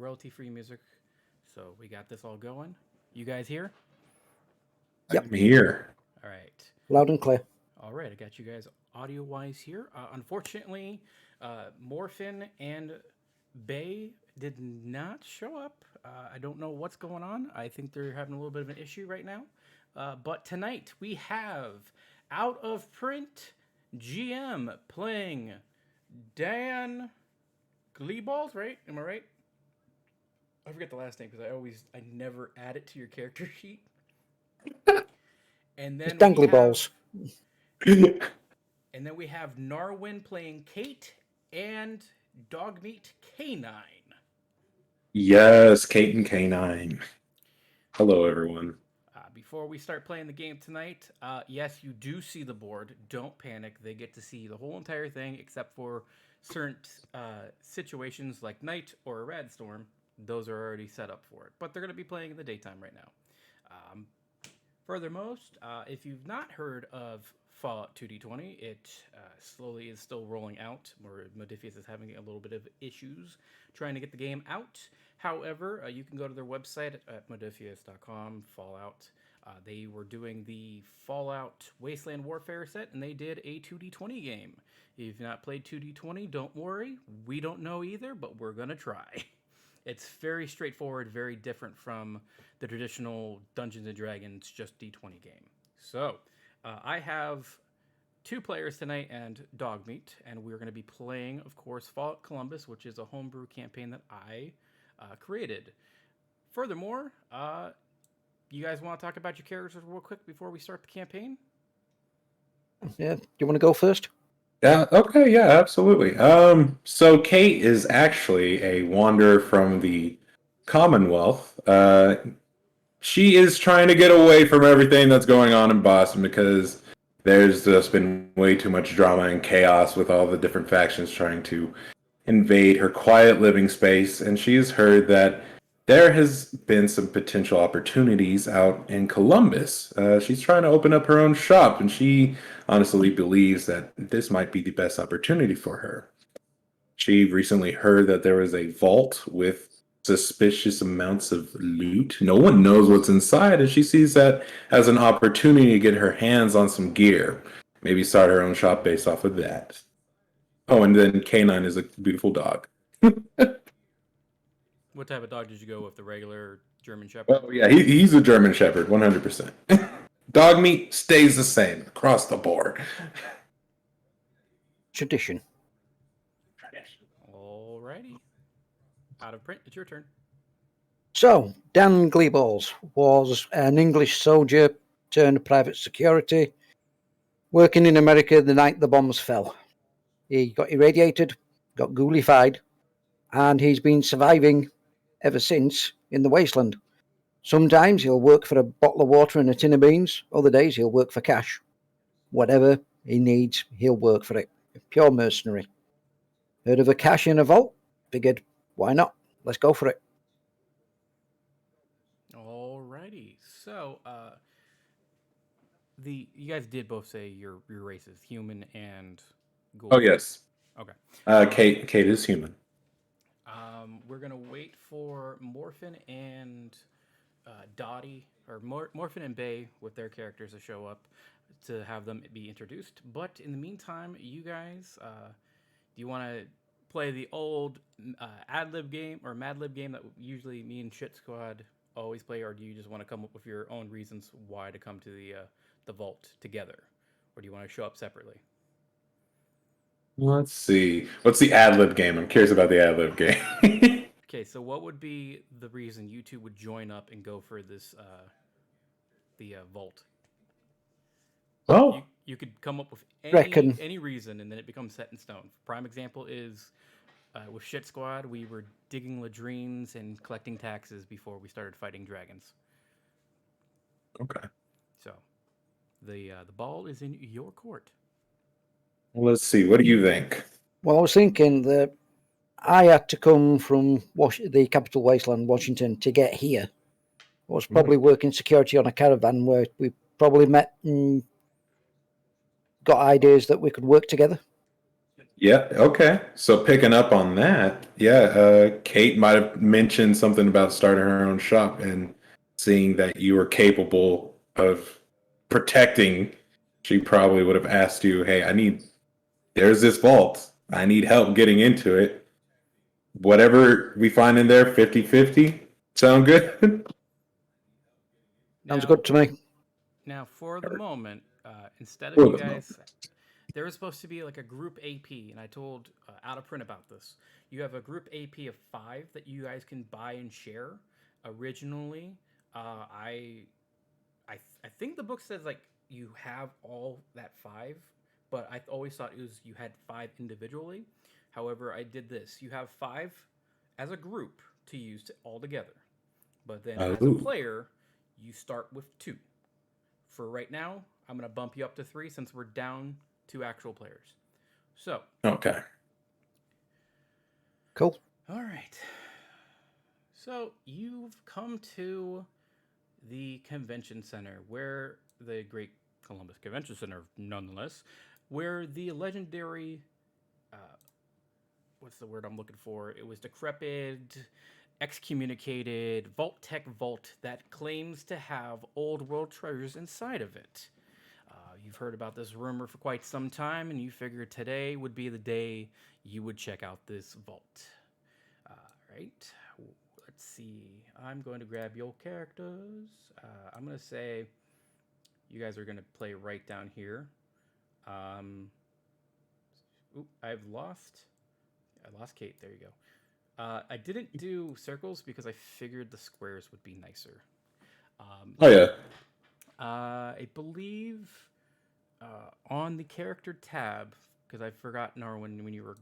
royalty-free music. So we got this all going. You guys here? Yep. I'm here. All right. Loud and clear. All right. I got you guys audio-wise here. Unfortunately, Morphin and Bay did not show up. I don't know what's going on. I think they're having a little bit of an issue right now. But tonight we have OutofPrint GM playing Dan Gleeballs, right? Am I right? I forget the last name because I never add it to your character sheet. And then Dangly balls. And then we have Narwin playing Kate and Dogmeat K9. Yes, Kate and K9. Hello, everyone. Before we start playing the game tonight, yes, you do see the board. Don't panic. They get to see the whole entire thing except for certain situations like night or a rad storm. Those are already set up for it. But they're going to be playing in the daytime right now. Furthermost, if you've not heard of Fallout2d20, it slowly is still rolling out. Modifius is having a little bit of issues trying to get the game out. However, you can go to their website at modifius.com, Fallout. They were doing the Fallout Wasteland Warfare set, and they did a 2d20 game. If you've not played 2d20, don't worry. We don't know either, but we're going to try. It's very straightforward, very different from the traditional Dungeons & Dragons just D20 game. So, I have 2 players tonight and Dogmeat, and we're going to be playing, of course, Fallout Columbus, which is a homebrew campaign that I created. Furthermore, you guys want to talk about your characters real quick before we start the campaign? Yeah. Do you want to go first? Yeah, okay, yeah, absolutely. So Kate is actually a wanderer from the Commonwealth. She is trying to get away from everything that's going on in Boston because there's just been way too much drama and chaos with all the different factions trying to invade her quiet living space, and she's heard that there has been some potential opportunities out in Columbus. She's trying to open up her own shop, and she honestly believes that this might be the best opportunity for her. She recently heard that there was a vault with suspicious amounts of loot. No one knows what's inside, and she sees that as an opportunity to get her hands on some gear. Maybe start her own shop based off of that. Oh, and then K9 is a beautiful dog. What type of dog did you go with? The regular German Shepherd? Oh, yeah, he's a German Shepherd, 100%. Dog meat stays the same across the board. Tradition. Alrighty. OutofPrint, it's your turn. So, Dan Gleeballs was an English soldier turned private security, working in America the night the bombs fell. He got irradiated, got ghoulified, and he's been surviving ever since in the wasteland. Sometimes he'll work for a bottle of water and a tin of beans. Other days he'll work for cash. Whatever he needs, he'll work for it. A pure mercenary. Heard of a cache in a vault? Figured, why not? Let's go for it. Alrighty. So, you guys did both say your race is human and ghoul. Oh, yes. Okay. Kate is human. We're gonna wait for Morphin and Dotty, or Morphin and Bay with their characters to show up to have them be introduced. But in the meantime, you guys, do you want to play the old ad-lib game or Mad Lib game that usually me and Shit Squad always play, or do you just want to come up with your own reasons why to come to the vault together, or do you want to show up separately? Let's see. What's the ad-lib game? I'm curious about the ad-lib game. Okay, so what would be the reason you two would join up and go for this, the vault? Well, You could come up with any reason, and then it becomes set in stone. Prime example is with Shit Squad, we were digging latrines and collecting taxes before we started fighting dragons. okay. So, the ball is in your court. Let's see. What do you think? Well, I was thinking that I had to come from the capital wasteland, Washington, to get here. I was probably working security on a caravan where we probably met and got ideas that we could work together. Yeah, okay. So picking up on that, Kate might have mentioned something about starting her own shop and seeing that you were capable of protecting. She probably would have asked you, hey, there's this vault. I need help getting into it. Whatever we find in there, 50-50. Sound good? Sounds Now, good to me. now for the moment, instead of For you the moment. guys, there was supposed to be like a group AP, and I told OutofPrint about this. You have a group AP of 5 that you guys can buy and share. Originally, I think the book says like you have all that 5, but I always thought it was you had 5 individually. However, I did this. You have 5 as a group to use all together, but then as a Ooh. player, you start with 2. For right now, I'm gonna bump you up to 3 since we're down 2 actual players. So, Okay. Cool. all right. So you've come to the convention center, where the Great Columbus Convention Center, nonetheless, where the legendary, uh, what's the word I'm looking for? It was decrepit, excommunicated Vault-Tec vault that claims to have old world treasures inside of it. You've heard about this rumor for quite some time, and you figured today would be the day you would check out this vault. Right? Let's see. I'm going to grab your characters. I'm going to say you guys are going to play right down here. I've lost. I lost Kate. There you go. I didn't do circles because I figured the squares would be nicer. Oh, yeah. I believe on the character tab, because I forgot Narwin when you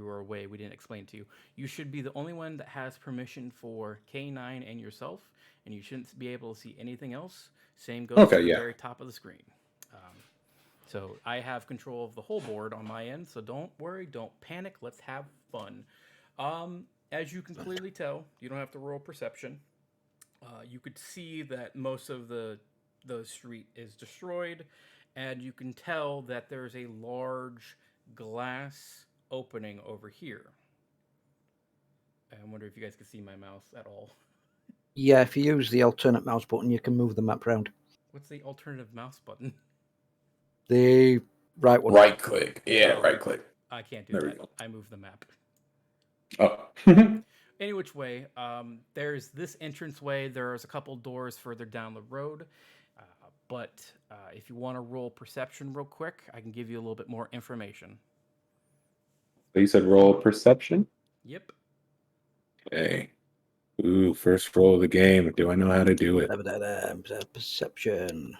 were away, we didn't explain it to you. You should be the only one that has permission for K9 and yourself, and you shouldn't be able to see anything else. Same goes Okay, to the yeah. very top of the screen. So I have control of the whole board on my end, so don't worry, don't panic, let's have fun. As you can clearly tell, you don't have to roll perception. You could see that most of the street is destroyed, and you can tell that there's a large glass opening over here. I wonder if you guys can see my mouse at all. Yeah, if you use the alternate mouse button, you can move the map around. What's the alternative mouse button? The right one. Right click. Yeah, Oh. right click. I can't do There we that. go. I move the map. Oh. Any which way, there's this entranceway. There's a couple doors further down the road. But if you want to roll perception real quick, I can give you a little bit more information. You said roll perception? Yep. Okay. Ooh, first roll of the game. Do I know how to do it? Perception.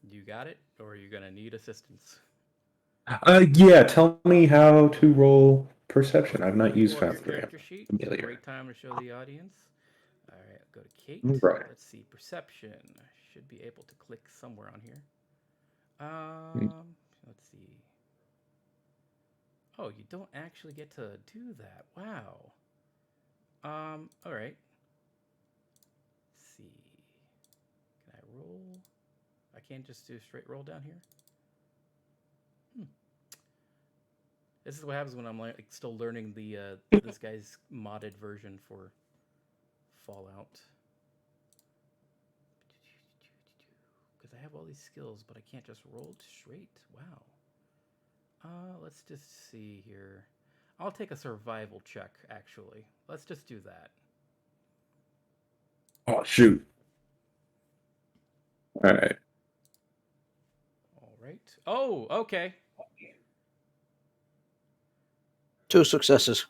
You got it? Or are you going to need assistance? Yeah, tell me how to roll perception. I've not used Pull up your Fast3. character sheet. It's a great time to show the audience. All right, go to Kate. Right. Let's see, perception. I should be able to click somewhere on here. Let's see. Oh, you don't actually get to do that. Wow. All right. Let's see. Can I roll? I can't just do a straight roll down here. This is what happens when I'm like still learning the this guy's modded version for Fallout. Because I have all these skills, but I can't just roll straight. Wow. Let's just see here. I'll take a survival check, actually. Let's just do that. Oh, shoot. All right. All right. Oh, okay. 2 successes.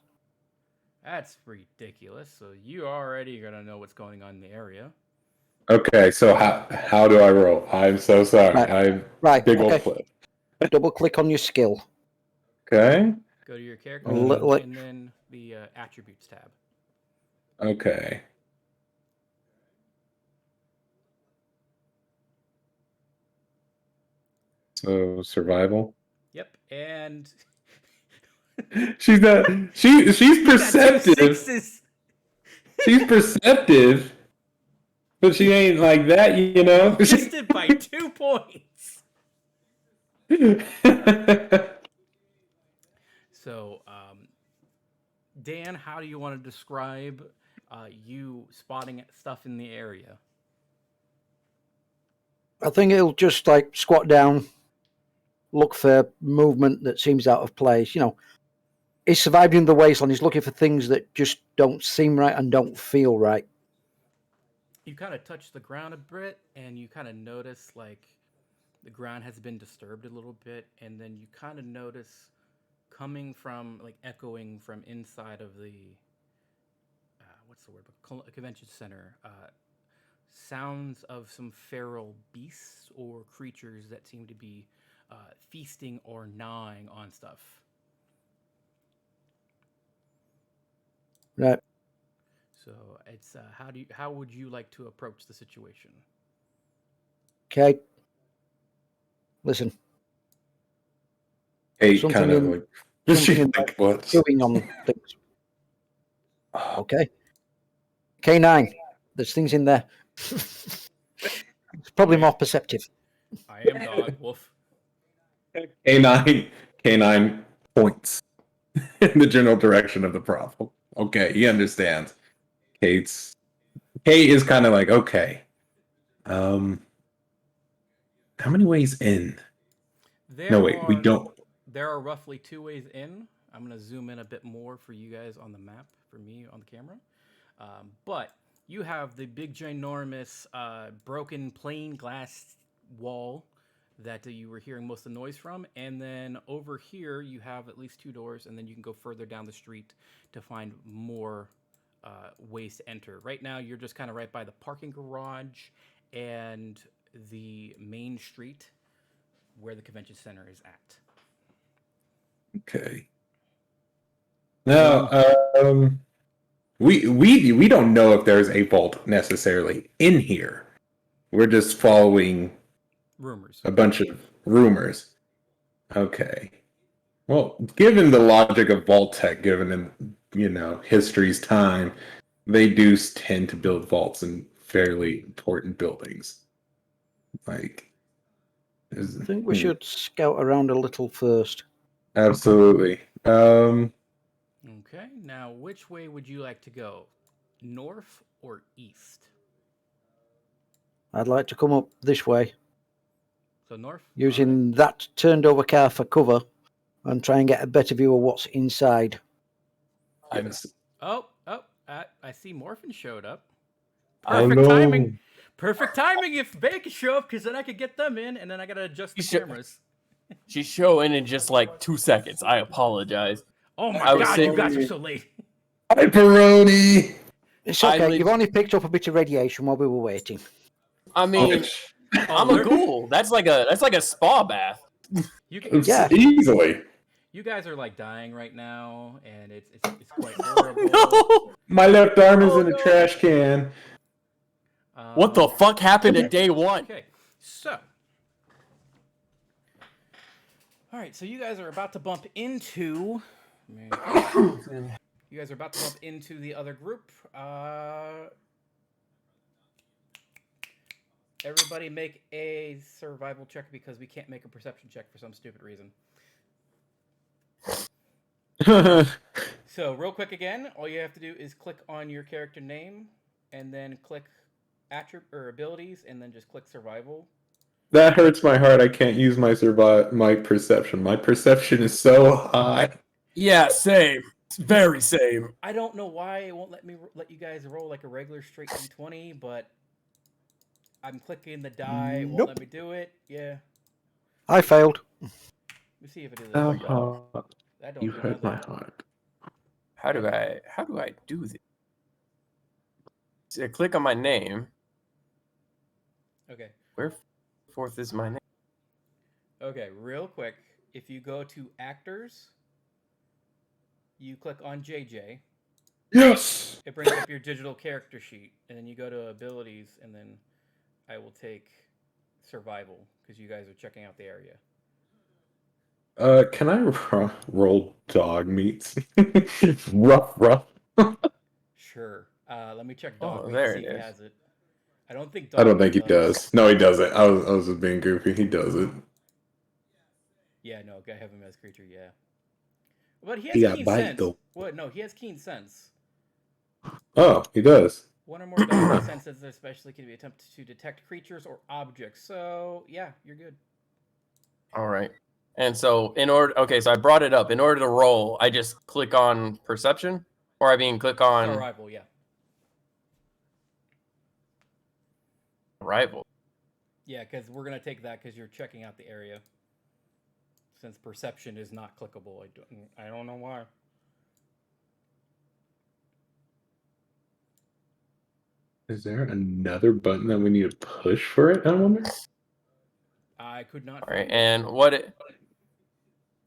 That's ridiculous. So you already gonna know what's going on in the area. Okay, so how do I roll? I'm so sorry. Right. Big Okay. old flip. Double click on your skill. Okay. Go to your character and then the attributes tab. Okay. So survival. Yep, and She's not. She's perceptive. She's perceptive, but she ain't like that, you know. You missed it by 2 points. So, Dan, how do you want to describe you spotting stuff in the area? I think he'll just like squat down, look for movement that seems out of place. He's survived in the wasteland. He's looking for things that just don't seem right and don't feel right. You kind of touch the ground a bit, and you kind of notice like the ground has been disturbed a little bit, and then you kind of notice coming from like echoing from inside of the what's the word? Convention center. Sounds of some feral beasts or creatures that seem to be feasting or gnawing on stuff. Right. So it's how would you like to approach the situation? Okay. Listen. Hey, Something kind of in- like, just something in like what? Chewing on things. Okay. K9. There's things in there. It's probably more perceptive. I am dog wolf. K9 points in the general direction of the problem. Okay, he understands. Kate is kind of like, okay. How many ways in? We don't. There are roughly 2 ways in. I'm going to zoom in a bit more for you guys on the map, for me on the camera. But you have the big, ginormous, broken plain glass wall that you were hearing most of the noise from. And then over here, you have at least 2 doors, and then you can go further down the street to find more ways to enter. Right now, you're just kind of right by the parking garage and the main street where the convention center is at. Okay. No, we don't know if there's a vault necessarily in here. We're just following Rumors. a bunch of rumors. Okay. Well, given the logic of Vault-Tec, given in history's time, they do tend to build vaults in fairly important buildings. Like, I think we should scout around a little first. Absolutely. Okay, now which way would you like to go? North or east? I'd like to come up this way. So north? Using that turned over car for cover and try and get a better view of what's inside. Yes. I see Morphin showed up. Perfect timing. Perfect timing if Bay could show up, because then I could get them in, and then I gotta adjust the cameras. She's showing in just like 2 seconds. I apologize. Oh my god, you guys are so late. Pepperoni! It's okay, you've only picked up a bit of radiation while we were waiting. I mean, I'm a ghoul. That's like a spa bath. Easily. You guys are like dying right now, and it's quite horrible. No! My left arm is in a trash can. What the fuck happened at day 1? Okay, so. Alright, so you guys are about to bump into... You guys are about to bump into the other group. Everybody make a survival check, because we can't make a perception check for some stupid reason. So, real quick again, all you have to do is click on your character name, and then click abilities, and then just click survival. That hurts my heart. I can't use my perception. My perception is so high. Yeah, same. It's very same. I don't know why it won't let you guys roll like a regular straight d20, but I'm clicking the die. It won't let me do it. Yeah. I failed. Let me see if it is. You hurt my heart. How do I do this? So click on my name. Okay. Where forth is my name? Okay, real quick. If you go to actors, you click on JJ. Yes! It brings up your digital character sheet, and then you go to abilities, and then I will take survival, because you guys are checking out the area. Can I roll dog meats? rough. Sure. Let me check dog meat, there see it if he is. has it. I don't think I don't think he does. No, he doesn't. I was just being goofy. He doesn't. Yeah, no, I have him as creature. Yeah, but he He has got keen bite sense. though. What? No, he has keen sense. Oh, he does. One or more doggy senses, especially, can be attempted to detect creatures or objects. So yeah, you're good. All right. And so so I brought it up. In order to roll, I just click on perception, or I mean, click on Survival, yeah. arrival. Yeah, because we're gonna take that because you're checking out the area. Since perception is not clickable, I don't know why. Is there another button that we need to push for it? I wonder. I could not. All right. Find And what?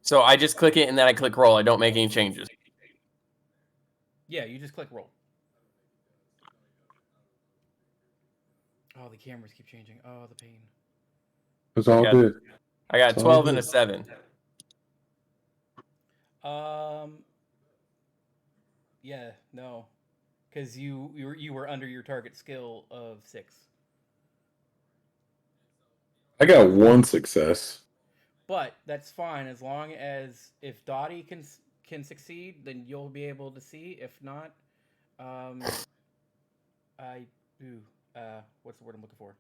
So I just click it and then I click roll. I don't make any changes. Yeah, you just click roll. Oh, the cameras keep changing. Oh, the pain. It's all good. I got It's all 12 and a good. 7. Yeah, no, because you were under your target skill of 6. I got 1 success. But that's fine as long as if Dotty can succeed, then you'll be able to see. If not, I do. What's the word I'm looking for?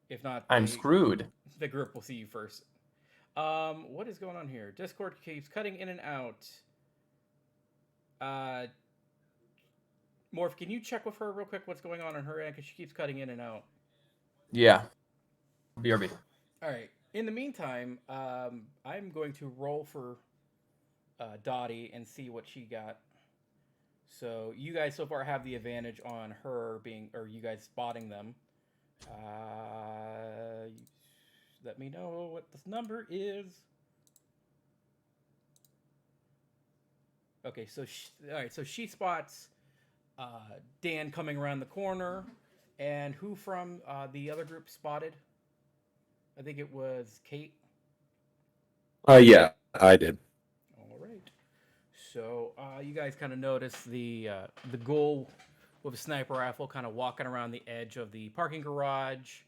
If not, I'm screwed. The group will see you first. What is going on here? Discord keeps cutting in and out. Morph, can you check with her real quick what's going on her end? Because she keeps cutting in and out. Yeah. BRB. All right. In the meantime, I'm going to roll for Dotty and see what she got. So you guys so far have the advantage on her being, or you guys spotting them. Let me know what this number is. Okay, so all right, so she spots Dan coming around the corner, and who from the other group spotted? I think it was Kate. Yeah, I did. All right. So you guys kind of notice the ghoul with a sniper rifle kind of walking around the edge of the parking garage,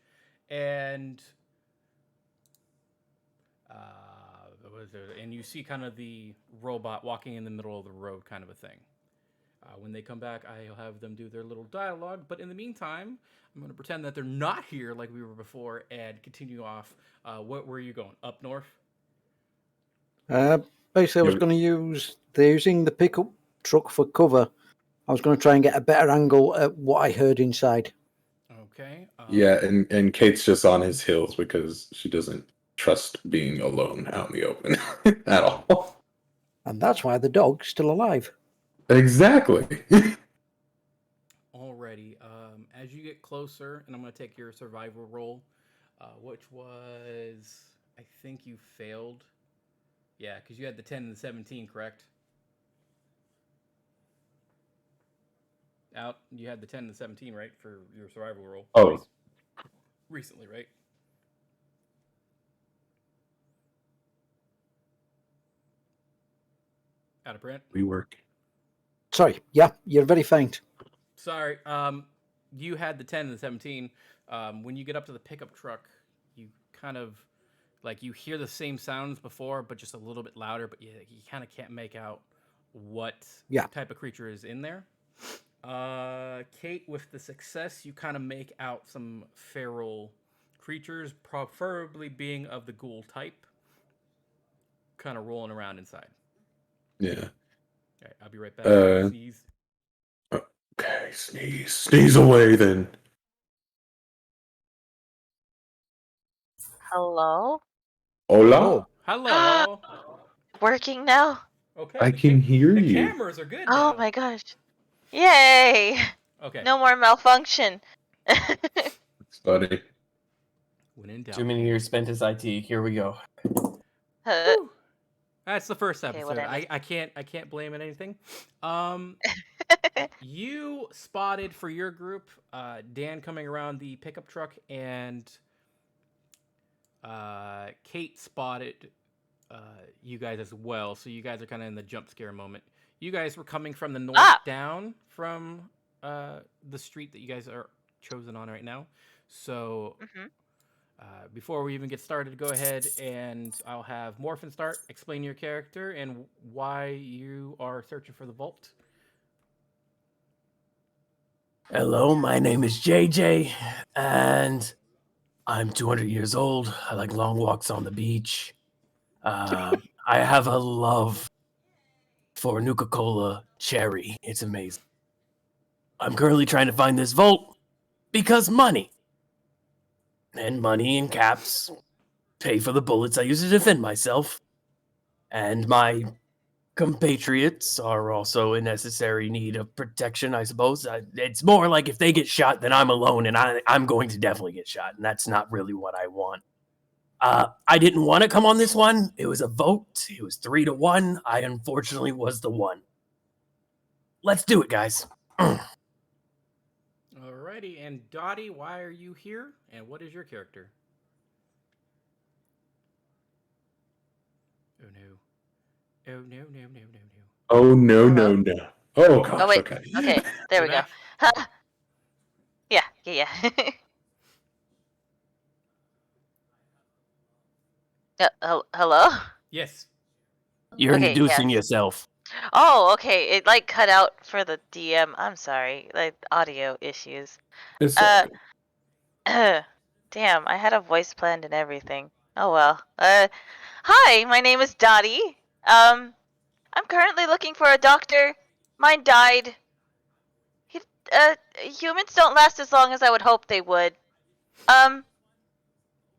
and and you see kind of the robot walking in the middle of the road, kind of a thing. When they come back, I'll have them do their little dialogue. But in the meantime, I'm going to pretend that they're not here like we were before and continue off. Where are you going? Up north? Basically, I was going to use using the pickup truck for cover. I was going to try and get a better angle at what I heard inside. Okay. Yeah, and Kate's just on his heels because she doesn't trust being alone out in the open at all. And that's why the dog's still alive. Exactly. Alrighty. As you get closer, and I'm going to take your survival roll, which was, I think you failed. Yeah, because you had the 10 and the 17, correct? Out. You had the 10 and the 17, right, for your survival roll? Oh. Recently, right? OutofPrint. We work. Sorry. Yeah, you're very faint. Sorry. You had the 10 and the 17. When you get up to the pickup truck, you kind of like you hear the same sounds before, but just a little bit louder. But you kind of can't make out what type of creature is in there. Kate, with the success, you kind of make out some feral creatures, preferably being of the ghoul type, kind of rolling around inside. Yeah. All right, I'll be right back. Sneeze. Okay, sneeze away then. Hello? Hola? Hello. Working now? Okay. I can hear the you. cameras are good Oh now. my gosh. Yay! Okay. No more malfunction. It's funny. When in doubt. Too many years spent as IT. Here we go. That's the first episode. whatever. I can't blame it anything. You spotted for your group Dan coming around the pickup truck, and Kate spotted you guys as well. So you guys are kind of in the jump scare moment. You guys were coming from the north down from the street that you guys are chosen on right now. So Before we even get started, go ahead and I'll have Morphin start. Explain your character and why you are searching for the vault. Hello, my name is JJ, and I'm 200 years old. I like long walks on the beach. I have a love for nuka-cola cherry. It's amazing. I'm currently trying to find this vault because money. And money and caps pay for the bullets I use to defend myself. And my compatriots are also in necessary need of protection, I suppose. It's more like if they get shot, then I'm alone, and I'm going to definitely get shot, and that's not really what I want. I didn't want to come on this one. It was a vote. It was 3-1. I unfortunately was the one. Let's do it, guys. Alrighty, and Dotty, why are you here? And what is your character? Oh no. Oh no, no, no, no, no. Oh no, Hello? no, no. Oh gosh. Oh wait. Okay. Okay, there we You're go. back? Yeah. Hello? Yes. You're Okay, introducing yes. yourself. Oh, okay. It like cut out for the DM. I'm sorry. Like audio issues. It's Uh damn, I had a voice planned and everything. Oh well. Hi, my name is Dotty. I'm currently looking for a doctor. Mine died. He, humans don't last as long as I would hope they would.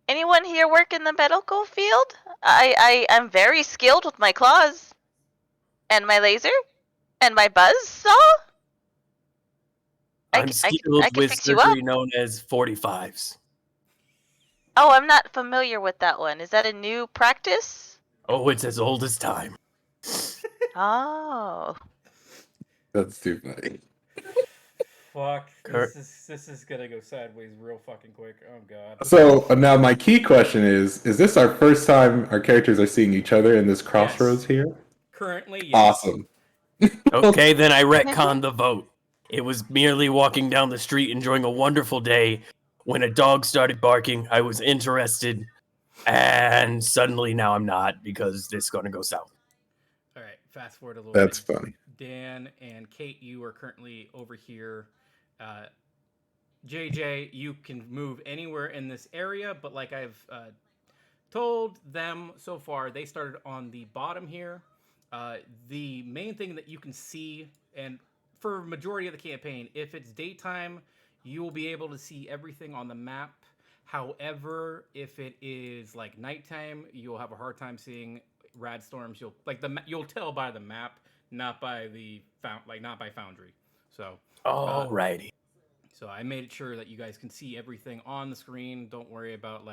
Anyone here work in the medical field? I'm very skilled with my claws. And my laser? And my buzz saw? I'm skilled I can with fix you up. surgery known as 45s. Oh, I'm not familiar with that one. Is that a new practice? Oh, it's as old as time. Oh. That's too funny. Fuck. Kurt. This is gonna go sideways real fucking quick. Oh god. So now my key question is this our first time our characters are seeing each other in this crossroads here? Currently, yes. Awesome. Okay, then I retcon the vote. It was merely walking down the street enjoying a wonderful day when a dog started barking. I was interested, and suddenly now I'm not because this is going to go south. Alright, fast forward a little That's bit. funny. Dan and Kate, you are currently over here. JJ, you can move anywhere in this area, but like I've told them so far, they started on the bottom here. The main thing that you can see, and for majority of the campaign, if it's daytime, you will be able to see everything on the map. However, if it is like nighttime, you'll have a hard time seeing rad storms. You'll tell by the map, not by not by Foundry. So Alrighty. so I made sure that you guys can see everything on the screen. Don't worry about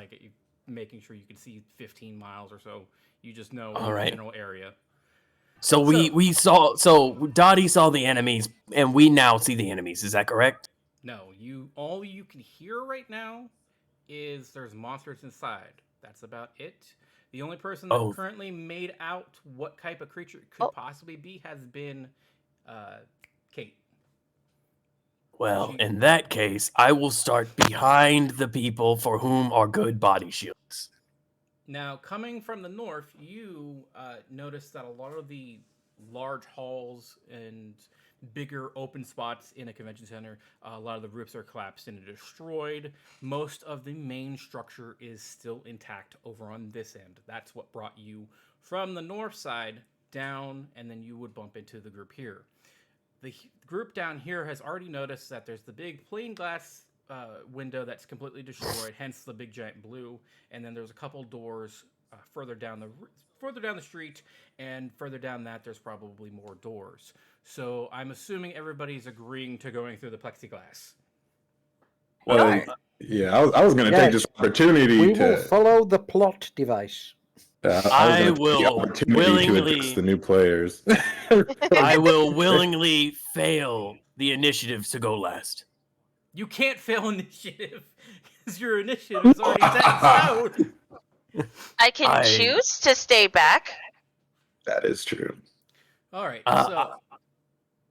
making sure you can see 15 miles or so. You just know the general area. So we saw. So Dotty saw the enemies, and we now see the enemies. Is that correct? No, all you can hear right now is there's monsters inside. That's about it. The only person that currently made out what type of creature it could possibly be has been Kate. Well, in that case, I will start behind the people for whom are good body shields. Now, coming from the north, you notice that a lot of the large halls and bigger open spots in a convention center, a lot of the roofs are collapsed and destroyed. Most of the main structure is still intact over on this end. That's what brought you from the north side down, and then you would bump into the group here. The group down here has already noticed that there's the big plain glass window that's completely destroyed, hence the big giant blue. And then there's a couple doors further down the street, and further down that there's probably more doors. So I'm assuming everybody's agreeing to going through the plexiglass. Well, yeah, I was going to take this opportunity we will follow the plot device. I will willingly to the new players. I will willingly fail the initiative to go last. You can't fail initiative because your initiative is already set in stone. I can choose to stay back. That is true. All right,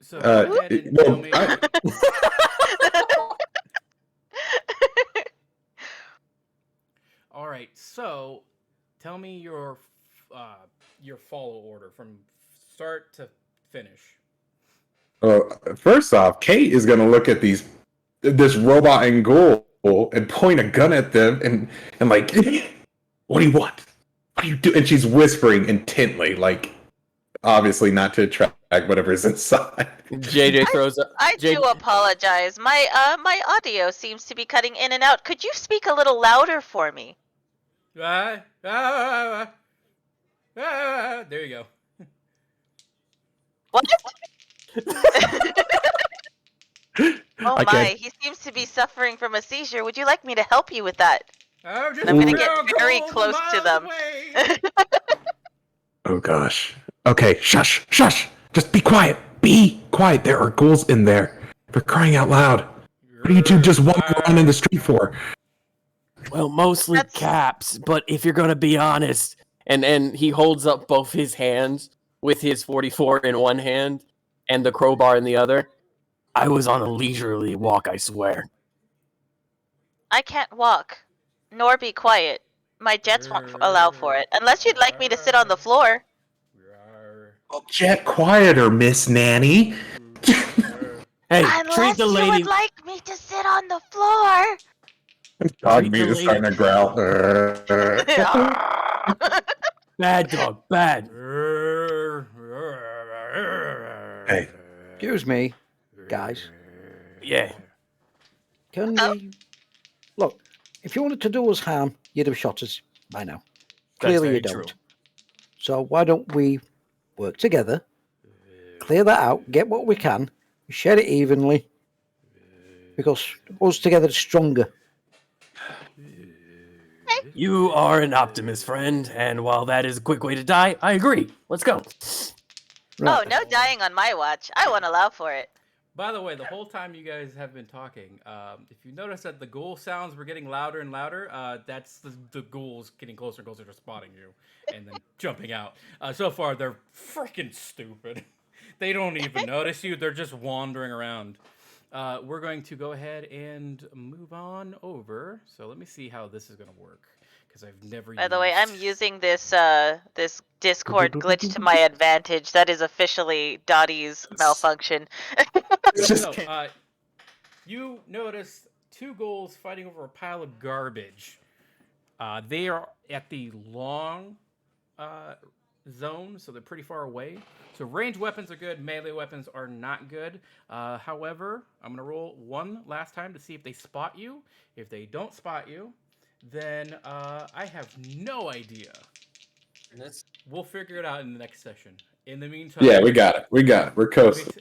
so go ahead and tell me. right. So, tell me your follow order from start to finish. First off, Kate is gonna look at this robot and ghoul and point a gun at them and like, what do you want? What do you do? And she's whispering intently, like obviously not to attract whatever's inside. JJ throws up. I do apologize. My audio seems to be cutting in and out. Could you speak a little louder for me? There you go. What? Oh I my, can't- he seems to be suffering from a seizure. Would you like me to help you with that? I'm gonna get very close to them. Oh gosh. Okay, shush. Just be quiet. Be quiet. There are ghouls in there. For crying out loud. What are you two just wandering around in the street for? Well, mostly caps, but if you're gonna be honest, and he holds up both his hands with his 44 in one hand and the crowbar in the other. I was on a leisurely walk, I swear. I can't walk, nor be quiet. My jets won't allow for it, unless you'd like me to sit on the floor. Jet quieter, Miss Nanny. Hey, Unless treat the you lady. would like me to sit on the floor. Dog meat is starting to growl. Bad dog, bad. Hey. Excuse me, guys. Yeah. Can we look? If you wanted to do us harm, you'd have shot us by now. Clearly, very you don't. true. So why don't we work together, clear that out, get what we can, share it evenly, because us together is stronger. You are an optimist, friend, and while that is a quick way to die, I agree. Let's go. Right. Oh, no dying on my watch. I won't allow for it. By the way, the whole time you guys have been talking, if you notice that the ghoul sounds were getting louder and louder, that's the ghouls getting closer and closer to spotting you and then jumping out. So far, they're freaking stupid. They don't even notice you. They're just wandering around. We're going to go ahead and move on over. So let me see how this is going to work. Because I've never By the way, I'm using this this Discord glitch to my advantage. That is officially Dotty's malfunction. So, you notice two ghouls fighting over a pile of garbage. They are at the long zone, so they're pretty far away. So ranged weapons are good, melee weapons are not good. However, I'm going to roll one last time to see if they spot you. If they don't spot you, then I have no idea. We'll figure it out in the next session. In the meantime... Yeah, we got it. We're coasting.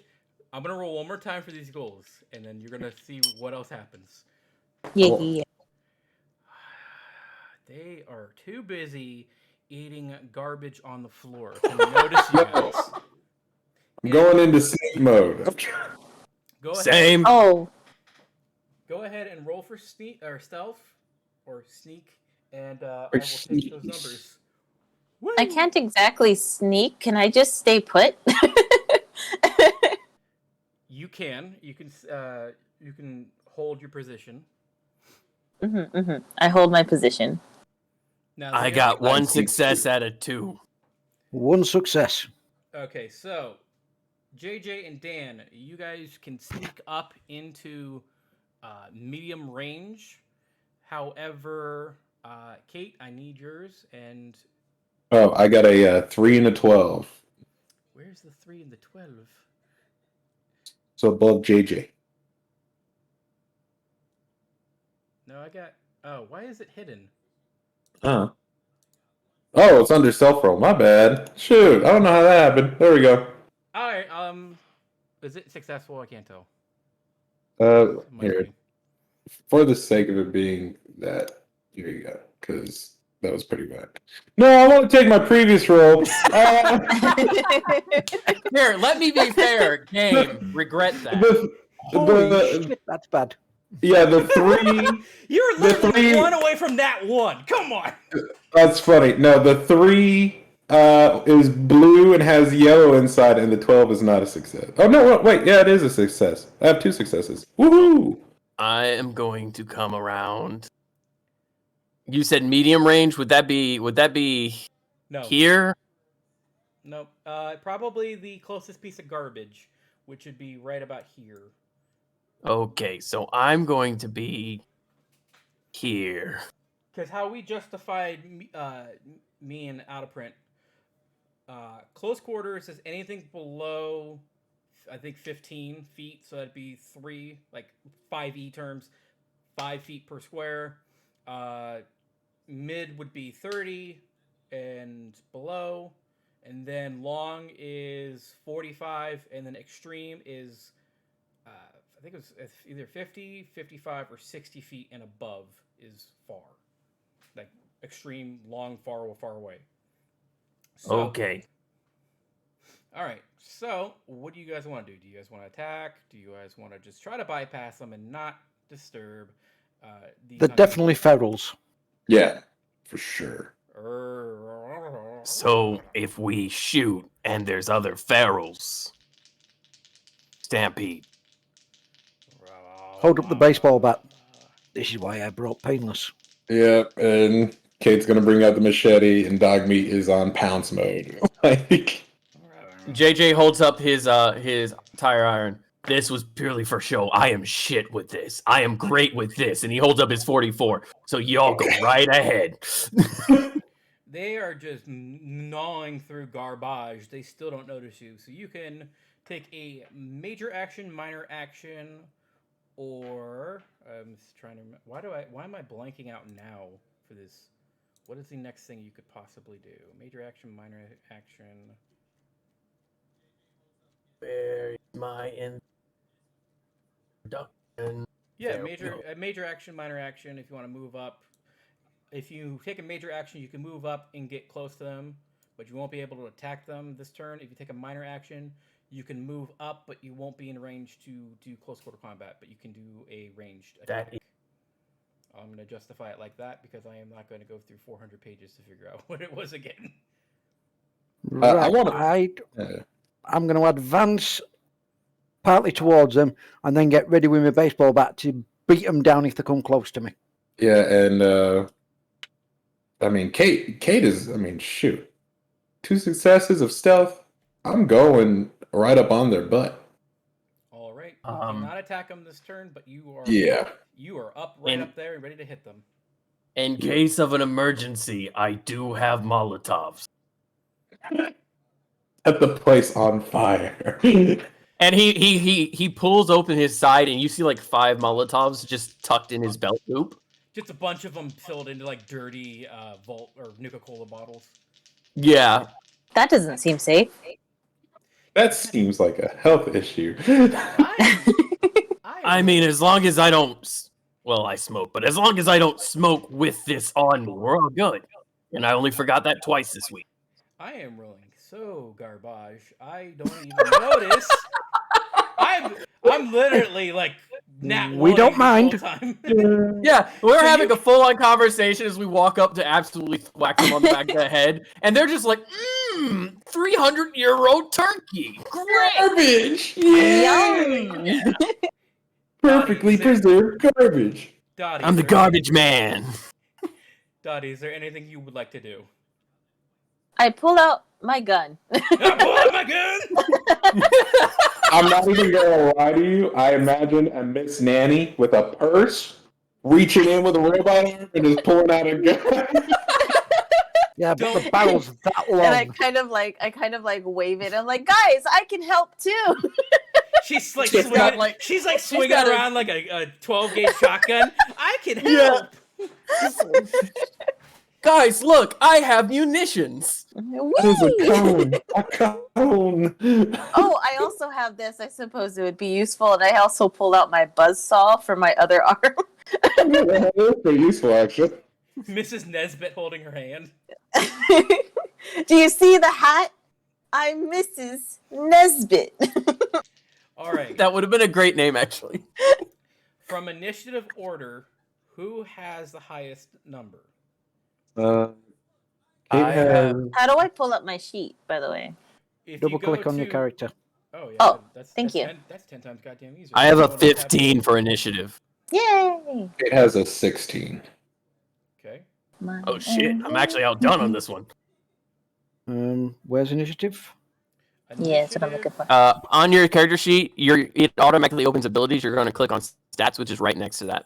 I'm going to roll one more time for these goals, and then you're going to see what else happens. Yeah. They are too busy eating garbage on the floor to notice you guys. I'm going into sneak mode. Go ahead. Same. Oh, Go ahead and roll for stealth or sneak, and I will take those numbers. Woo! I can't exactly sneak. Can I just stay put? You can. You can hold your position. I hold my position. Now I the got other- one success out of 2. One success. Okay, so JJ and Dan, you guys can sneak up into medium range. However, Kate, I need yours. And Oh, I got a 3 and a 12. where's the 3 and the 12? So above JJ. No, I got. Oh, why is it hidden? Oh, it's under self roll. My bad. Shoot, I don't know how that happened. There we go. All right. Is it successful? I can't tell. Might Here, be. for the sake of it being that, here you go, because that was pretty bad. No, I want to take my previous roll. Here, let me be fair. Game. Regret that. Holy shit, that's bad. Yeah, the 3. You're The literally 3 one away from that one. Come on. That's funny. No, the 3 is blue and has yellow inside, and the 12 is not a success. Oh no! Wait, yeah, it is a success. I have 2 successes. Woohoo! I am going to come around You said medium range. Would that be No. here? Nope. Probably the closest piece of garbage, which would be right about here. Okay, so I'm going to be here. Because how we justified me and OutofPrint, close quarters is anything below, I think, 15 feet. So that'd be 5E terms, 5 feet per square. Mid would be 30 and below. And then long is 45. And then extreme is, I think it's either 50, 55, or 60 feet and above is far. Like extreme, long, far away. So, Okay. All right. So, what do you guys want to do? Do you guys want to attack? Do you guys want to just try to bypass them and not disturb these? They're definitely ferals. Yeah, for sure. So if we shoot and there's other ferals, stampede. Hold up the baseball bat. This is why I brought Painless. Yeah, and Kate's gonna bring out the machete, and dog meat is on pounce mode. Like, JJ holds up his tire iron. This was purely for show. I am shit with this. I am great with this. And he holds up his 44. So y'all go right ahead. They are just gnawing through garbage. They still don't notice you. So you can take a major action, minor action, or I'm just trying to remember. Why am I blanking out now for this? What is the next thing you could possibly do? Major action, minor action. Where's my introduction? Yeah, There we major action, minor action. If you want to move up, if you take a major action, you can move up and get close to them, but you won't be able to attack them this turn. If you take a minor action, you can move up, but you won't be in range to do close quarter combat, but you can do a ranged attack. I'm going to justify it like that because I am not going to go through 400 pages to figure out what it was again. Right. I'm going to advance partly towards them and then get ready with my baseball bat to beat them down if they come close to me. yeah, and I mean, Kate is. I mean, shoot, 2 successes of stealth. I'm going right up on their butt. All right. You cannot attack them this turn, but you are up up there and ready to hit them. In case of an emergency, I do have Molotovs. Set the place on fire. And he pulls open his side, and you see like 5 Molotovs just tucked in his belt loop. Just a bunch of them filled into like dirty Volt or nuka-cola bottles. Yeah. That doesn't seem safe. That seems like a health issue. I mean, as long as I don't... Well, I smoke, but as long as I don't smoke with this on me, we're all good. And I only forgot that twice this week. I am rolling so garbage. I don't even notice. I'm literally like we don't mind. Yeah, we're having a full-on conversation as we walk up to absolutely whack them on the back of the head, and they're just like, 300-year-old turkey, great, Garbage. Yum. Perfectly preserved garbage. Dotty, I'm the garbage man. Dotty, is there anything you would like to do? I pull out my gun. I pull out my gun! I'm not even gonna lie to you. I imagine a Miss Nanny with a purse reaching in with a robot arm and just pulling out a gun. Yeah, but the barrel's that long. And I kind of like wave it. I'm like, guys, I can help too. She's like She's swinging, got, like- she's like she's swinging got a- around like a 12-gauge shotgun. I can help. Guys, look, I have munitions. That is a cone. A cone. Oh, I also have this. I suppose it would be useful. And I also pulled out my buzzsaw for my other arm. That's pretty useful, actually. Mrs. Nesbit holding her hand. Do you see the hat? I'm Mrs. Nesbit. All right. That would have been a great name, actually. From initiative order, who has the highest number? Kate I have- How do I pull up my sheet, by the way? If Double you go click on your to- character. Oh, yeah. Oh, that's thank you. That's 10 times goddamn easier. I have a Someone else 15 for initiative. Yay! has a 16. Okay. Oh shit! I'm actually outdone on this one. Where's initiative? Yeah, that's what I'm looking for. On your character sheet, it automatically opens abilities. You're going to click on stats, which is right next to that.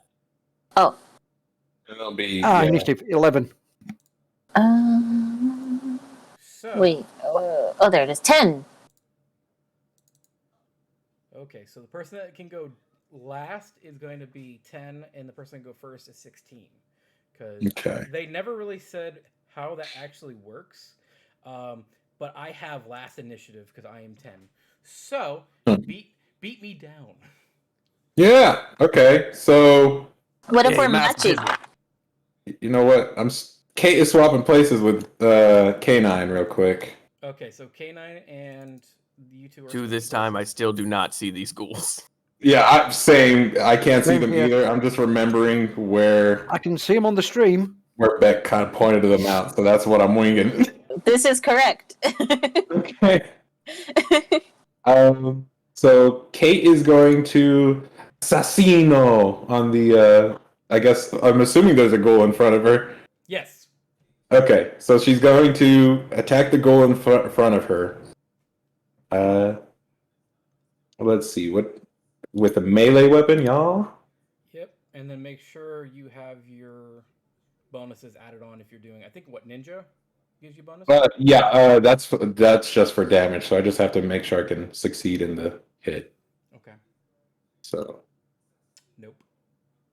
Oh. It'll be Initiative 11. So Wait. Oh, there it is. 10. okay, so the person that can go last is going to be 10, and the person that can go first is 16. Because they never really said how that actually works. But I have last initiative because I am 10. So beat me down. Yeah. Okay. So What if we're matching? you know what? Kate is swapping places with K9 real quick. Okay, so K9 and you two are. To this time, I still do not see these ghouls. Yeah, same. I can't see Same them here. either. I'm just remembering where I can see them on the stream. Beck kind of pointed them out, so that's what I'm winging. This is correct. Okay. So Kate is going to Assassino on the. I guess I'm assuming there's a goal in front of her. Yes. Okay, so she's going to attack the goal in front of her. Let's see what with a melee weapon, y'all. Yep, and then make sure you have your bonuses added on if you're doing. I think what ninja gives you bonus. Yeah, that's just for damage, so I just have to make sure I can succeed in the hit. Okay. So.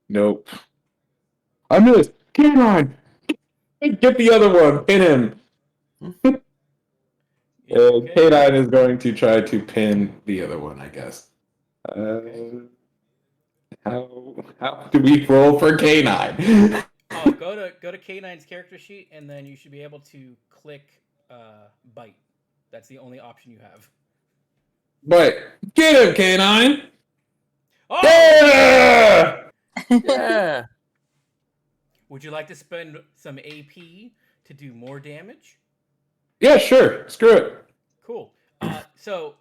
Nope. I missed. Come on, get the other one. Pin him. Okay. K9 is going to try to pin the other one, I guess. How do we roll for K9? Oh, go to K9's character sheet, and then you should be able to click bite. That's the only option you have. But get him, K9. Oh! Yeah! Yeah. Would you like to spend some AP to do more damage? Yeah, sure. Screw it. Cool. So,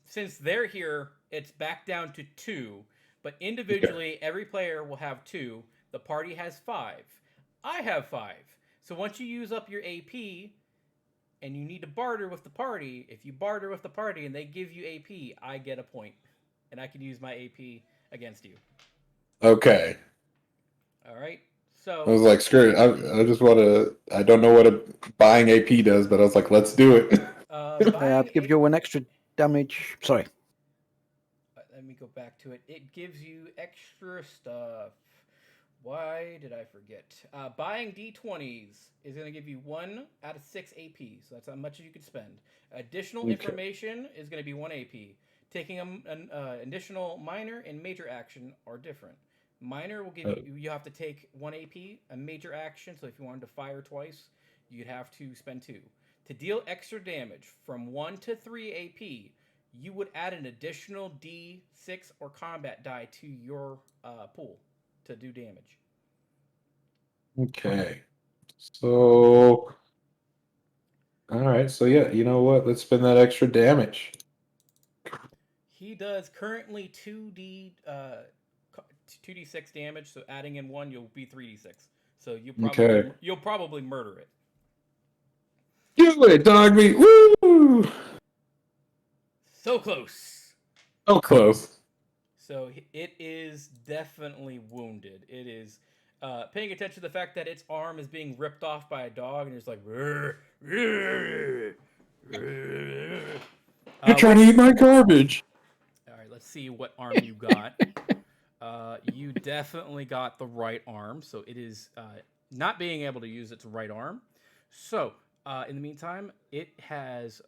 since they're here, it's back down to 2. But individually, every player will have 2. The party has 5. I have 5. So once you use up your AP, and you need to barter with the party, if you barter with the party and they give you AP, I get a point. And I can use my AP against you. Okay. All right. So I was like, screw it. I just want to. I don't know what buying AP does, but I was like, let's do it. I'll give you an extra damage. Sorry. Let me go back to it. It gives you extra stuff. Why did I forget? Buying D20s is going to give you 1 out of 6 AP, so that's how much you can spend. Additional information is going to be 1 AP. Taking an additional minor and major action are different. Minor will give you have to take 1 AP. A major action, so if you wanted to fire twice, you'd have to spend 2. To deal extra damage from 1 to 3 AP, you would add an additional D6 or combat die to your pool to do damage. Okay. So. All right. So yeah, you know what? Let's spend that extra damage. He does currently 2d6 damage, so adding in 1, you'll be 3d6. So you'll probably murder it. Do it, dog meat. Woo! So close. So close. So it is definitely wounded. It is paying attention to the fact that its arm is being ripped off by a dog, and it's like. You're trying to eat my garbage. All right, let's see what arm you got. You definitely got the right arm, so it is not being able to use its right arm. So, in the meantime, it has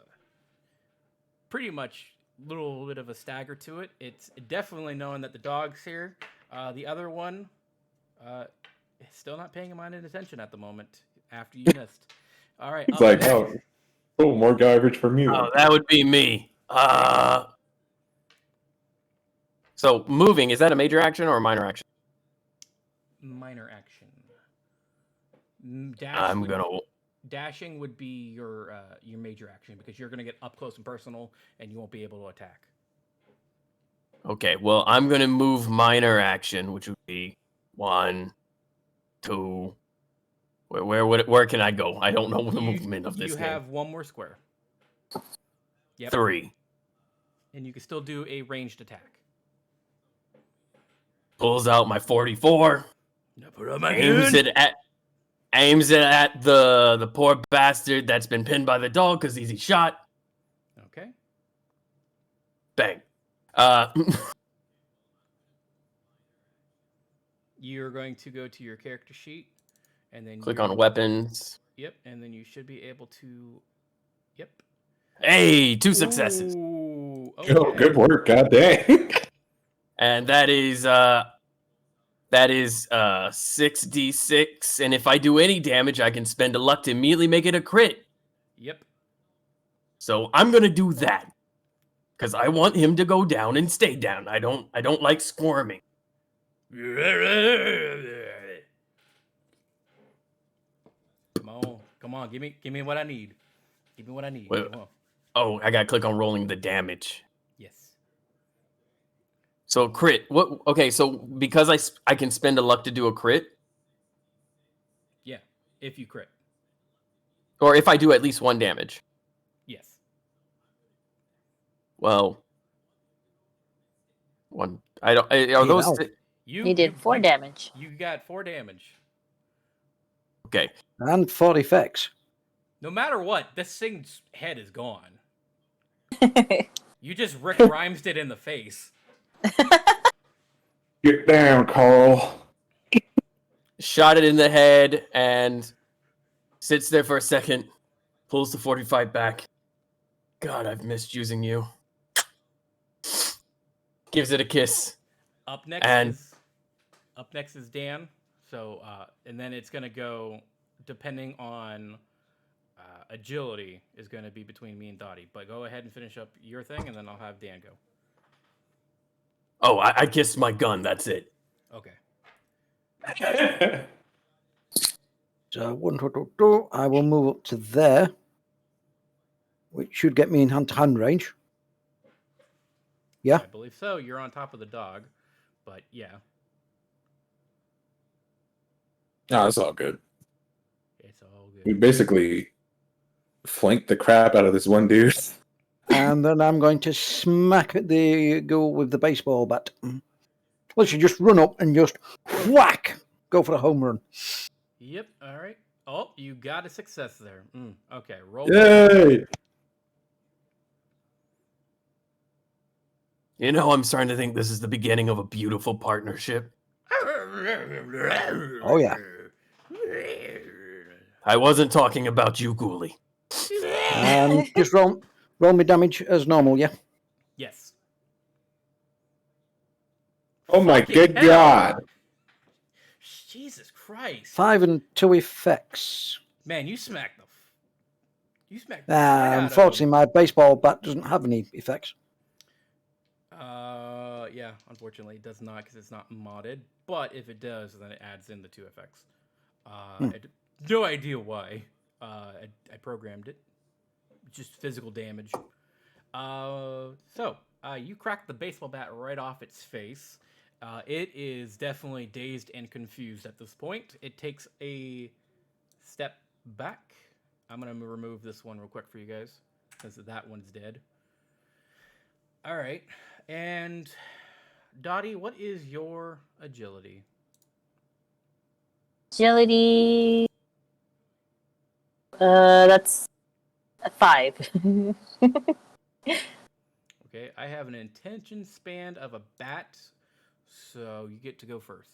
pretty much a little bit of a stagger to it. It's definitely knowing that the dog's here. The other one is still not paying him any attention at the moment after you missed. All right. It's like, oh, more garbage from you. Oh, that would be me. So moving, is that a major action or a minor action? Minor action. Dashing would be your major action because you're going to get up close and personal and you won't be able to attack. Okay, well, I'm going to move minor action, which would be 1, 2, Where can I go? I don't know the movement of this You game. have one more square. Yep. 3. And you can still do a ranged attack. Pulls out my 44. Put on my Aims it at the poor bastard that's been pinned by the dog because easy shot. Okay. Bang. You're going to go to your character sheet, and then Click on weapons. Yep, and then you should be able to. Yep. Hey, 2 successes. Ooh, Oh, okay. good work. God dang. And that is 6d6, and if I do any damage, I can spend a luck to immediately make it a crit. Yep. So I'm gonna do that because I want him to go down and stay down. I don't like squirming. Come on, give me what I need. Give me what I need. Wait. Come on. Oh, I gotta click on rolling the damage. Yes. So crit. What? Okay, so because I can spend a luck to do a crit, Yeah, if you crit. or if I do at least 1 damage. Yes. Well, 1. I don't. Are those? no. He did 4 damage. You got 4 damage. Okay. And 4 effects. No matter what, this thing's head is gone. You just Rick Grimes it in the face. Get down, Carl. Shot it in the head and sits there for a second. Pulls the 45 back. God, I've missed using you. Gives it a kiss. Up next And- is Dan. So and then it's gonna go depending on agility is gonna be between me and Dotty. But go ahead and finish up your thing, and then I'll have Dan go. Oh, I kissed my gun. That's it. Okay. So 1, 2, 2, I will move up to there, which should get me in hand-to-hand range. Yeah. I believe so. You're on top of the dog, but yeah, No, it's all good. it's all We good. basically flanked the crap out of this one dude. And then I'm going to smack at the goal with the baseball bat. Let's just run up and just whack. Go for a home run. Yep. All right. Oh, you got a success there. Okay. Roll. Yay! You know, I'm starting to think this is the beginning of a beautiful partnership. Oh, yeah. I wasn't talking about you, Ghoulie. And just roll me damage as normal, yeah? Yes. Oh my Fucking good hell. God. Jesus Christ. 5 and 2 effects. Man, you smacked the. You smacked. The shit out of Unfortunately, him. my baseball bat doesn't have any effects. Yeah. Unfortunately, it does not because it's not modded. But if it does, then it adds in the 2 effects. I had no idea why. I programmed it. Just physical damage. So you cracked the baseball bat right off its face. It is definitely dazed and confused at this point. It takes a step back. I'm going to remove this one real quick for you guys because that one's dead. All right. And Dotty, what is your agility? Agility. That's a 5. Okay, I have an attention span of a bat, so you get to go first.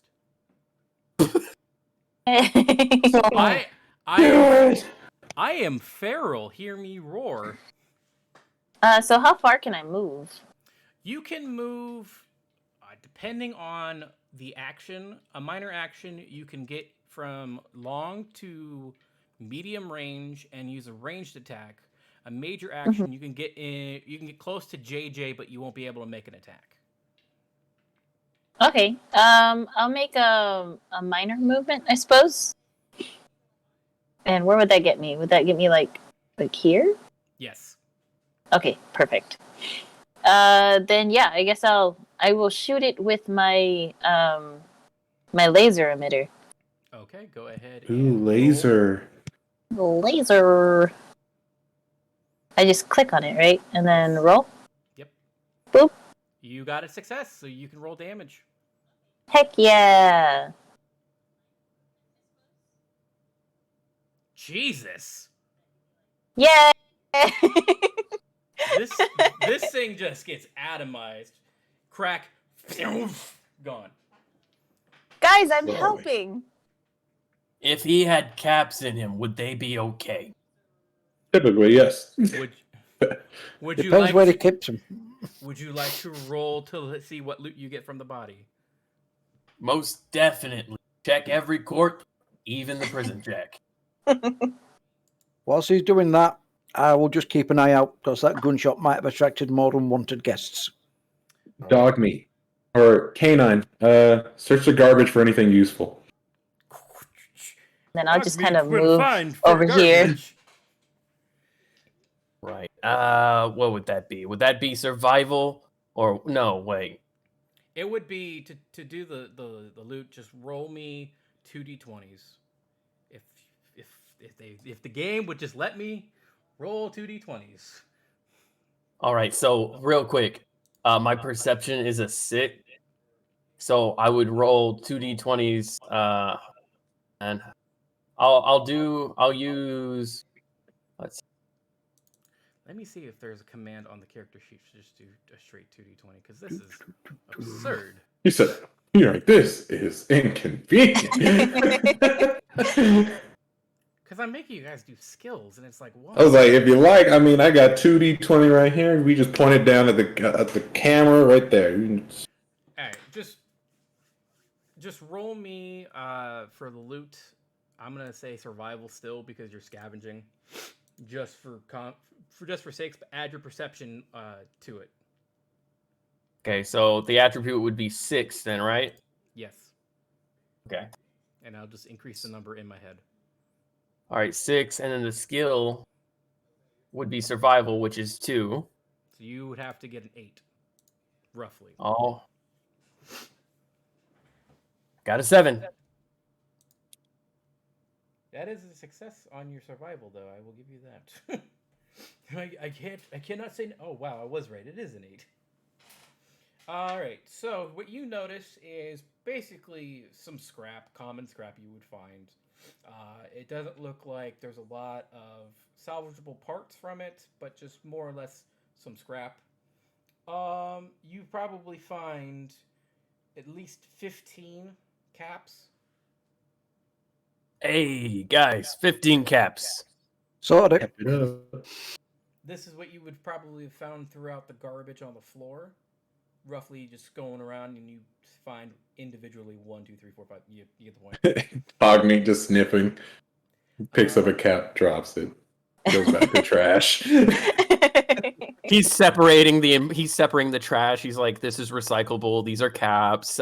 I am feral. Hear me roar. So how far can I move? You can move, depending on the action. A minor action, you can get from long to medium range and use a ranged attack. A major action, you can get close to JJ, but you won't be able to make an attack. Okay. I'll make a minor movement, I suppose. And where would that get me? Would that get me like here? Yes. Okay, perfect. Then yeah, I guess I will shoot it with my my laser emitter. Okay, go ahead Ooh, and laser. Laser. I just click on it, right? And then Yes. roll? Yep. Boop. You got a success, so you can roll damage. Heck yeah. Jesus. Yay! This thing just gets atomized. Crack. Gone. Guys, I'm Slowly. helping. If he had caps in him, would they be okay? Typically, yes. Would you Depends like where he to, keeps them. would you like to roll to see what loot you get from the body? Most definitely. Check every court, even the prison check. Whilst he's doing that, I will just keep an eye out because that gunshot might have attracted more unwanted guests. Dog meat. Or canine. Search the garbage for anything useful. Then I'll just kind of move over here. Right. What would that be? Would that be survival? Or no, wait. It would be to do the loot. Just roll me 2d20s. If the game would just let me roll 2d20s. All right, so real quick, my perception is a 6. So I would roll 2d20s, and I'll use. Let's. Let me see if there's a command on the character sheet to just do a straight 2d20 because this is absurd. He said, "You're like, this is inconvenient." Because I'm making you guys do skills, and it's like, what? I was like, if you like, I mean, I got 2d20 right here. We just pointed down at the camera right there. All right, just roll me for the loot. I'm gonna say survival still because you're scavenging, just for sakes. But add your perception to it. Okay, so the attribute would be 6 then, right? Yes. Okay. And I'll just increase the number in my head. All right, 6, and then the skill would be survival, which is 2. So you would have to get an 8, roughly. Oh. Got a 7. That is a success on your survival, though. I will give you that. I cannot say. Oh wow, I was right. It is an 8. All right. So what you notice is basically some scrap, common scrap you would find. It doesn't look like there's a lot of salvageable parts from it, but just more or less some scrap. You probably find at least 15 caps. Hey, guys, 15 caps. Sorted. This is what you would probably have found throughout the garbage on the floor. Roughly just going around and you find individually 1, 2, 3, 4, 5. You get the point. Ogni just sniffing. Picks up a cap, drops it. Goes back to trash. He's separating the trash. He's like, this is recyclable. These are caps.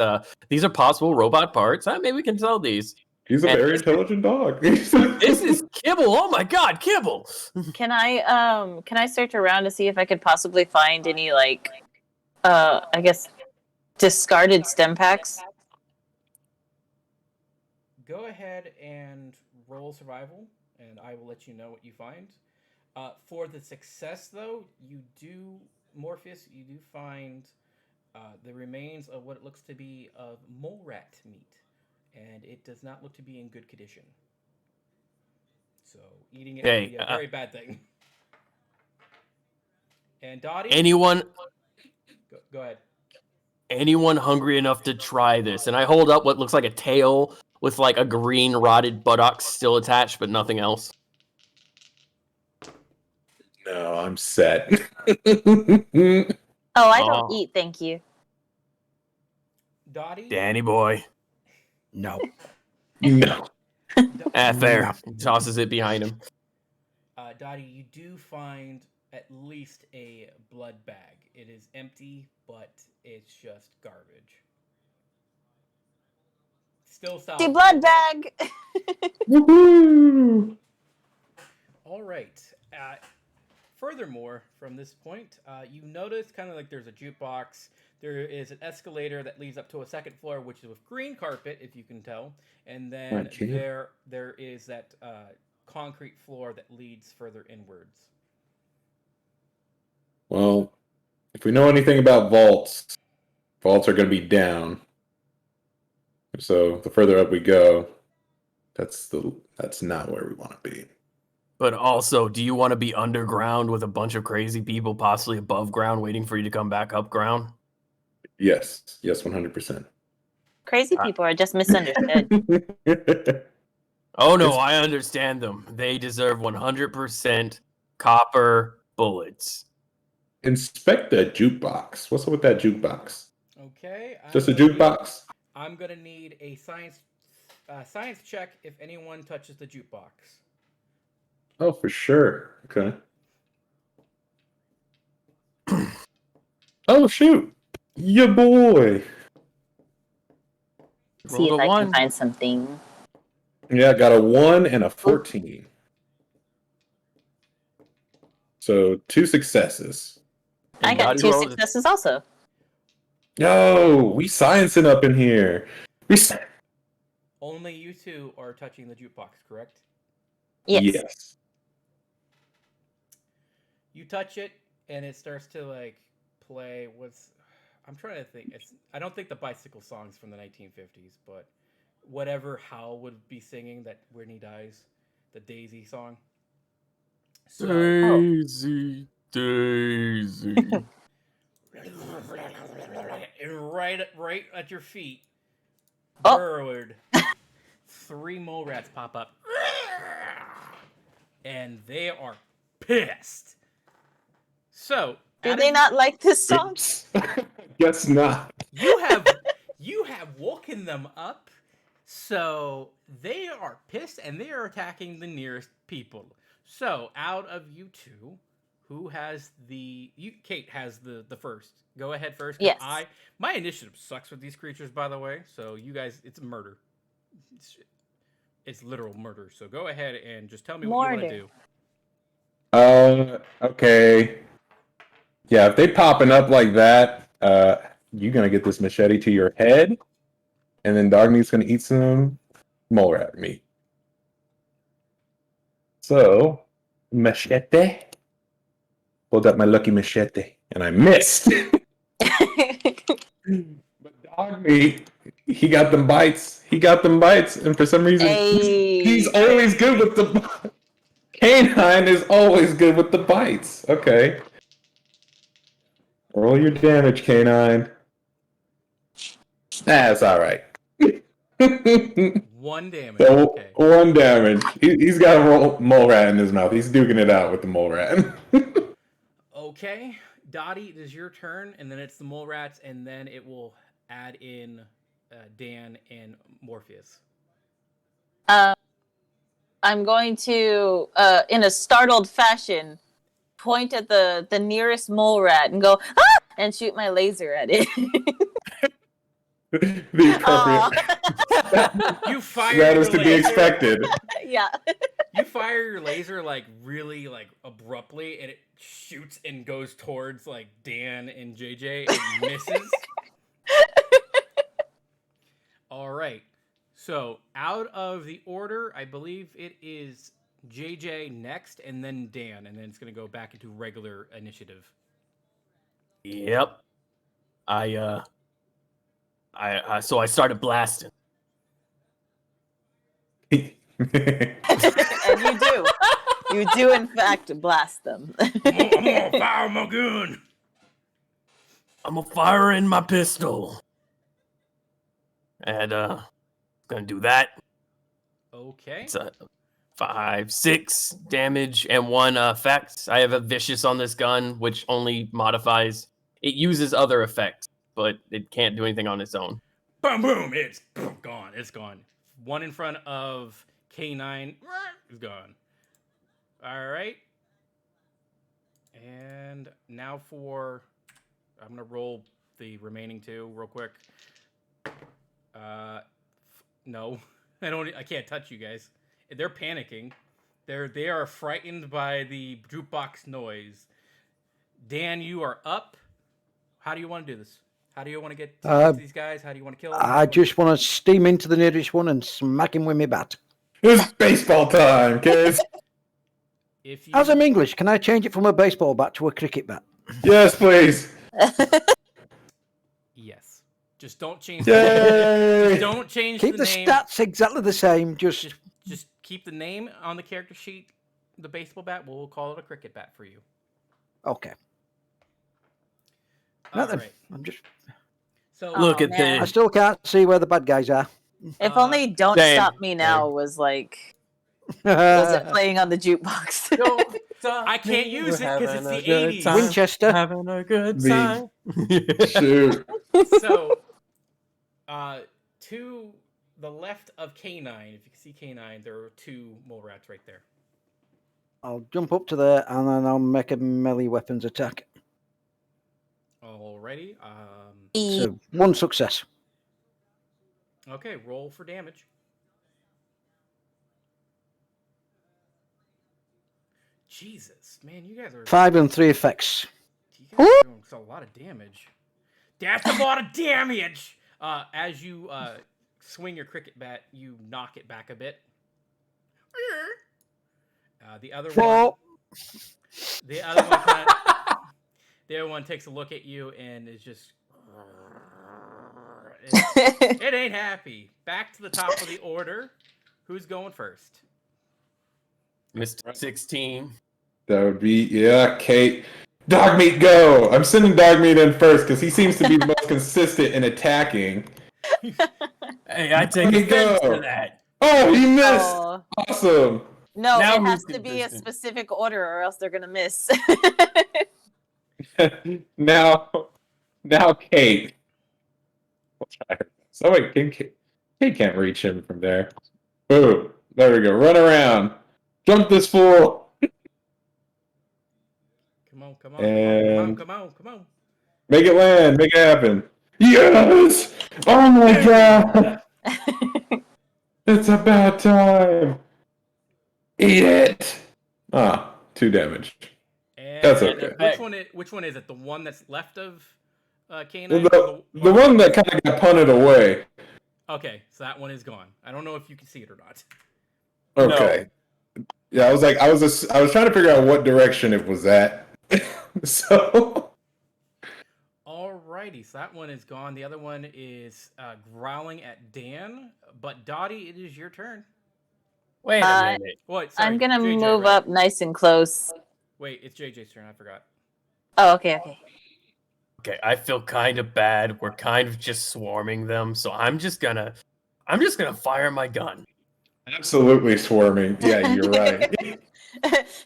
These are possible robot parts. Maybe we can sell these. He's a And very intelligent dog. This is kibble. Oh my god, kibble. Can I search around to see if I could possibly find any I guess discarded stem packs? Go ahead and roll survival, and I will let you know what you find. For the success, though, Morpheus, you do find the remains of what it looks to be of mole rat meat, and it does not look to be in good condition. So eating it would be a very bad thing. And Dotty, anyone go ahead. Anyone hungry enough to try this? And I hold up what looks like a tail with like a green rotted buttocks still attached, but nothing else. No, I'm set. Oh, I don't eat, thank you. Dotty? Danny boy. No. No. Fair. Tosses it behind him. Dotty, you do find at least a blood bag. It is empty, but it's just garbage. Still style. The blood bag! Woohoo! All right. furthermore, from this point, you notice kind of like there's a jukebox. There is an escalator that leads up to a second floor, which is with green carpet, if you can tell. And then Okay. there is that concrete floor that leads further inwards. Well, if we know anything about vaults, vaults are going to be down. So the further up we go, that's not where we want to be. But also, do you want to be underground with a bunch of crazy people, possibly above ground, waiting for you to come back up ground? Yes, 100%. Crazy people are just misunderstood. Oh no, I understand them. They deserve 100% copper bullets. Inspect that jukebox. What's up with that jukebox? Okay. Just a jukebox? I'm gonna need a science check if anyone touches the jukebox. Oh, for sure. Okay. Oh shoot, ya boy. See if Rolled a I can 1. find something. Yeah, I got a 1 and a 14. So 2 successes. I And got Dotty 2 rolled- successes also. No, we sciencing up in here. Only you two are touching the jukebox, correct? Yes. You touch it, and it starts to like play. I'm trying to think. I don't think the bicycle song's from the 1950s, but whatever Hal would be singing that when he dies, the Daisy song. So Daisy, Daisy. and right at your feet, Oh. burrowed, 3 mole rats pop up, and they are pissed. So Do they not like this song? Oops. Guess not. you have woken them up, so they are pissed and they are attacking the nearest people. So out of you two, who has Kate has the first. Go ahead first. Yes. My initiative sucks with these creatures, by the way. So you guys, it's murder. It's literal murder. So go ahead and just tell me what you want to do. Okay. Yeah, if they popping up like that, you're gonna get this machete to your head, and then Dogmeat's gonna eat some mole rat meat. So, machete. Pulled up my lucky machete, and I missed. But Dogmeat, he got them bites. And for some reason, he's always good with the. Canine is always good with the bites. Okay. Roll your damage, Canine. That's all right. 1 damage. So, Okay. 1 damage. He's got a mole rat in his mouth. He's duking it out with the mole rat. Okay. Dotty, it is your turn, and then it's the mole rats, and then it will add in Dan and Morpheus. I'm going to, in a startled fashion, point at the nearest mole rat and go, ah! And shoot my laser at it. The appropriate. You fire That your is to be laser. expected. Yeah. You fire your laser like really like abruptly, and it shoots and goes towards like Dan and JJ and misses. All right. So out of the order, I believe it is JJ next, and then Dan, and then it's gonna go back into regular initiative. Yep. So I started blasting. And you do. You do, in fact, blast them. I'm gonna fire my gun. I'm gonna fire in my pistol. And gonna do that. Okay. It's 5, 6 damage and 1 effect. I have a vicious on this gun, which only modifies. It uses other effects, but it can't do anything on its own. Boom, boom. It's gone. It's gone. 1 in front of K9 is gone. All right. And now I'm gonna roll the remaining 2 real quick. No, I can't touch you guys. They're panicking. They are frightened by the jukebox noise. Dan, you are up. How do you want to do this? How do you want to get to these guys? How do you want to kill them? I just want to steam into the nearest one and smack him with my bat. It's baseball time, kids. If you... As I'm English, can I change it from a baseball bat to a cricket bat? Yes, please. Yes. Just don't change. Yay! Just don't change Keep the name. stats exactly the same. Just keep the name on the character sheet. The baseball bat. We'll call it a cricket bat for you. okay. All Nothing. right. I'm just. So Look at man. I this. still can't see where the bad guys are. If only "Don't Same. Stop Me Now" was like, was it playing on the jukebox? I can't use it because it's the Having a good 80s. time. Winchester. Having a good The- time. Shoot. So, to the left of K9, if you can see K9, there are 2 mole rats right there. I'll jump up to there and then I'll make a melee weapons attack. Alrighty. So 1 success. Okay, roll for damage. Jesus, man, you guys are 5 and 3 effects. doing a lot of damage. That's a lot of damage. As you swing your cricket bat, you knock it back a bit. The other one, 4. the other one, the other one takes a look at you and is just. It ain't happy. Back to the top of the order. Who's going first? Mr. 16. That would be, Kate. Dogmeat, go! I'm sending Dogmeat in first because he seems to be the most consistent in attacking. Hey, I take Let me offense go. to that. Oh, he missed! Oh. Awesome. No, Now it has who's to be a consistent? specific order, or else they're gonna miss. now Kate. So wait, Kate can't reach him from there. Boom. There we go. Run around. Jump this fool. Come And- on. Make it land. Make it happen. Yes! Oh my god! It's a bad time. Eat it. 2 damage. And That's okay. Which one is it? The one that's left of K9? Well, the one that kind of got punted away. Okay, so that one is gone. I don't know if you can see it or not. Okay. Yeah, I was trying to figure out what direction it was at. So. Alrighty, so that one is gone. The other one is growling at Dan. But Dotty, it is your turn. Wait a minute. What? Sorry, I'm gonna JJ, move right? up nice and close. Wait, it's JJ's turn. I forgot. Oh, okay. Okay, I feel kind of bad. We're kind of just swarming them, so I'm just gonna fire my gun. Absolutely swarming. Yeah, you're right.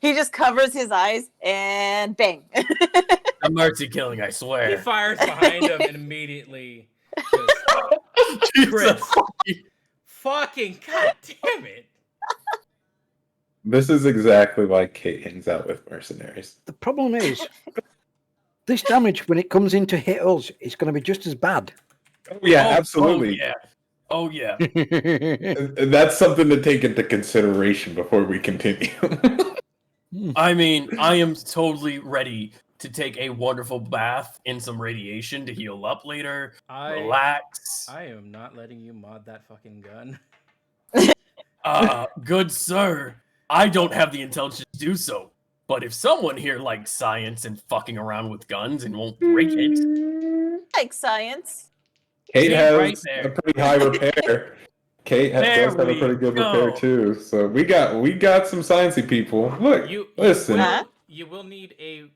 He just covers his eyes and bang. A mercy killing, I He swear. fires behind him and immediately just Jesus. fucking god damn it. This is exactly why Kate hangs out with mercenaries. The problem is, this damage, when it comes in to hit us, it's going to be just as bad. Oh, yeah, absolutely. Oh yeah. And that's something to take into consideration before we continue. I mean, I am totally ready to take a wonderful bath in some radiation to heal up later. Relax. I am not letting you mod that fucking gun. Good sir, I don't have the intelligence to do so. But if someone here likes science and fucking around with guns and won't break it, Like science. Kate See, has right there. a pretty high repair. Kate does have a pretty good repair too. So we got some sciencey people. Look, listen. You will need a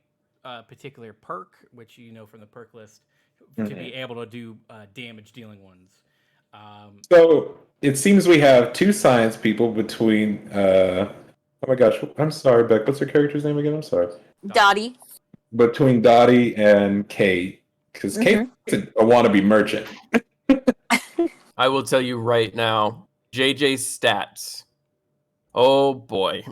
particular perk, which you know from the perk list, to be able to do damage dealing ones. So it seems we have 2 science people between. Oh my gosh, I'm sorry, Beck. What's her character's name again? I'm sorry. Dotty. Between Dotty and Kate, because Kate's a wannabe merchant. I will tell you right now, JJ's stats. Oh boy.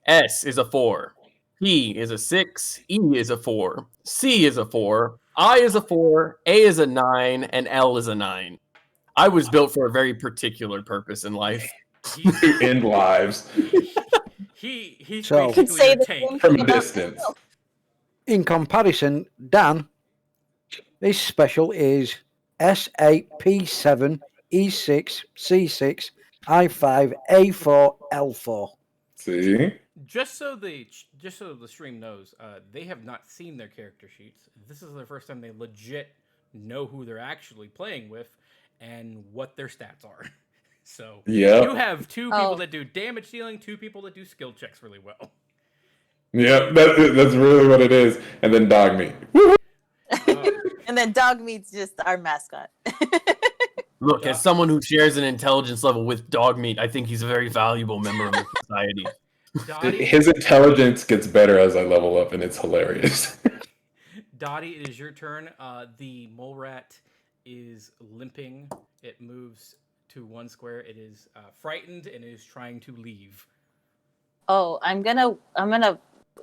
S is a 4. P is a 6. E is a 4. C is a 4. I is a 4. A is a 9. And L is a 9. I was built for a very particular purpose in life. He's To end lives he's So- You could basically say your the tank. same from thing a about distance. Daniel. In comparison, Dan, his special is S.A.P.7.E6.C6.I5.A4.L4. See? Just so the stream knows, they have not seen their character sheets. This is their first time they legit know who they're actually playing with and what their stats are. So Yep. you have two people Oh. that do damage dealing, two people that do skill checks really well. Yep, that's really what it is. And then dog meat. And then dog meat's just our mascot. Look, as someone who shares an intelligence level with dog meat, I think he's a very valuable member of the society. Dotty, His intelligence gets better as I level up, and it's hilarious. Dotty, it is your turn. The mole rat is limping. It moves to one square. It is frightened and is trying to leave. Oh, I'm gonna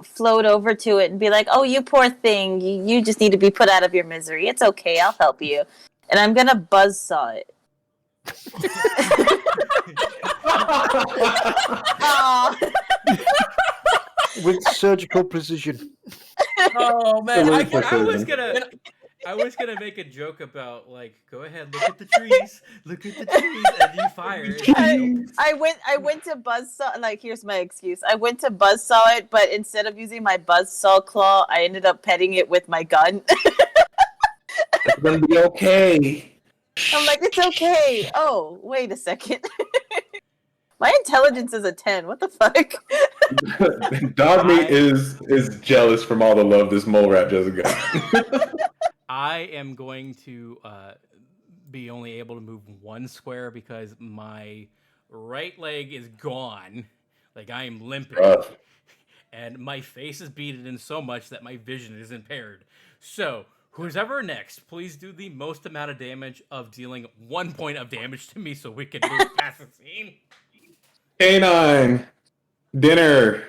float over to it and be like, "Oh, you poor thing, you just need to be put out of your misery. It's okay, I'll help you." And I'm gonna buzzsaw it. Aw. With surgical precision. Oh man, Really I can, I was gonna make a joke about like, go ahead, look at the trees, and you fire. I went to buzzsaw. Like, here's my excuse. I went to buzzsaw it, but instead of using my buzzsaw claw, I ended up petting it with my gun. It's gonna be okay. I'm like, it's okay. Oh, wait a second. My intelligence is a 10. What the fuck? Dog meat is jealous from all the love this mole rat just got. I am going to be only able to move one square because my right leg is gone. Like, I am limping. Rough. And my face is beaten in so much that my vision is impaired. So, who's ever next, please do the most amount of damage of dealing 1 point of damage to me so we can move past the scene. Canine. Dinner.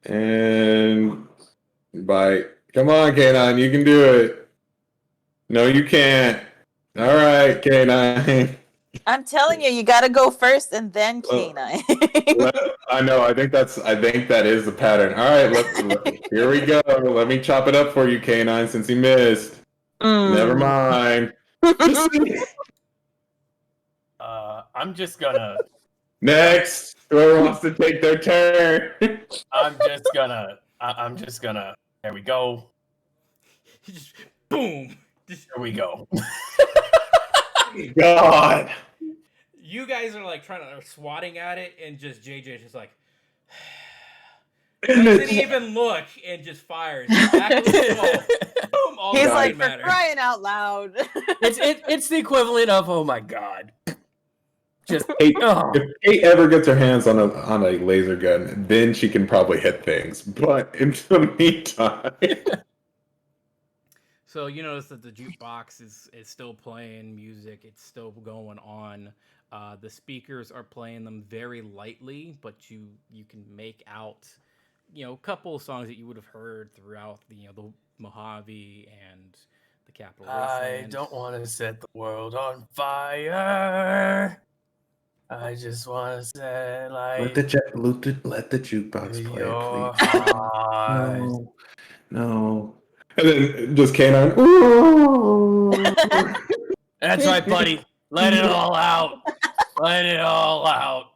And bite. Come on, Canine, you can do it. No, you can't. All right, Canine. I'm telling you, you gotta go first and then canine. I know. I think that is the pattern. All right, here we go. Let me chop it up for you, Canine, since he missed. Never mind. I'm just gonna. Next, whoever wants to take their turn. I'm just gonna. There we go. Just boom. Just, There we go. God. you guys are like are swatting at it, and just JJ's just like And doesn't it's- even look and just fires. Back of the wall. Boom, all He's the like, for matter. crying out loud. It's the equivalent of oh my god. Just Kate, oh. if Kate ever gets her hands on a laser gun, then she can probably hit things. But in the meantime, So you notice that the jukebox is still playing music. It's still going on. The speakers are playing them very lightly, but you can make out, a couple of songs that you would have heard throughout the Mojave and the Capital I Wasteland. don't want to set the world on fire. I just want to set like let the jukebox play, your please. heart. No. And then just Canine. Ooh. That's right, buddy. Let it all out. Let it all out.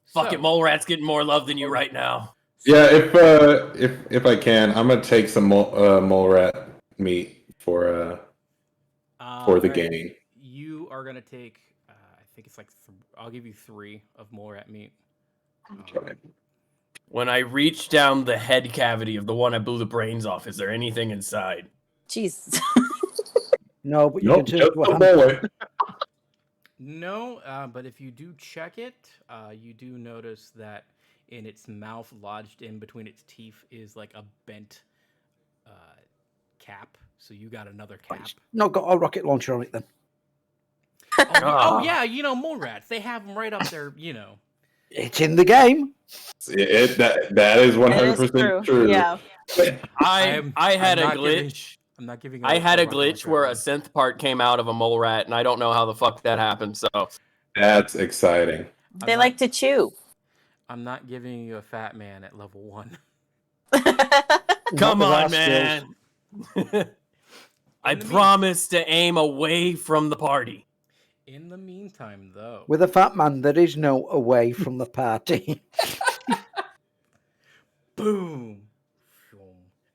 Fuck So- it, mole rat's getting more love than you right now. Yeah, if I can, I'm gonna take some mole rat meat for the Alright, game. You are gonna take. I think it's like. I'll give you 3 of mole rat meat. Okay. When I reach down the head cavity of the one I blew the brains off, is there anything inside? Jesus. No, but you Nope, can just turn to a the hand. bullet. No, but if you do check it, you do notice that in its mouth, lodged in between its teeth, is like a bent cap. So you got another cap. Not got a rocket launcher on it then. Oh yeah, mole rats. They have them right up there. It's in the game. That is 100% true. Yeah. I had I'm a not giving- glitch. I'm not giving. I had a rocket glitch launcher where a right synth part came out of a mole rat, and I don't know how the fuck that happened. So That's exciting. They like to chew. I'm not giving you a fat man at level 1. Come with our on, skills. man. I In the promise to aim away from the party. In the meantime, though, With a fat man, there is no away from the party. boom.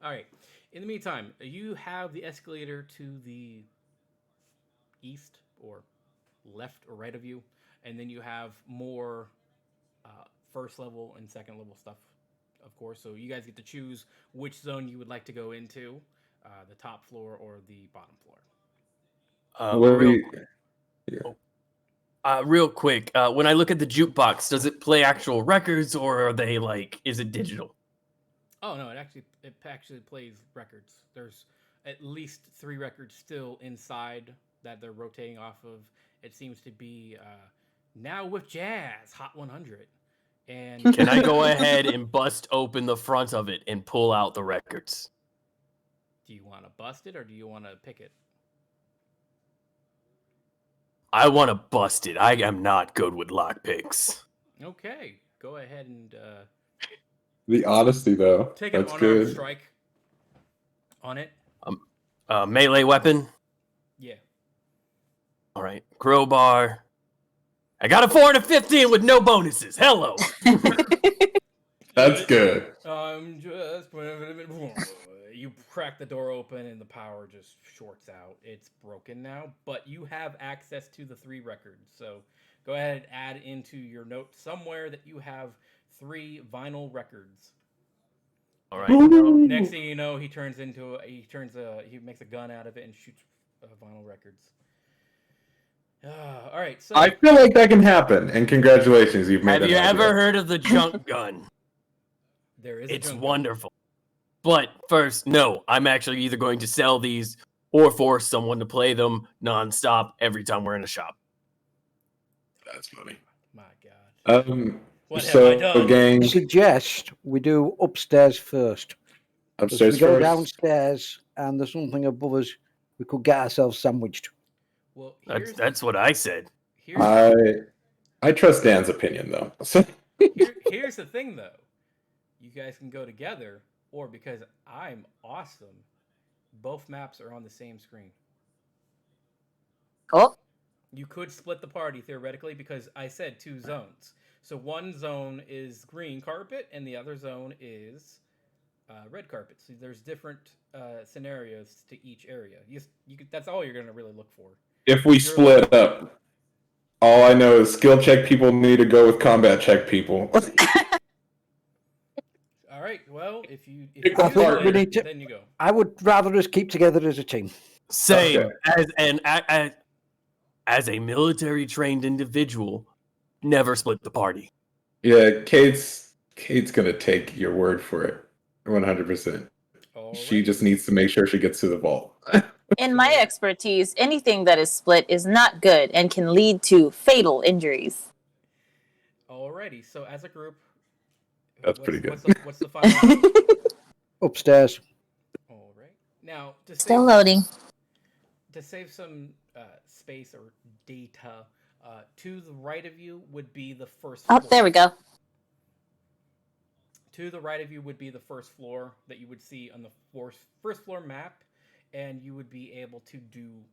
All right. In the meantime, you have the escalator to the east or left or right of you, and then you have more first level and second level stuff, of course. So you guys get to choose which zone you would like to go into, the top floor or the bottom floor. Real quick, when I look at the jukebox, does it play actual records or are they like? Is it digital? Oh no, it actually plays records. There's at least 3 records still inside that they're rotating off of. It seems to be Now with Jazz Hot 100. And Can I go ahead and bust open the front of it and pull out the records? Do you want to bust it or do you want to pick it? I want to bust it. I am not good with lockpicks. Okay, go ahead and The honesty, though. take an That's unarmed good. strike on it. Melee weapon. Yeah. All right. Crowbar. I got a 4 and a 15 with no bonuses. Hello. That's good. I'm just you crack the door open and the power just shorts out. It's broken now, but you have access to the 3 records. So go ahead and add into your note somewhere that you have 3 vinyl records. All right. Next thing you know, he makes a gun out of it and shoots vinyl records. All right, so I feel like that can happen, and congratulations, you've made Have that you happen. ever heard of the junk gun? there is It's a junk wonderful. But first, no, I'm actually either going to sell these or force someone to play them nonstop every time we're in a shop. That's funny. My God. What have I done? gang, I suggest we do upstairs first. If upstairs we go first. downstairs and there's something above us, we could get ourselves sandwiched. Well, That's what I said. I trust Dan's opinion, though. So here's the thing, though. You guys can go together, or because I'm awesome, both maps are on the same screen. Oh, You could split the party theoretically because I said 2 zones. So one zone is green carpet and the other zone is red carpet. So there's different scenarios to each area. That's all you're going to really look for. if we split up, all I know is skill check people need to go with combat check people. All right. Well, if you I think we need to- then you go. I would rather us keep together as a team. Same. Okay. As a military trained individual, never split the party. Yeah, Kate's gonna take your word for it, 100%. She Alright. just needs to make sure she gets to the vault. in my expertise, anything that is split is not good and can lead to fatal injuries. Alrighty. So as a group, That's pretty good. What's the final? Upstairs. All right. Now Still loading. to save some space or data, to the right of you would be the first Oh, floor. there we go. To the right of you would be the first floor that you would see on the first floor map, and you would be able to do,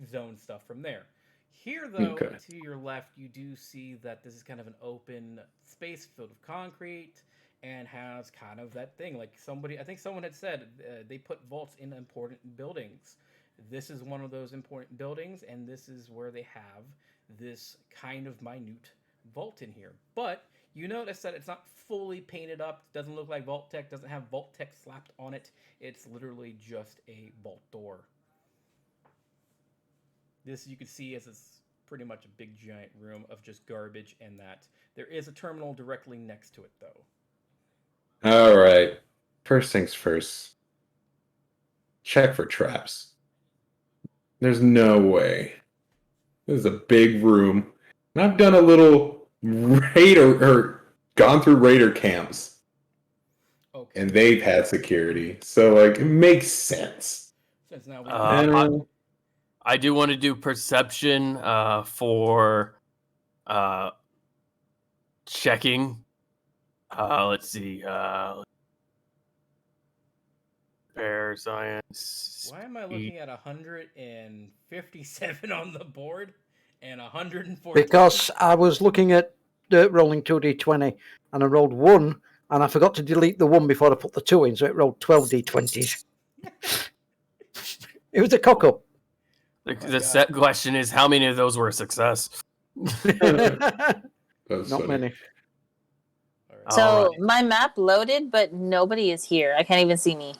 zone stuff from there. Here, though, Okay. to your left, you do see that this is kind of an open space filled with concrete and has kind of that thing. Like I think someone had said they put vaults in important buildings. This is one of those important buildings, and this is where they have this kind of minute vault in here. But you notice that it's not fully painted up. It doesn't look like Vault-Tec. Doesn't have Vault-Tec slapped on it. It's literally just a vault door. This you can see as it's pretty much a big giant room of just garbage, and that there is a terminal directly next to it, though. All right. First things first. Check for traps. There's no way. This is a big room. And I've done a little gone through raider camps. Okay. And they've had security. So, it makes sense. Since now we I do want to do perception for checking. Let's see. Repair science. Why am I looking at 157 on the board and 114? Because I was looking at rolling 2d20 and I rolled 1 and I forgot to delete the 1 before I put the 2 in, so it rolled 12 d20s. It was a cock up. The set question is, how many of those were a success? Not funny. many. All right. So Alright. my map loaded, but nobody is here. I can't even see me.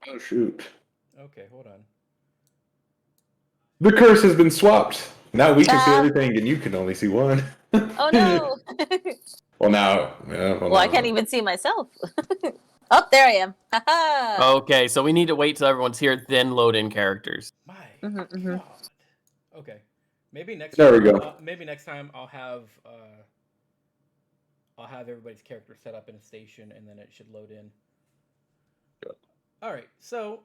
Oh, shoot. Okay, hold on. The curse has been swapped. Now we can see Ah. everything, and you can only see one. Oh no! Well, now. Yeah, Well, I can't even see myself. Oh, there I am. Haha. Okay, so we need to wait till everyone's here, then load in characters. My Mhm, mhm. God. Okay, maybe next. There we time, go. maybe next time I'll have everybody's character set up in a station, and then it should load in. Good. All right, so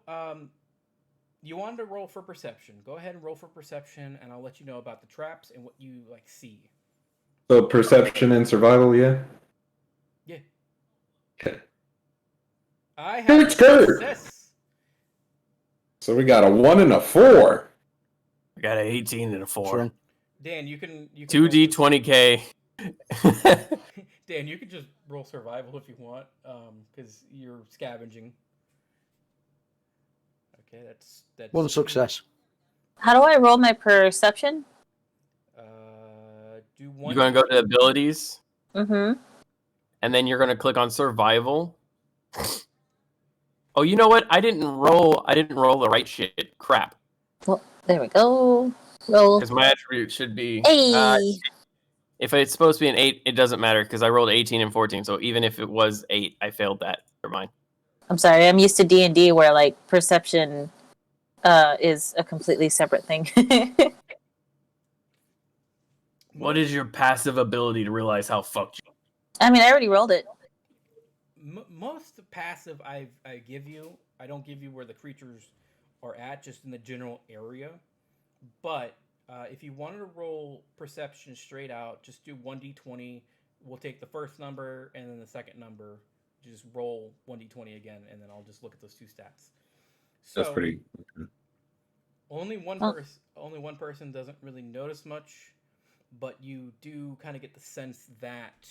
you wanted to roll for perception. Go ahead and roll for perception, and I'll let you know about the traps and what you see. So perception and survival, yeah? Yeah. Okay. I have It's good. success. So we got a 1 and a 4. I got an 18 and a 4. Strong. Dan, you can 2d20k. Dan, you can just roll survival if you want, because you're scavenging. Okay, that's 1 success. How do I roll my perception? Do one. You're going to go to abilities, Mm-hmm. and then you're going to click on survival. Oh, you know what? I didn't roll the right shit. Crap. Well, there we go. Roll. Because my attribute should be... Hey! if it's supposed to be an 8, it doesn't matter, because I rolled 18 and 14, so even if it was 8, I failed that. Never mind. I'm sorry, I'm used to D&D where, like, perception is a completely separate thing. What is your passive ability to realize how fucked you... I mean, I already rolled it. Most passive I give you, I don't give you where the creatures are at, just in the general area. But if you wanted to roll perception straight out, just do 1d20. We'll take the first number and then the second number. Just roll 1d20 again, and then I'll just look at those two stats. So That's pretty. only one person doesn't really notice much, but you do kind of get the sense that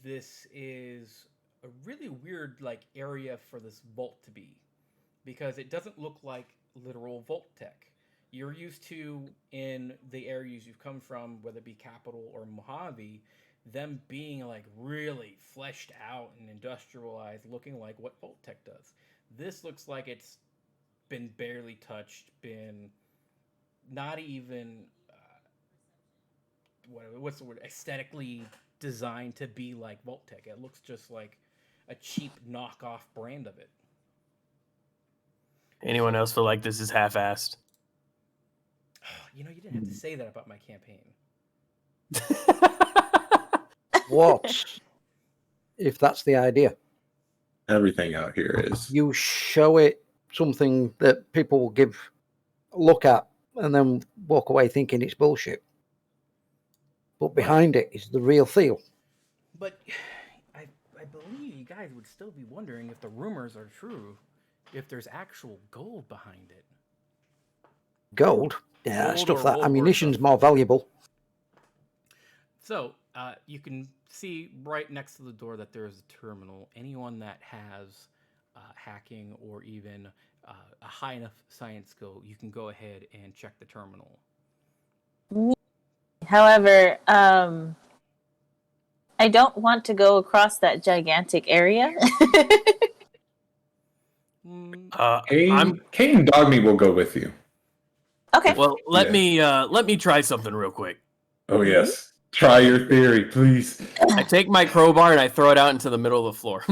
this is a really weird area for this vault to be, because it doesn't look like literal Vault-Tec. You're used to, in the areas you've come from, whether it be Capital or Mojave, them being really fleshed out and industrialized, looking like what Vault-Tec does. This looks like it's been barely touched, been not even what's the word, aesthetically designed to be like Vault-Tec. It looks just like a cheap knockoff brand of it. Anyone else feel like this is half-assed? You didn't have to say that about my campaign. What if that's the idea? Everything out here is. You show it something that people will look at and then walk away thinking it's bullshit. But behind it is the real feel. But I believe you guys would still be wondering if the rumors are true, if there's actual gold behind it. Gold? Yeah, Gold stuff or that World War ammunition's stuff. more valuable. So you can see right next to the door that there is a terminal. Anyone that has hacking or even a high enough science skill, you can go ahead and check the terminal. However, I don't want to go across that gigantic area. Kane and Dogme will go with you. Okay. Well, let Yeah. me try something real quick. Oh, yes. Try your theory, please. I take my crowbar and I throw it out into the middle of the floor.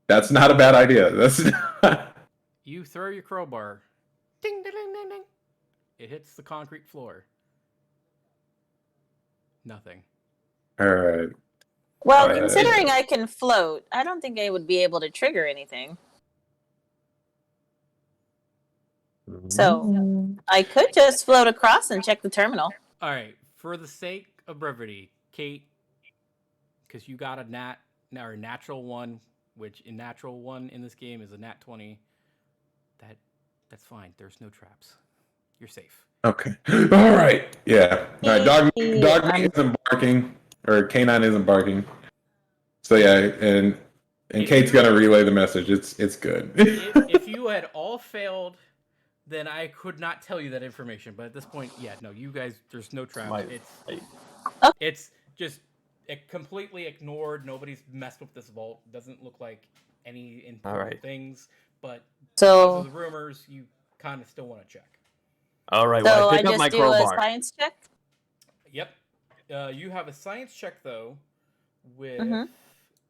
That's not a bad idea. That's You throw your crowbar. Ding, ding, ding, ding, ding. It hits the concrete floor. Nothing. all right. Well, Alright. considering I can float, I don't think I would be able to trigger anything. So I could just float across and check the terminal. All right. For the sake of brevity, Kate, because you got a natural one, which in natural one in this game is a nat 20. That's fine. There's no traps. You're safe. Okay. All right. Yeah. All right. Dog I'm- isn't barking, or canine isn't barking. So yeah, and Kate's gonna relay the message. It's good. If you had all failed, then I could not tell you that information. But at this point, yeah, no, you guys, there's no traps. It's just completely ignored. Nobody's messed with this vault. Doesn't look like any important things. But because of the rumors, you kind of still want to check. All right. So Well, I I pick up just my do crowbar. a science check. Yep. You have a science check though, with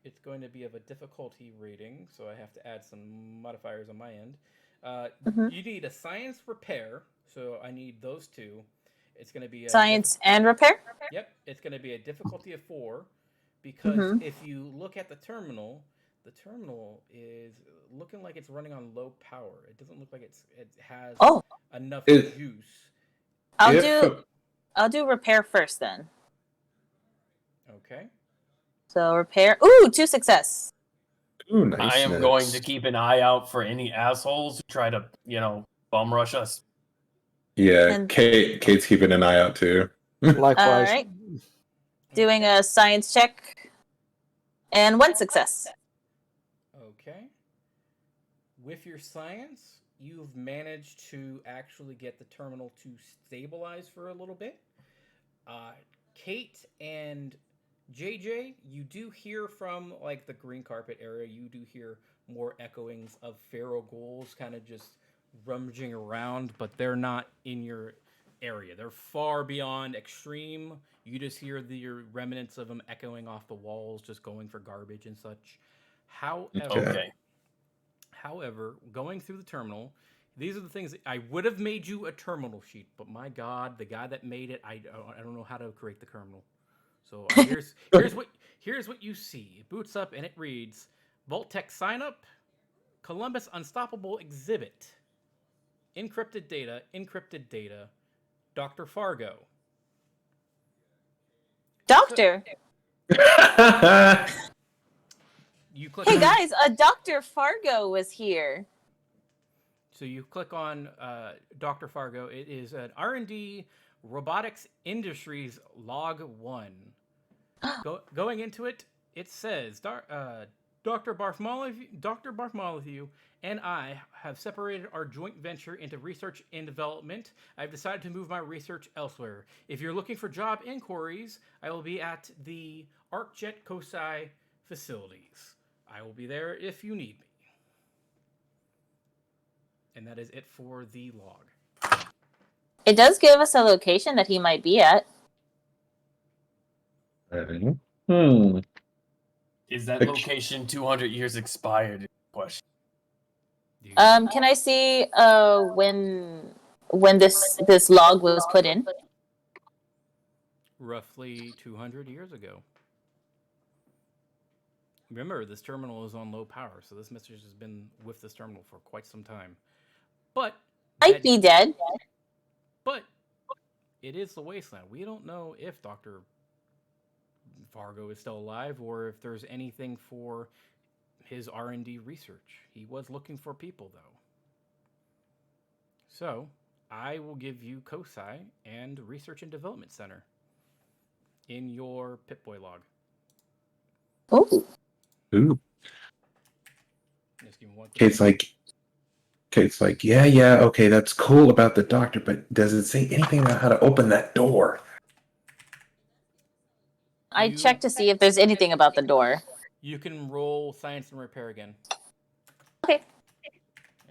it's going to be of a difficulty rating, so I have to add some modifiers on my end. You need a science repair, so I need those two. It's going to be Science and repair. Yep, it's going to be a difficulty of 4, because if you look at the terminal is looking like it's running on low power. It doesn't look like it has enough juice. I'll do repair first then. Okay. So repair. Ooh, 2 success. Ooh, nice. I am going to keep an eye out for any assholes who try to, bum rush us. Yeah, And- Kate's keeping an eye out too. Likewise. All right. Doing a science check. And 1 success. Okay. With your science, you've managed to actually get the terminal to stabilize for a little bit. Kate and JJ, you do hear from like the green carpet area, you do hear more echoings of feral ghouls kind of just rummaging around, but they're not in your area. They're far beyond extreme. You just hear the remnants of them echoing off the walls, just going for garbage and such. However, going through the terminal, these are the things I would have made you a terminal sheet, but my God, the guy that made it, I don't know how to create the terminal. So here's what you see. It boots up and it reads: Vault-Tec sign up, Columbus Unstoppable exhibit, encrypted data, Dr. Fargo. Doctor. You click. Hey guys, a Dr. Fargo was here. So you click on Dr. Fargo. It is an R&D Robotics Industries Log 1. Going into it, it says, Dr. Bartholomew and I have separated our joint venture into research and development. I've decided to move my research elsewhere. If you're looking for job inquiries, I will be at the ArcJet COSI facilities. I will be there if you need me. And that is it for the log. It does give us a location that he might be at. Is that location 200 years expired? Question. Can I see when this log was put in? Roughly 200 years ago. Remember, this terminal is on low power, so this message has been with this terminal for quite some time. But Might be dead. But it is the wasteland. We don't know if Dr. Fargo is still alive or if there's anything for his R&D research. He was looking for people, though. So I will give you COSI and Research and Development Center in your Pip-Boy log. Ooh. Just give me one Kate's like, yeah, okay, that's cool about the doctor, but does it say anything about how to open that door? I checked to see if there's anything about the door. You can roll Science and Repair again. Okay.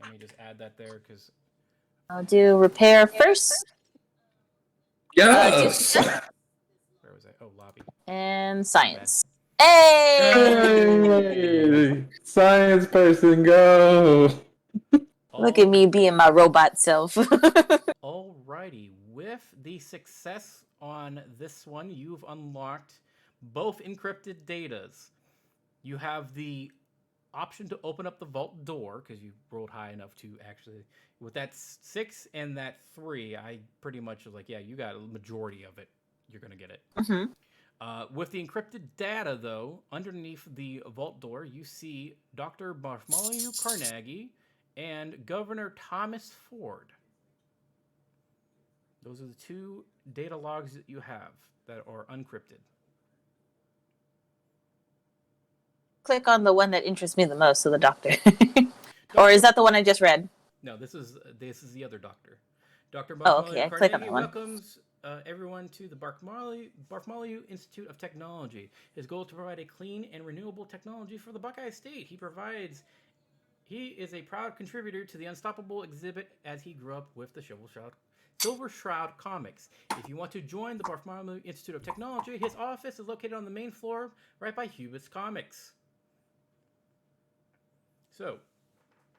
Let me just add that there, because... I'll do repair first. Yes! Where was I? Oh, lobby. And science. Hey! Science person, go! Look at me being my robot self. Alrighty. With the success on this one, you've unlocked both encrypted datas. You have the option to open up the vault door, because you rolled high enough to actually... With that 6 and that 3, I pretty much was like, yeah, you got a majority of it. You're going to get it. With the encrypted data, though, underneath the vault door, you see Dr. Bartholomew Carnegie and Governor Thomas Ford. Those are the two data logs that you have that are unencrypted. Click on the one that interests me the most, so the doctor. Or is that the one I just read? No, this is the other doctor. Dr. Oh, okay. Bartholomew I click on Carnegie that one. welcomes everyone to the Bartholomew Institute of Technology. His goal is to provide a clean and renewable technology for the Buckeye State. He is a proud contributor to the Unstoppable exhibit as he grew up with the Silver Shroud comics. If you want to join the Bartholomew Institute of Technology, his office is located on the main floor right by Hubris Comics. So,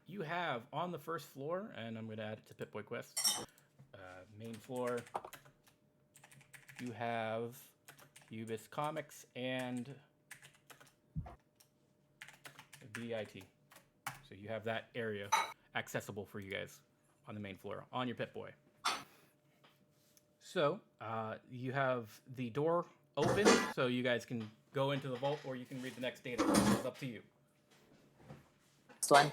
you have on the first floor, and I'm going to add it to Pip-Boy Quest, main floor, you have Hubris Comics and BIT. So you have that area accessible for you guys on the main floor, on your Pip-Boy. So, you have the door open, so you guys can go into the vault, or you can read the next data. It's up to you. Next one.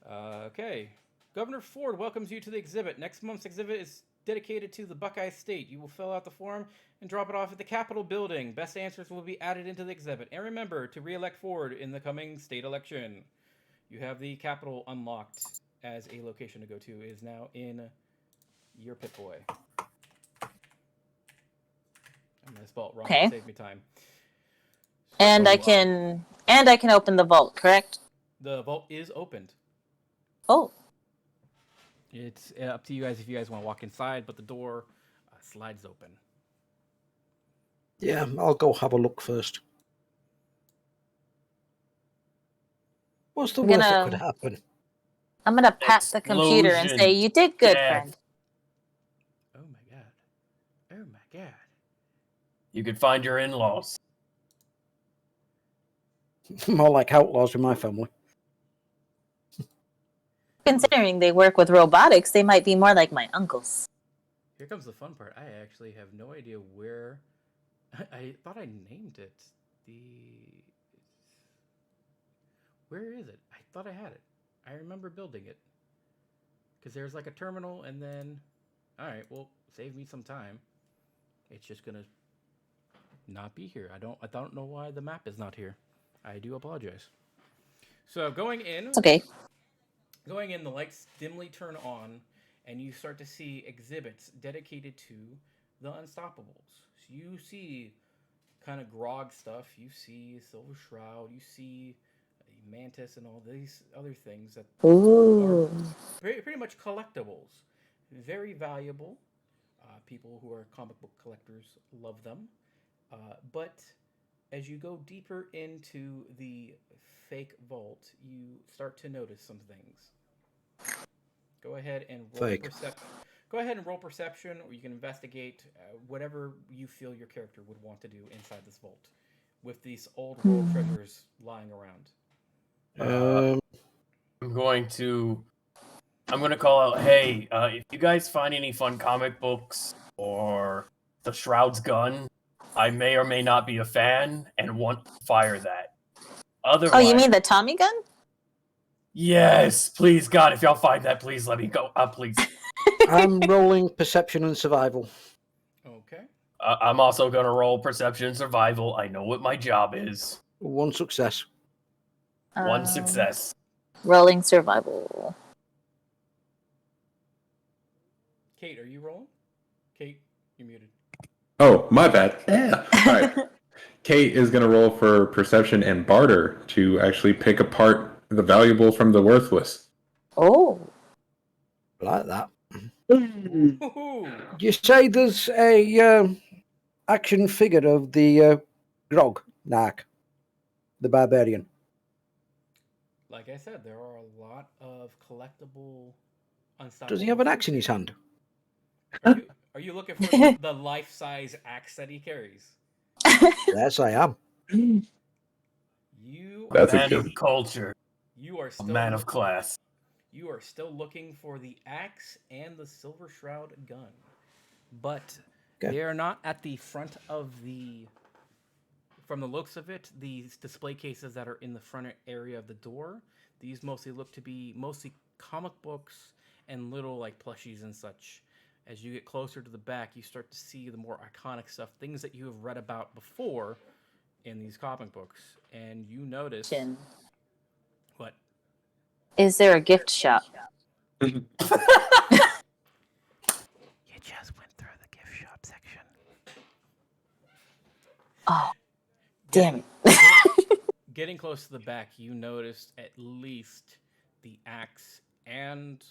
Okay. Governor Ford welcomes you to the exhibit. Next month's exhibit is dedicated to the Buckeye State. You will fill out the form and drop it off at the Capitol building. Best answers will be added into the exhibit. And remember to re-elect Ford in the coming state election. You have the Capitol unlocked as a location to go to. It is now in your Pip-Boy. I'm going to spell it wrong to save me time. And I can open the vault, correct? The vault is opened. Oh. It's up to you guys if you guys want to walk inside, but the door slides open. Yeah, I'll go have a look first. What's the worst that could happen? I'm gonna pat the computer and say, "You did good, friend." Oh my god! Oh my god! You could find your in-laws. More like outlaws with my family. Considering they work with robotics, they might be more like my uncles. Here comes the fun part. I actually have no idea where. I thought I named it. Where is it? I thought I had it. I remember building it. Because there's like a terminal, and then. Alright, well, save me some time. It's just gonna not be here. I don't know why the map is not here. I do apologize. So going in. It's okay. Going in, the lights dimly turn on, and you start to see exhibits dedicated to the Unstoppables. So you see kind of grog stuff. You see Silver Shroud. You see Mantis and all these other things that are pretty much collectibles. Very valuable. People who are comic book collectors love them. But as you go deeper into the fake vault, you start to notice some things. Go ahead and roll perception. Go ahead and roll perception, or you can investigate whatever you feel your character would want to do inside this vault, with these old world treasures lying around. I'm going to call out, hey, if you guys find any fun comic books or the Shroud's gun, I may or may not be a fan and want to fire that. Otherwise, oh, you mean the Tommy gun? Yes, please, God, if y'all find that, please let me go. Please. I'm rolling perception and survival. Okay. I'm also going to roll perception and survival. I know what my job is. One success. One success. Rolling survival. Kate, are you rolling? Kate, you're muted. Oh, my bad. Yeah. All right. Kate is going to roll for perception and barter to actually pick apart the valuable from the worthless. Oh. Like that. You say there's a action figure of the Grog Narc, the barbarian. Like I said, there are a lot of collectible Unstoppable. Does he have an axe in his hand? Are you looking for the life-size axe that he carries? Yes, I am. That's a man of culture. You are still a man of class. You are still looking for the axe and the Silver Shroud gun. But Okay. They are not at the front of the. From the looks of it, these display cases that are in the front area of the door, these mostly look to be mostly comic books and little like plushies and such. As you get closer to the back, you start to see the more iconic stuff, things that you have read about before in these comic books, and you notice what? Is there a gift shop? You just went through the gift shop section. Oh, damn it. Getting close to the back, you noticed at least the axe and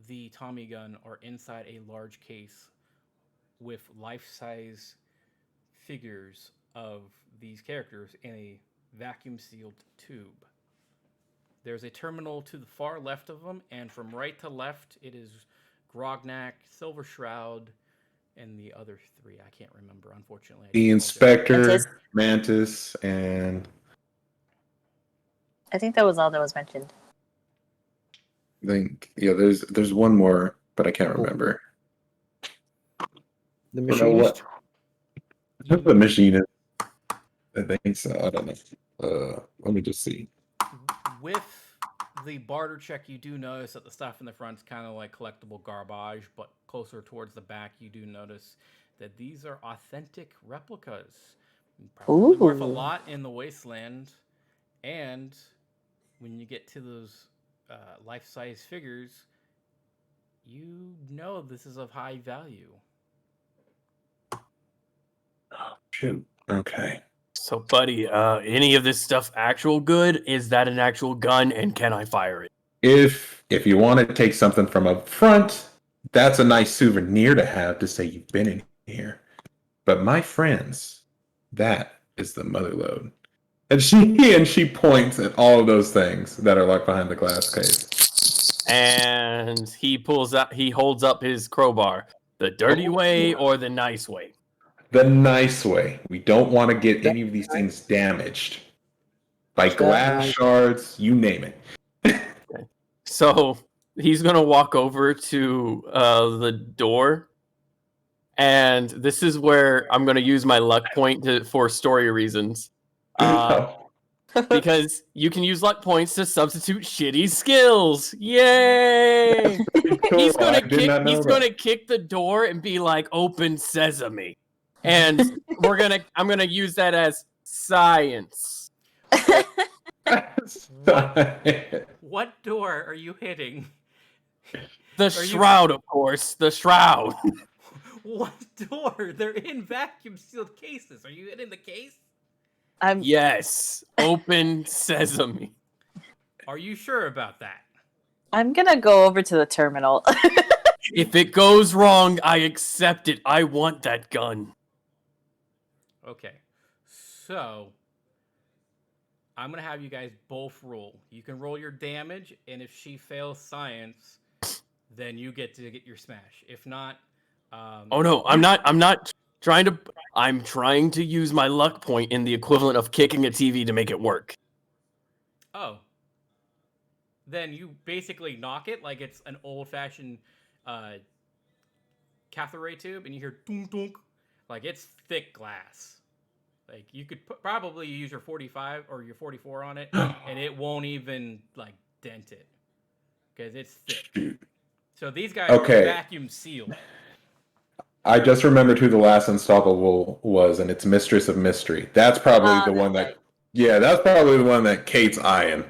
the Tommy gun are inside a large case with life-size figures of these characters in a vacuum-sealed tube. There's a terminal to the far left of them, and from right to left, it is Grognak, Silver Shroud, and the other three. I can't remember, unfortunately. The Inspector, Mantis, and I think that was all that was mentioned. I think there's one more, but I can't remember. The You know what? machinist. The machinist. I think so. I don't know. Let me just see. With the barter check, you do notice that the stuff in the front is kind of like collectible garbage, but closer towards the back, you do notice that these are authentic replicas. Probably worth a lot in the wasteland, and when you get to those life-size figures, you know this is of high value. Shoot. Okay. So, buddy, any of this stuff actual good? Is that an actual gun, and can I fire it? If you want to take something from up front, that's a nice souvenir to have to say you've been in here. But my friends, that is the mother lode. And she points at all of those things that are locked behind the glass case. And he holds up his crowbar. The dirty way or the nice way? The nice way. We don't want to get any of these things damaged by glass shards, you name it. So he's going to walk over to the door. And this is where I'm going to use my luck point for story reasons. Because you can use luck points to substitute shitty skills. Yay! Cool. He's gonna kick the door and be like, "Open sesame," and I'm gonna use that as science. What door are you hitting? The shroud, of course. The shroud. What door? They're in vacuum sealed cases. Are you hitting the case? Yes. Open sesame. Are you sure about that? I'm gonna go over to the terminal. If it goes wrong, I accept it. I want that gun. Okay. So, I'm going to have you guys both roll. You can roll your damage, and if she fails science, then you get to get your smash. If not... oh, no. I'm not trying to... I'm trying to use my luck point in the equivalent of kicking a TV to make it work. Oh. Then you basically knock it like it's an old-fashioned cathode ray tube, and you hear dunk dunk. Like, it's thick glass. Like, you could probably use your 45 or your 44 on it, and it won't even, like, dent it. Because it's thick. So these guys are vacuum sealed. I just remembered who the last unstoppable was, and it's Mistress of Mystery. That's probably the one that... Yeah, that's probably the one that Kate's eyeing.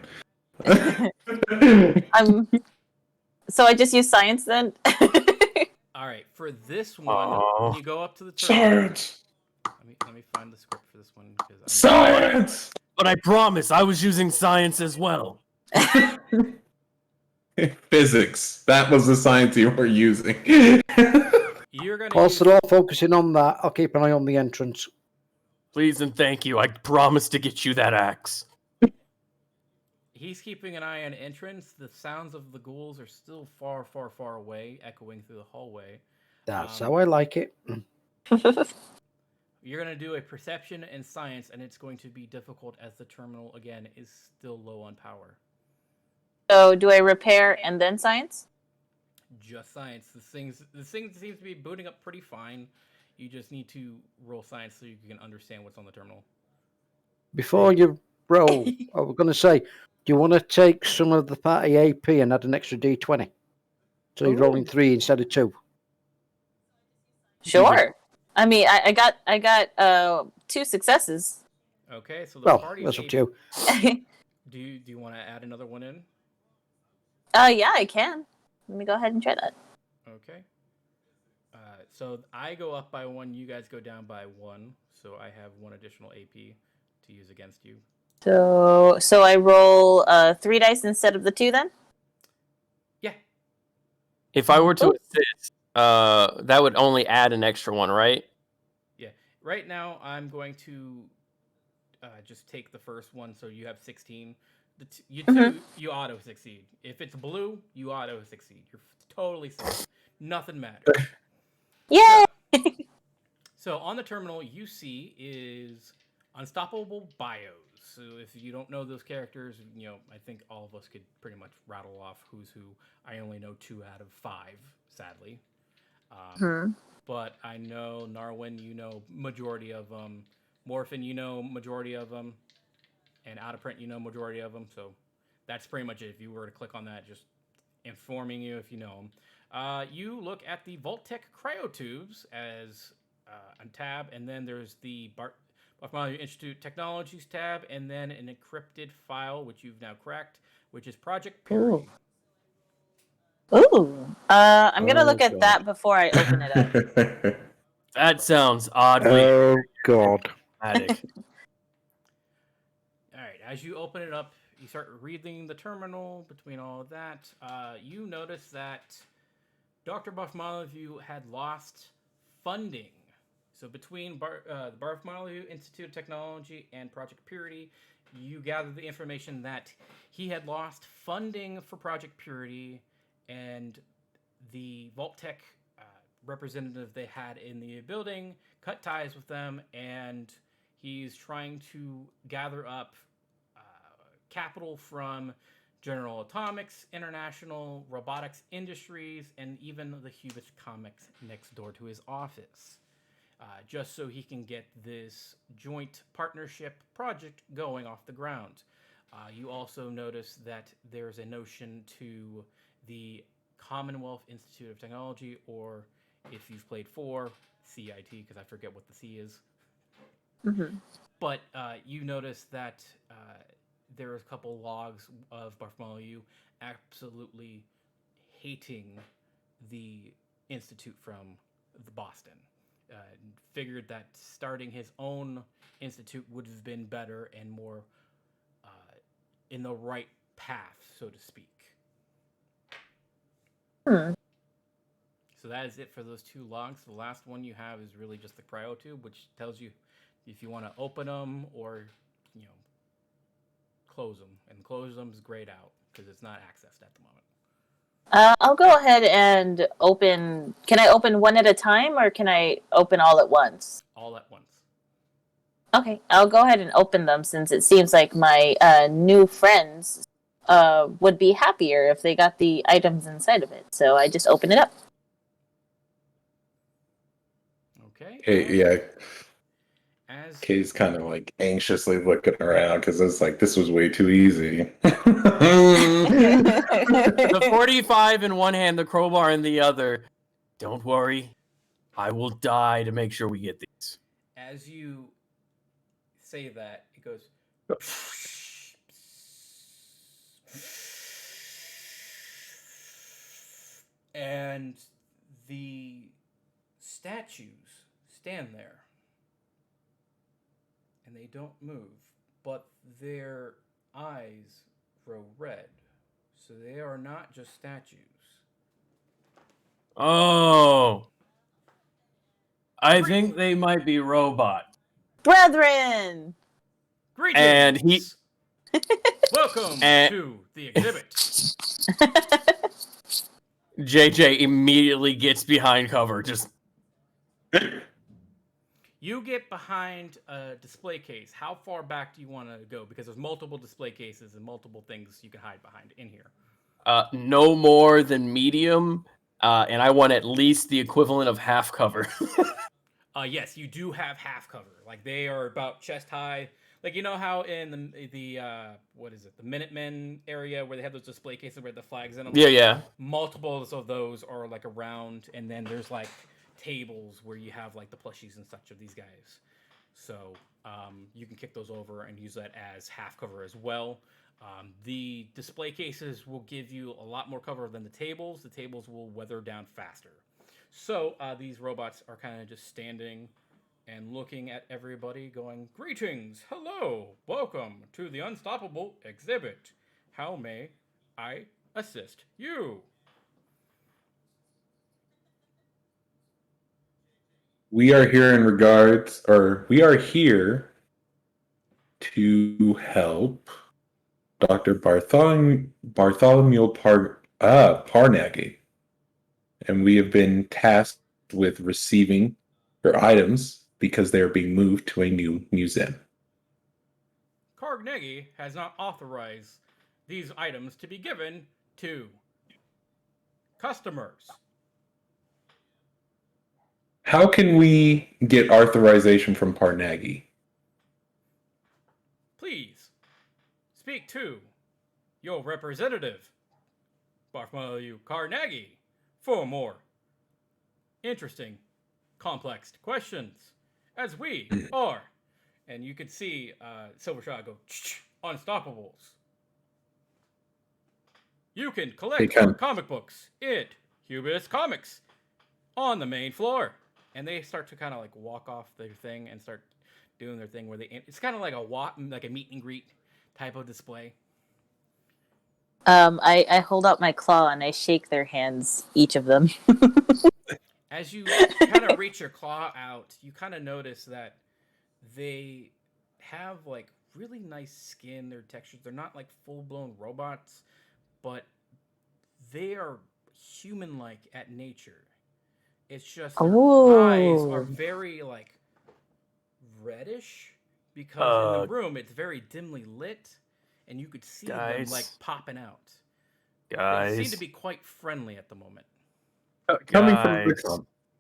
So I just use science then? All right, for this one, when you go up to the Science! Let me find the script for this one. Science! But I promise, I was using science as well. Physics. That was the science you were using. You're gonna Whilst they're all focusing on that, I'll keep an eye on the entrance. Please and thank you. I promise to get you that axe. He's keeping an eye on entrance. The sounds of the ghouls are still far, far, far away, echoing through the hallway. That's how I like it. You're going to do a perception and science, and it's going to be difficult as the terminal, again, is still low on power. So do I repair and then science? Just science. This thing seems to be booting up pretty fine. You just need to roll science so you can understand what's on the terminal. Before you roll, I was going to say, do you want to take some of the party AP and add an extra D20? So you're rolling 3 instead of 2. Sure. I mean, I got 2 successes. Okay, so the Well, party that's up AP, to you. do you want to add another one in? Yeah, I can. Let me go ahead and try that. Okay. So I go up by 1, you guys go down by 1, so I have 1 additional AP to use against you. So I roll 3 dice instead of the 2 then? Yeah. If I were to Ooh. assist, that would only add an extra 1, right? Yeah. Right now, I'm going to just take the first one, so you have 16. You auto succeed. If it's blue, you auto succeed. You're totally safe. Nothing matters. Yay! So on the terminal, you see is unstoppable bios. So if you don't know those characters, I think all of us could pretty much rattle off who's who. I only know 2 out of 5, sadly. But I know Narwin, you know majority of them. Morphin, you know majority of them. And OutofPrint, you know majority of them. So that's pretty much it. If you were to click on that, just informing you if you know them. You look at the Vault-Tec cryotubes as a tab, and then there's the Bartholomew Institute Technologies tab, and then an encrypted file, which you've now cracked, which is Project Purity. Ooh. I'm gonna look at God. that before I open it up. That sounds oddly Oh, God. dramatic. All right, as you open it up, you start reading the terminal. Between all of that, you notice that Dr. Bartholomew had lost funding. So between the Bartholomew Institute of Technology and Project Purity, you gather the information that he had lost funding for Project Purity, and the Vault-Tec representative they had in the building cut ties with them, and he's trying to gather up capital from General Atomics, International Robotics Industries, and even the Hubris Comics next door to his office, just so he can get this joint partnership project going off the ground. You also notice that there's a notion to the Commonwealth Institute of Technology, or if you've played 4, CIT, because I forget what the C is. But you notice that there are a couple logs of Bartholomew absolutely hating the Institute from Boston. Figured that starting his own institute would have been better and more in the right path, so to speak. So that is it for those 2 logs. The last one you have is really just the cryotube, which tells you if you want to open them or, close them. And close them is grayed out because it's not accessed at the moment. I'll go ahead and open. Can I open one at a time, or can I open all at once? All at once. Okay, I'll go ahead and open them, since it seems like my new friends would be happier if they got the items inside of it. So I just open it up. Okay. Hey, yeah. As Kay's kind of like anxiously looking around because it's like this was way too easy. The 45 in one hand, the crowbar in the other. Don't worry, I will die to make sure we get these. as you say that, it goes. And the statues stand there. And they don't move, but their eyes grow red. So they are not just statues. Oh, I think they might be robots. Brethren! Greetings! And he- Welcome And- to the exhibit. JJ immediately gets behind cover. Just You get behind a display case. How far back do you want to go? Because there's multiple display cases and multiple things you can hide behind in here. no more than medium. and I want at least the equivalent of half cover. Yes, you do have half cover. Like they are about chest high. Like you know how in the what is it, the Minutemen area where they have those display cases where the flags in them. Yeah. Multiples of those are like around, and then there's like tables where you have like the plushies and such of these guys. So you can kick those over and use that as half cover as well. The display cases will give you a lot more cover than the tables. The tables will weather down faster. So these robots are kind of just standing and looking at everybody going, "Greetings, hello, welcome to the Unstoppable exhibit. How may I assist you?" We are here we are here to help Dr. Bartholomew Parnaghi. And we have been tasked with receiving her items because they are being moved to a new museum. Carnegie has not authorized these items to be given to customers. How can we get authorization from Parnaghi? Please speak to your representative, Bartholomew Carnegie, for more interesting, complex questions, as we are. And you can see Silvershot go, "Unstoppables. You can collect our comic books at Hubris Comics on the main floor." And they start to kind of like walk off their thing and start doing their thing where it's kind of like a meet and greet type of display. I hold out my claw and I shake their hands, each of them. As you kind of reach your claw out, you kind of notice that they have like really nice skin, their textures. They're not like full-blown robots, but they are human-like at nature. It's just their eyes are very like reddish because in the room it's very dimly lit and you could see them like popping out. They seem to be quite friendly at the moment. Coming from this,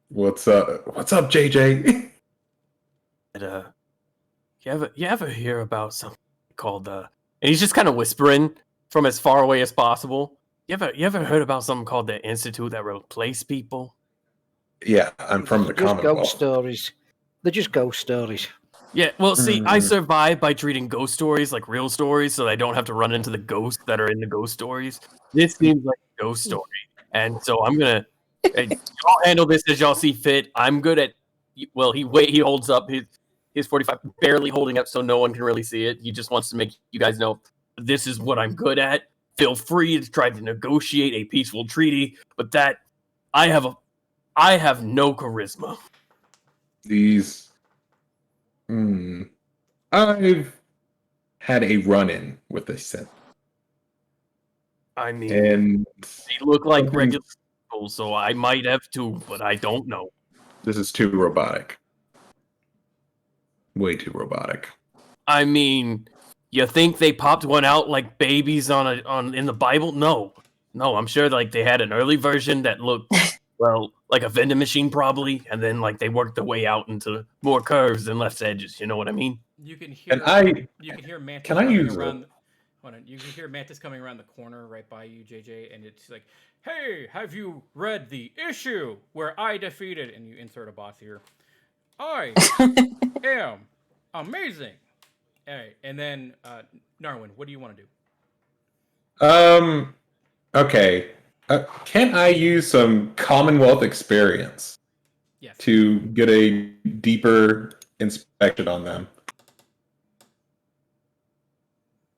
what's up? What's up, JJ? You ever hear about something called and he's just kind of whispering from as far away as possible. You ever heard about something called the Institute that replace people? Yeah, I'm from the Commonwealth. Ghost stories. They're just ghost stories. Yeah, well, see, I survive by treating ghost stories like real stories, so I don't have to run into the ghosts that are in the ghost stories. This seems like a ghost story, and so I'm gonna y'all handle this as y'all see fit. I'm good at. Well, he holds up his 45, barely holding up, so no one can really see it. He just wants to make you guys know this is what I'm good at. Feel free to try to negotiate a peaceful treaty, but that I have no charisma. These. I've had a run-in with this set. I mean, and they look like regular people, so I might have to, but I don't know. This is too robotic. Way too robotic. I mean, you think they popped one out like babies in the Bible? No, I'm sure like they had an early version that looked well like a vending machine probably, and then like they worked their way out into more curves and left edges. You know what I mean? You can hear. You can hear Mantis. Can I use around? You can hear Mantis coming around the corner right by you, JJ, and it's like, "Hey, have you read the issue where I defeated?" And you insert a boss here. I am amazing. All right, and then Narwin, what do you want to do? Okay. Can I use some Commonwealth experience? Yes. To get a deeper inspection on them?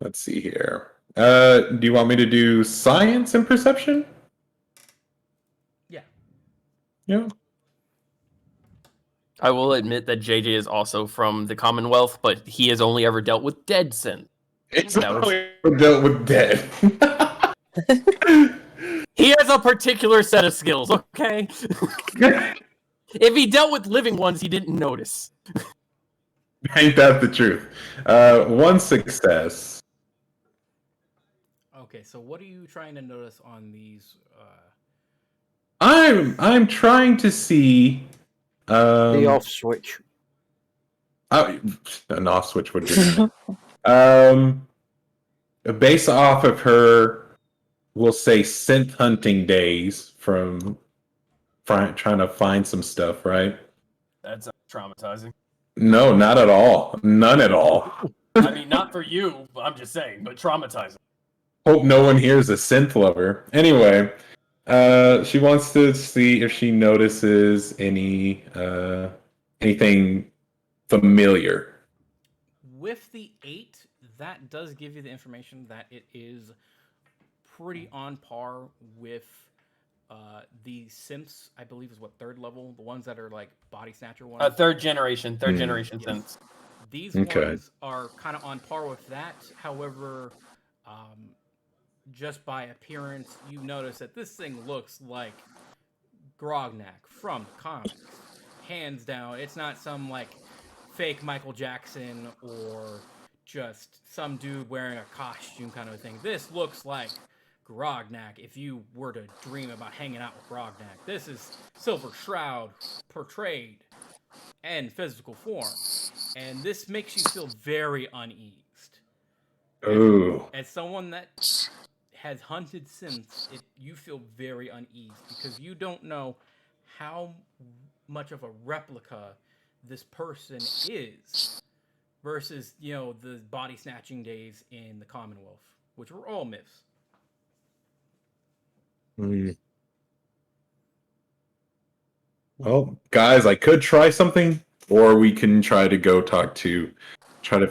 Let's see here. Do you want me to do science and perception? Yeah. Yeah. I will admit that JJ is also from the Commonwealth, but he has only ever dealt with dead synth. It's only dealt with dead. He has a particular set of skills, okay? If he dealt with living ones, he didn't notice. Ain't that the truth? One success. Okay, so what are you trying to notice on these? I'm trying to see The off switch. an off switch would be nice. Based off of her, we'll say synth hunting days from trying to find some stuff, right? That's traumatizing. No, not at all. None at all. I mean, not for you, I'm just saying, but traumatizing. Hope no one here is a synth lover. Anyway, she wants to see if she notices anything familiar. With the 8, that does give you the information that it is pretty on par with the synths. I believe is what, 3rd level, the ones that are like body snatcher ones. Third generation synths. These Okay. ones are kind of on par with that. However, just by appearance, you notice that this thing looks like Grognak from the comics. Hands down, it's not some like fake Michael Jackson or just some dude wearing a costume kind of thing. This looks like Grognak if you were to dream about hanging out with Grognak. This is Silver Shroud portrayed in physical form. And this makes you feel very uneased. Ooh. As someone that has hunted synths, you feel very uneased because you don't know how much of a replica this person is versus, the body snatching days in the Commonwealth, which were all myths. Well, guys, I could try something, or we can try to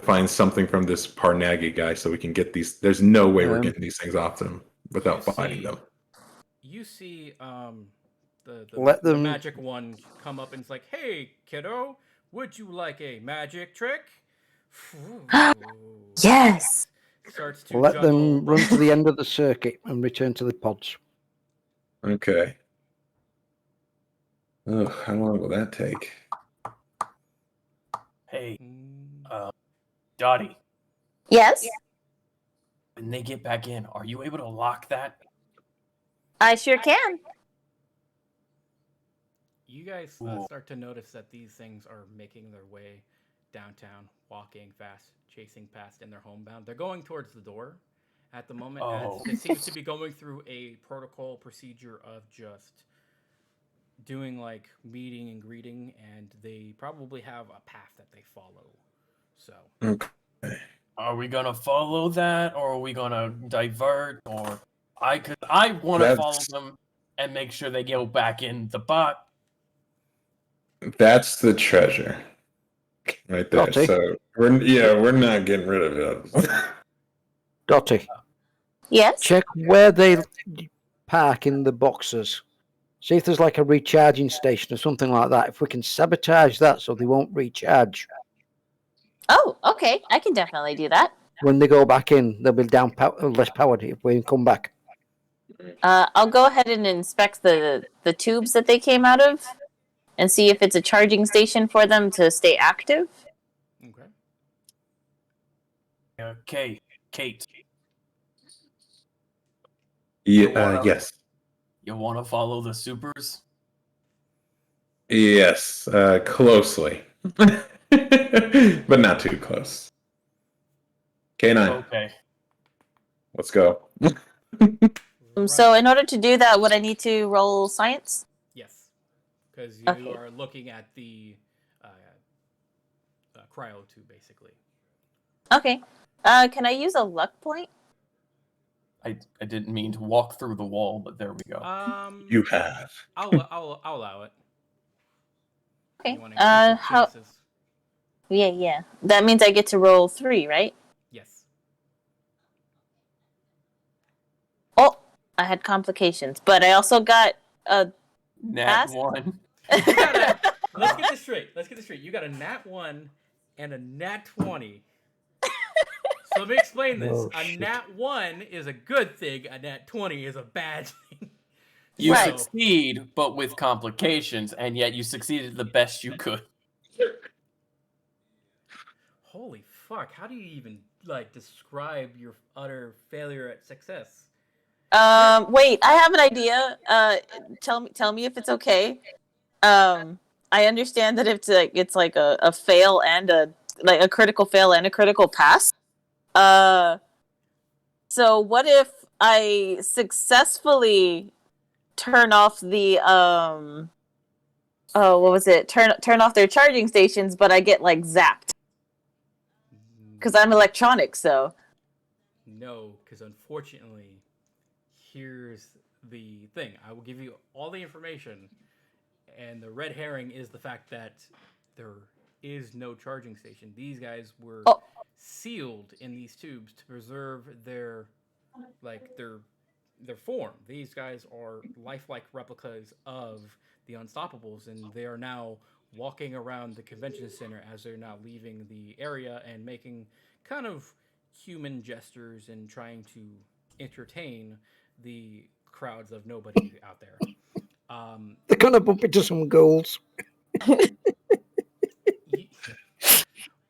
find something from this Parnagi guy so we can get these. There's no way we're getting these things off them without finding them. You see the Let magic one come up and it's like, hey, kiddo, would you like a magic trick? Yes. Starts to let juggle. them run to the end of the circuit and return to the pods. Okay. Ugh, how long will that take? Hey, Dotty, Yes. when they get back in, are you able to lock that? I sure can. You guys start to notice that these things are making their way downtown, walking fast, chasing past in their homebound. They're going towards the door at the moment. Oh. As it seems to be going through a protocol procedure of just doing like meeting and greeting, and they probably have a path that they follow. So Okay. Are we gonna follow that, or are we gonna divert? Or I want to follow them and make sure they go back in the bot. That's the treasure, right there. Dotty? So we're not getting rid of it. Dotty, Yes. check where they park in the boxes. See if there's like a recharging station or something like that. If we can sabotage that so they won't recharge. Oh, okay. I can definitely do that. When they go back in, they'll be less powered if we come back. I'll go ahead and inspect the tubes that they came out of and see if it's a charging station for them to stay active. okay. Kate. Yeah. Yes. You want to follow the supers? Yes. Closely, but not too close. K9. Okay. Let's go. So in order to do that, would I need to roll science? Yes, because you Okay. are looking at the cryo tube, basically. Okay. Can I use a luck point? I didn't mean to walk through the wall, but there we go. You have. I'll allow it. Okay. You want to increase your How? chances? Yeah. That means I get to roll 3, right? Yes. Oh, I had complications, but I also got a Nat pass? 1. Let's get this straight. You got a nat 1 and a nat 20. So let me explain this. Oh, a shit. nat 1 is a good thing. A nat 20 is a bad thing. You Right. succeed, but with complications, and yet you succeeded the best you could. Holy fuck! How do you even describe your utter failure at success? Wait, I have an idea. Tell me if it's okay. I understand that it's like a fail and a critical fail and a critical pass. So what if I successfully turn off the oh, what was it? Turn off their charging stations, but I get like zapped because I'm electronic. So No, because unfortunately, here's the thing. I will give you all the information, and the red herring is the fact that there is no charging station. These guys were Oh. sealed in these tubes to preserve their form. These guys are lifelike replicas of the Unstoppables, and they are now walking around the convention center as they're now leaving the area and making kind of human gestures and trying to entertain the crowds of nobody out there. They're gonna bump into some goals.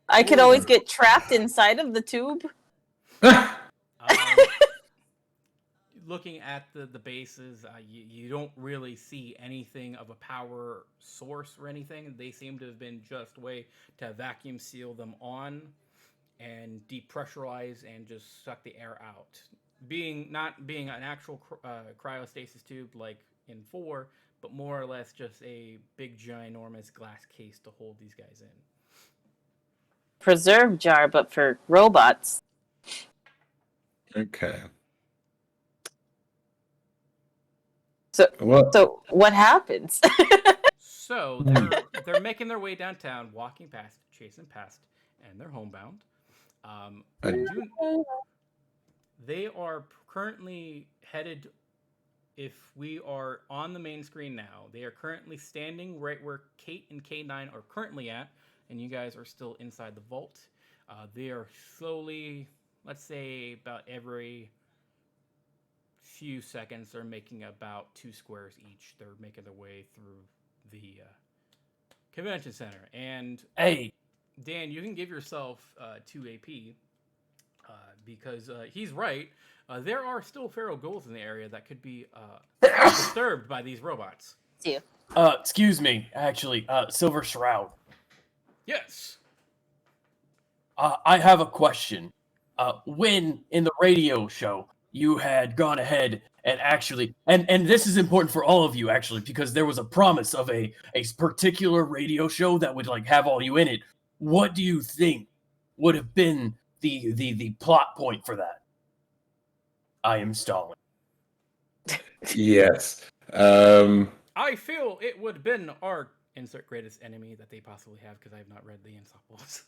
I could always get trapped inside of the tube. Looking at the bases, you don't really see anything of a power source or anything. They seem to have been just a way to vacuum seal them on and depressurize and just suck the air out. Not being an actual cryostasis tube like in 4, but more or less just a big ginormous glass case to hold these guys in. Preserve jar, but for robots. Okay. So what happens? So they're making their way downtown, walking past, chasing past, and they're homebound. They are currently headed. If we are on the main screen now, they are currently standing right where Kate and K9 are currently at, and you guys are still inside the vault. They are slowly, let's say, about every few seconds, they're making about 2 squares each. They're making their way through the convention center. And Hey, Dan, you can give yourself 2 AP because he's right. There are still feral ghouls in the area that could be disturbed by these robots. excuse me, actually, Silver Shroud. Yes. I have a question. When in the radio show you had gone ahead and actually, and this is important for all of you actually, because there was a promise of a particular radio show that would like have all you in it. What do you think would have been the plot point for that? I am stalling. Yes. I feel it would have been our insert greatest enemy that they possibly have because I have not read the Unstoppables.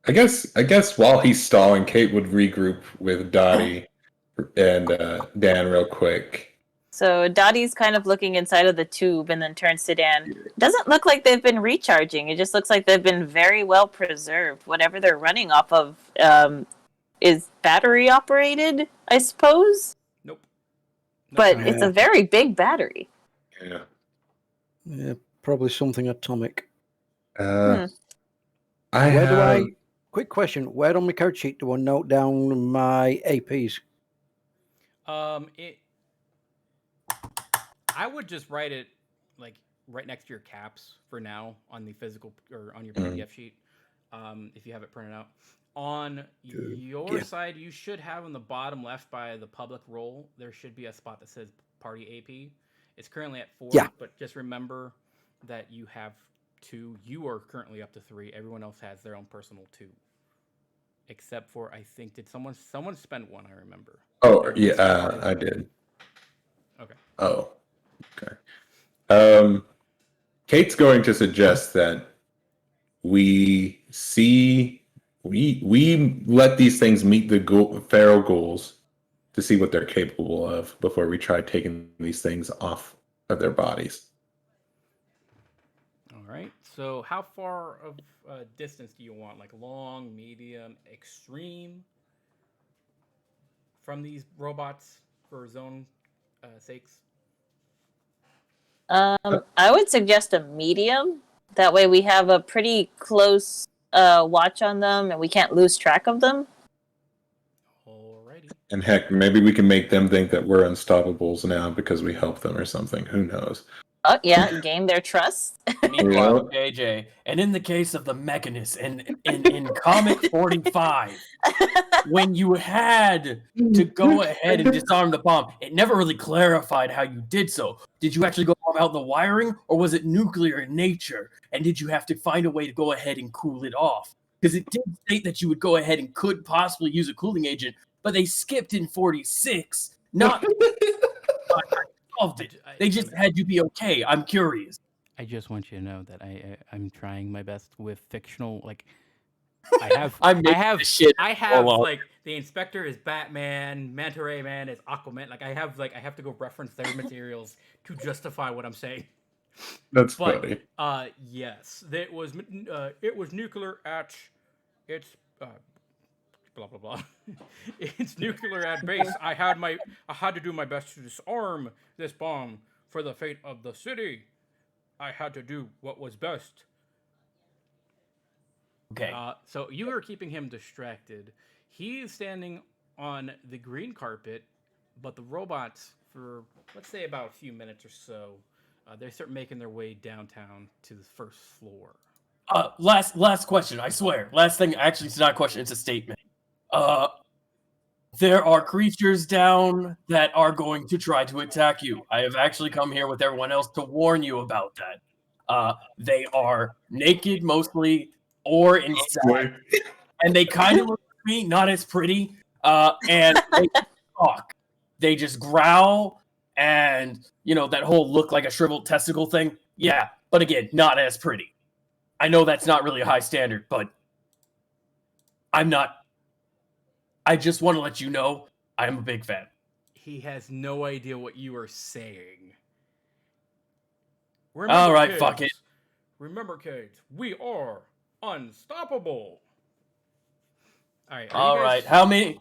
I guess while he's stalling, Kate would regroup with Dotty and Dan real quick. So Dottie's kind of looking inside of the tube and then turns to Dan. Doesn't look like they've been recharging. It just looks like they've been very well preserved. Whatever they're running off of is battery operated, I suppose. Nope. But it's a very big battery. Yeah. Yeah, probably something atomic. Quick question. Where on my character sheet do I note down my APs? I would just write it like right next to your caps for now on the physical or on your PDF sheet. If you have it printed out. On your side, you should have on the bottom left by the public role, there should be a spot that says party AP. It's currently at 4, but just remember that you have 2. You are currently up to 3. Everyone else has their own personal 2. Except for, I think, did someone spend 1, I remember. Oh, yeah, I did. Okay. Oh, okay. Kate's going to suggest that we let these things meet the feral ghouls to see what they're capable of before we try taking these things off of their bodies. All right. So how far of distance do you want? Like long, medium, extreme from these robots for zone sakes? I would suggest a medium. That way we have a pretty close watch on them and we can't lose track of them. Alrighty. And heck, maybe we can make them think that we're unstoppables now because we help them or something. Who knows? Oh yeah, gain their trust. Meanwhile, Yeah. JJ, and in the case of the Mechanist, and in Comic 45, when you had to go ahead and disarm the bomb, it never really clarified how you did so. Did you actually go out the wiring, or was it nuclear in nature? And did you have to find a way to go ahead and cool it off? Because it did state that you would go ahead and could possibly use a cooling agent, but they skipped in 46. Not solved it. They just had you be okay. I'm curious. I just want you to know that I'm trying my best with fictional, like I have I'm I making have this shit I have all up. like the inspector is Batman, Manta Ray Man is Aquaman. Like I have to go reference their materials to justify what I'm saying. That's But funny. yes, it was nuclear at its blah blah blah. It's nuclear at base. I had to do my best to disarm this bomb for the fate of the city. I had to do what was best. Okay. So you are keeping him distracted. He is standing on the green carpet, but the robots, for let's say about a few minutes or so, they start making their way downtown to the first floor. Last question, I swear. Last thing, actually, it's not a question, it's a statement. There are creatures down that are going to try to attack you. I have actually come here with everyone else to warn you about that. They are naked mostly, or inside, and they kind of look at me, not as pretty. And they talk. They just growl, and that whole look like a shriveled testicle thing. Yeah, but again, not as pretty. I know that's not really a high standard, but I'm not. I just want to let you know I'm a big fan. He has no idea what you are saying. All right, fuck it. Remember, kids, we are unstoppable. All right. All right. How many?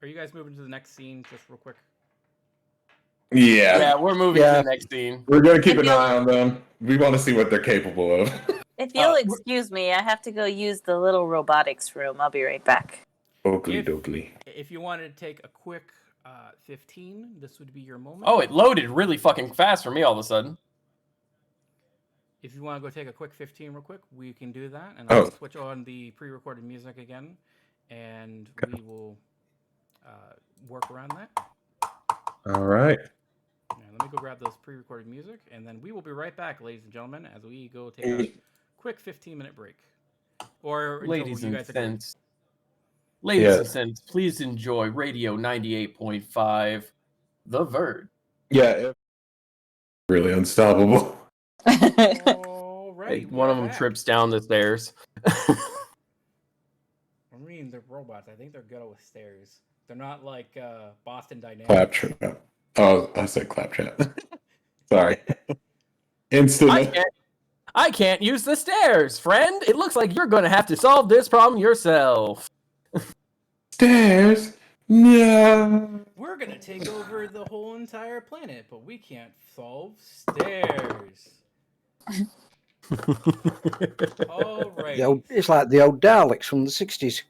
Are you guys moving to the next scene just real quick? Yeah, we're moving to the next scene. We're going to keep an eye on them. We want to see what they're capable of. If you'll excuse me, I have to go use the little robotics room. I'll be right back. Oakley dokley. If you wanted to take a quick 15, this would be your moment. Oh, it loaded really fucking fast for me all of a sudden. If you want to go take a quick 15 real quick, we can do that. And I'll switch on the pre-recorded music again. And we will work around that. All right. Now, let me go grab those pre-recorded music. And then we will be right back, ladies and gentlemen, as we go take a quick 15-minute break. Or ladies and gents. Yes. Ladies and gents, please enjoy Radio 98.5, The Verge. Yeah, really unstoppable. All right. One of them trips down the stairs. I mean, they're robots. I think they're good with stairs. They're not like Boston Dynamics. Claptrap. Oh, I said claptrap. Sorry. Instantly. I can't use the stairs, friend. It looks like you're going to have to solve this problem yourself. Stairs? No. We're going to take over the whole entire planet, but we can't solve stairs. All right. It's like the old Daleks from the 60s.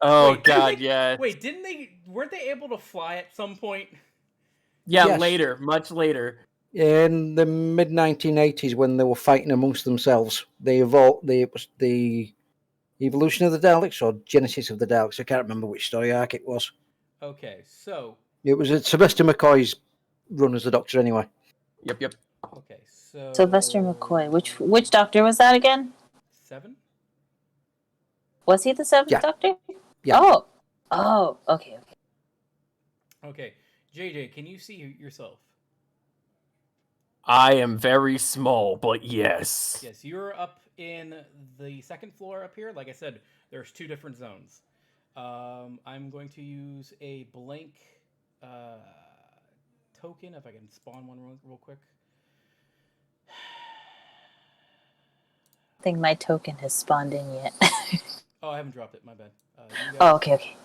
Oh, God, yeah. Wait, weren't they able to fly at some point? Yeah, Yes. later, much later. In the mid 1980s, when they were fighting amongst themselves, it was the evolution of the Daleks or genesis of the Daleks. I can't remember which story arc it was. Okay, so it was Sylvester McCoy's run as the Doctor, anyway. Yep. Okay, so Sylvester McCoy. Which Doctor was that again? 7? Was he the 7th Doctor? Yeah. Oh. Okay. Okay, JJ, can you see yourself? I am very small, but yes. Yes, you're up in the second floor up here. Like I said, there's 2 different zones. I'm going to use a blank token, if I can spawn one real quick. I think my token has spawned in yet. Oh, I haven't dropped it. My bad. Okay.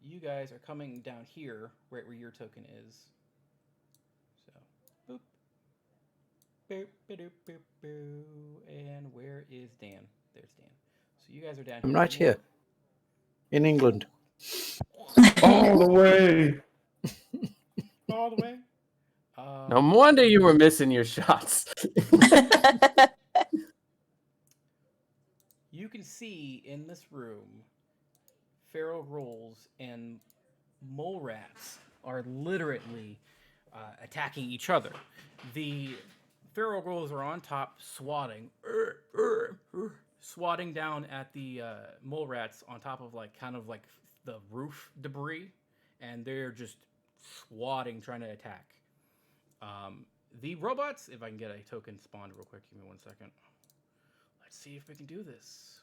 You guys are coming down here, right where your token is. So, boop. Boop, boop, boop, boop. And where is Dan? There's Dan. So you guys are down here. I'm right here. In England. All the way. All the way. No wonder you were missing your shots. You can see in this room, feral ghouls and mole rats are literally attacking each other. The feral ghouls are on top, swatting down at the mole rats on top of kind of like the roof debris, and they're just swatting, trying to attack. The robots, if I can get a token spawned real quick, give me 1 second. Let's see if we can do this.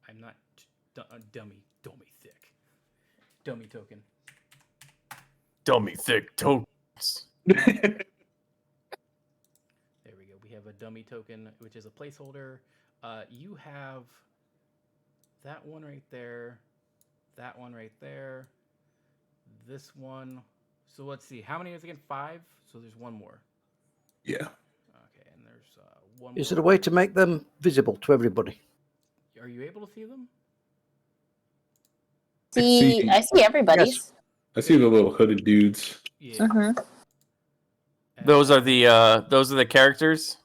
I'm not dummy thick. Dummy token. Dummy thick tokens. There we go. We have a dummy token, which is a placeholder. You have that one right there, that one right there, this one. So let's see. How many is it again? 5? So there's one more. Yeah. Okay, and there's one more. Is there a way to make them visible to everybody? Are you able to see them? I see everybody's. Yes. I see the little hooded dudes. Yeah. Mm-hmm. Those are the characters.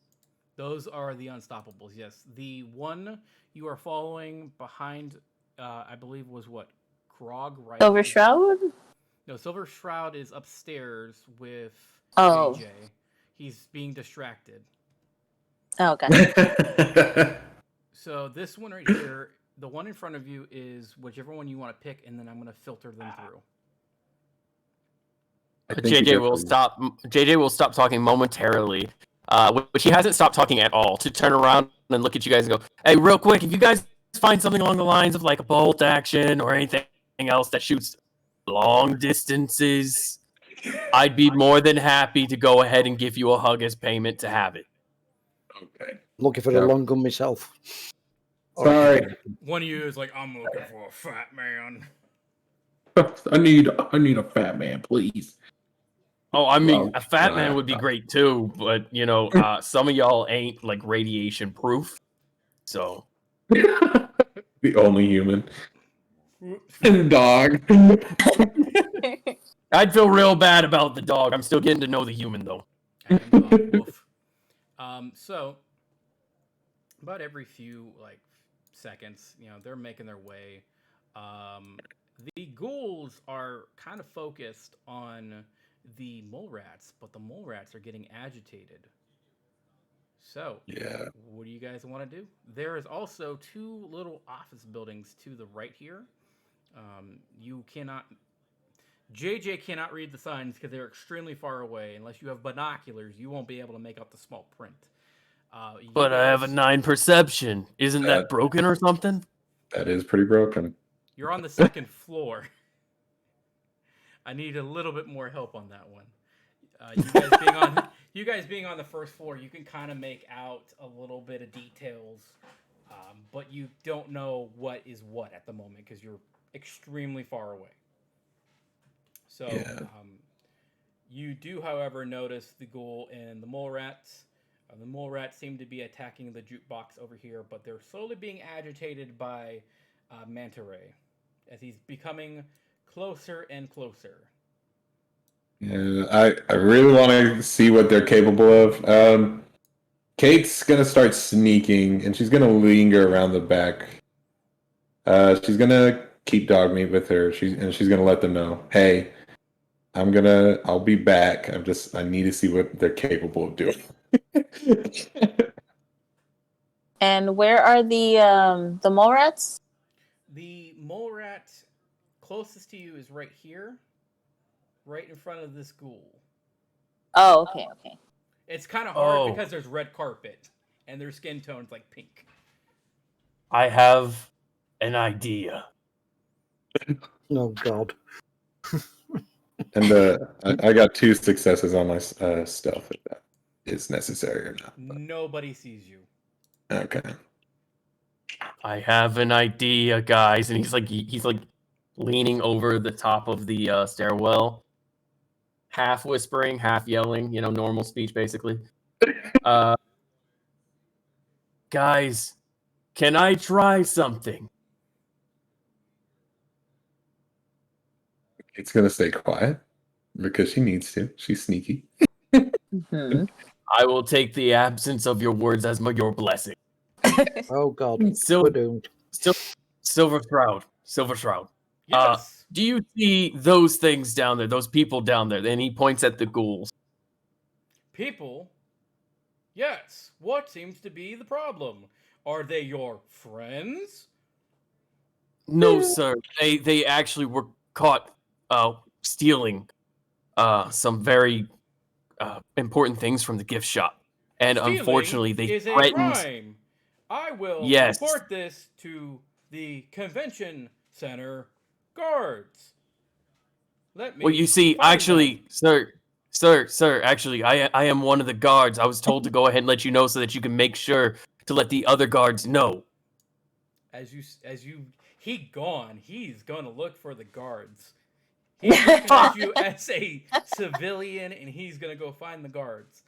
Those are the Unstoppables. Yes, the one you are following behind, I believe, was what? Grog, right? Silver Shroud? No, Silver Shroud is upstairs with Oh. JJ. He's being distracted. Oh, gotcha. So this one right here, the one in front of you is whichever one you want to pick, and then I'm going to filter them through. JJ will stop talking momentarily, which he hasn't stopped talking at all, to turn around and look at you guys and go, "Hey, real quick, if you guys find something along the lines of like a bolt action or anything else that shoots long distances, I'd be more than happy to go ahead and give you a hug as payment to have it." Okay. Looking for a long gun myself. Sorry. One of you is like, "I'm looking for a fat man." I need a fat man, please. Oh, I mean, Well, a fat man would be great too, but some of y'all ain't like radiation proof, so The only human. Dog. I'd feel real bad about the dog. I'm still getting to know the human though. Woof. So about every few seconds, they're making their way. The ghouls are kind of focused on the mole rats, but the mole rats are getting agitated. So, Yeah. what do you guys want to do? There is also 2 little office buildings to the right here. JJ cannot read the signs because they're extremely far away. Unless you have binoculars, you won't be able to make out the small print. But I have a 9 perception. Isn't that broken or something? That is pretty broken. You're on the 2nd floor. I need a little bit more help on that one. You guys being on the 1st floor, you can kind of make out a little bit of details, but you don't know what is what at the moment because you're extremely far away. So you do, however, notice the ghoul and the mole rats. The mole rats seem to be attacking the jukebox over here, but they're slowly being agitated by Manta Ray as he's becoming closer and closer. Yeah, I really want to see what they're capable of. Kate's gonna start sneaking, and she's gonna linger around the back. She's gonna keep dog meat with her. She's gonna let them know, "Hey, I'll be back. I need to see what they're capable of doing." And where are the mole rats? The mole rat closest to you is right here, right in front of this ghoul. Oh, okay. It's kind of hard because there's red carpet, and their skin tone's like pink. I have an idea. Oh, God. And I got 2 successes on my stealth if that is necessary or not. Nobody sees you. Okay. I have an idea, guys, and he's like leaning over the top of the stairwell, half whispering, half yelling. Normal speech basically. Guys, Can I try something? It's gonna stay quiet because she needs to. She's sneaky. Mhm. I will take the absence of your words as your blessing. Oh God, Sil- we're doomed. Silver Shroud. Silver Shroud. Yes. Do you see those things down there? Those people down there? And he points at the ghouls. People? Yes. What seems to be the problem? Are they your friends? No, sir. They actually were caught stealing some very important things from the gift shop. And Stealing unfortunately, they is a threatened. crime. I will Yes. report this to the convention center guards. Let me Well, you see, find actually, them. sir, actually, I am one of the guards. I was told to go ahead and let you know so that you can make sure to let the other guards know. He gone. He's gonna look for the guards. He's looking at you as a civilian, and he's gonna go find the guards.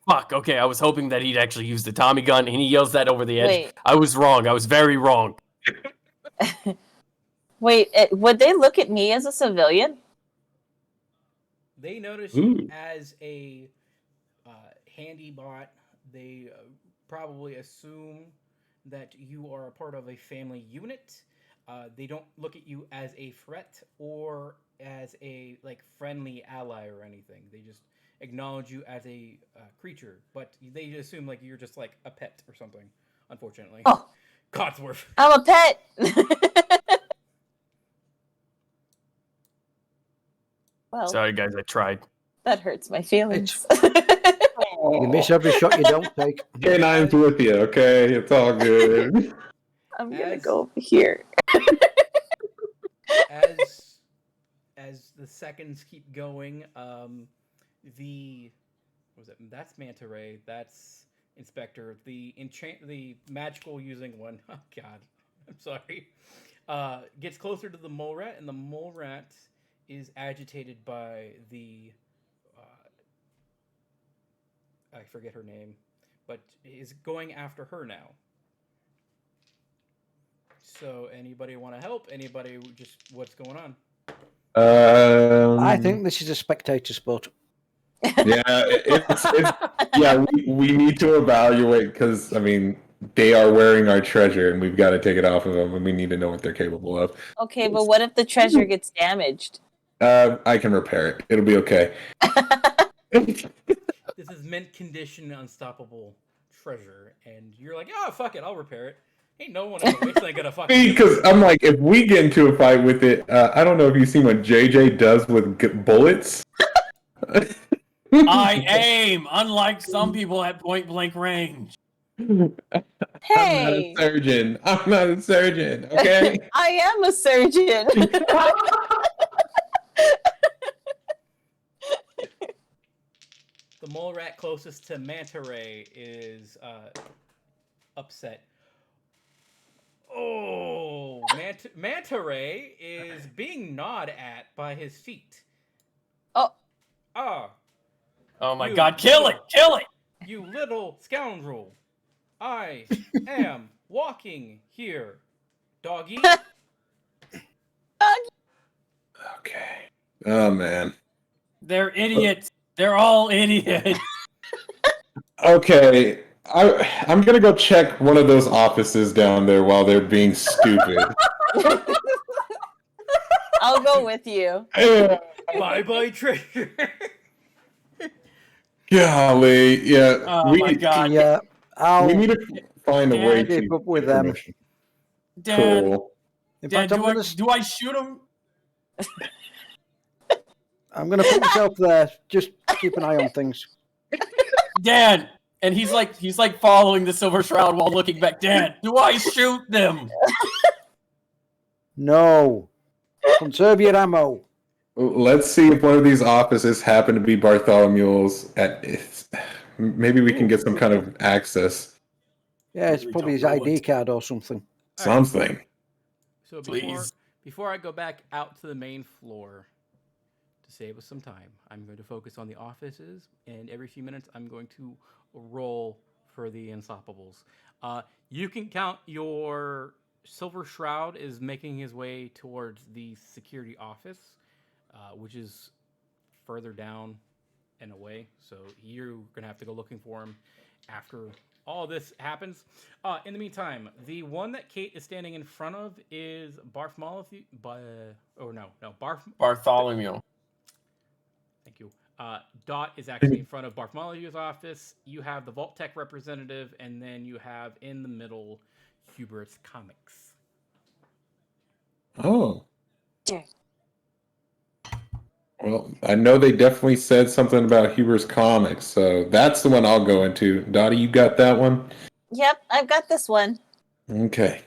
Fuck, okay, I was hoping that he'd actually use the Tommy gun, and he yells that over the edge. Wait. I was wrong. I was very wrong. Wait, would they look at me as a civilian? They notice Ooh. you as a handy bot. They probably assume that you are a part of a family unit. They don't look at you as a threat or as a friendly ally or anything. They just acknowledge you as a creature, but they assume you're just like a pet or something. Unfortunately, Oh, Cotsworth. I'm a pet. Well, Sorry, guys, I tried. that hurts my feelings. You miss every shot you don't take. K9's with you, okay? It's all good. I'm gonna As- go over here. as the seconds keep going, that's Manta Ray, that's Inspector, the magical using one. Oh God, I'm sorry. Gets closer to the mole rat, and the mole rat is agitated by the I forget her name, but is going after her now. So, anybody want to help? Anybody just what's going on? I think this is a spectator sport. Yeah, we need to evaluate because I mean they are wearing our treasure and we've got to take it off of them and we need to know what they're capable of. Okay, but what if the treasure gets damaged? I can repair it. It'll be okay. This is mint condition unstoppable treasure, and you're like, oh fuck it, I'll repair it. Ain't no one in the wasteland gonna fucking. Because I'm like, if we get into a fight with it, I don't know if you've seen what JJ does with bullets. I aim, unlike some people at point blank range. Hey, I'm not a surgeon, okay? I am a surgeon. The mole rat closest to Manta Ray is upset. Oh, Manta Ray is being gnawed at by his feet. Oh. Ah. Oh my God, kill it! Kill it! You little scoundrel. I am walking here, doggy. Okay. Oh, man. They're idiots. They're all idiots. Okay. I'm going to go check one of those offices down there while they're being stupid. I'll go with you. Bye-bye, treasure. Golly. Yeah. Oh my God. Yeah, We I'll need to find a way keep to up with get them. permission. Dad, Cool. In Dad, fact, do I shoot him? I'm gonna put myself there. Just keep an eye on things. Dad, and he's like following the Silver Shroud while looking back. Dad, do I shoot them? No, conserve your ammo. Let's see if one of these offices happen to be Bartholomew's. Maybe we can get some kind of access. Yeah, it's Really probably his don't know ID what- card or something. Something. So Please. before I go back out to the main floor to save us some time, I'm going to focus on the offices, and every few minutes I'm going to roll for the Unstoppables. You can count your Silver Shroud is making his way towards the security office, which is further down and away. So you're going to have to go looking for him after all this happens. In the meantime, the one that Kate is standing in front of is Bartholomew. Bartholomew. Thank you. Dot is actually in front of Bartholomew's office. You have the Vault-Tec representative, and then you have in the middle Hubris Comics. Oh. Well, I know they definitely said something about Huber's Comics, so that's the one I'll go into. Dottie, you got that one? Yep, I've got this one. Okay.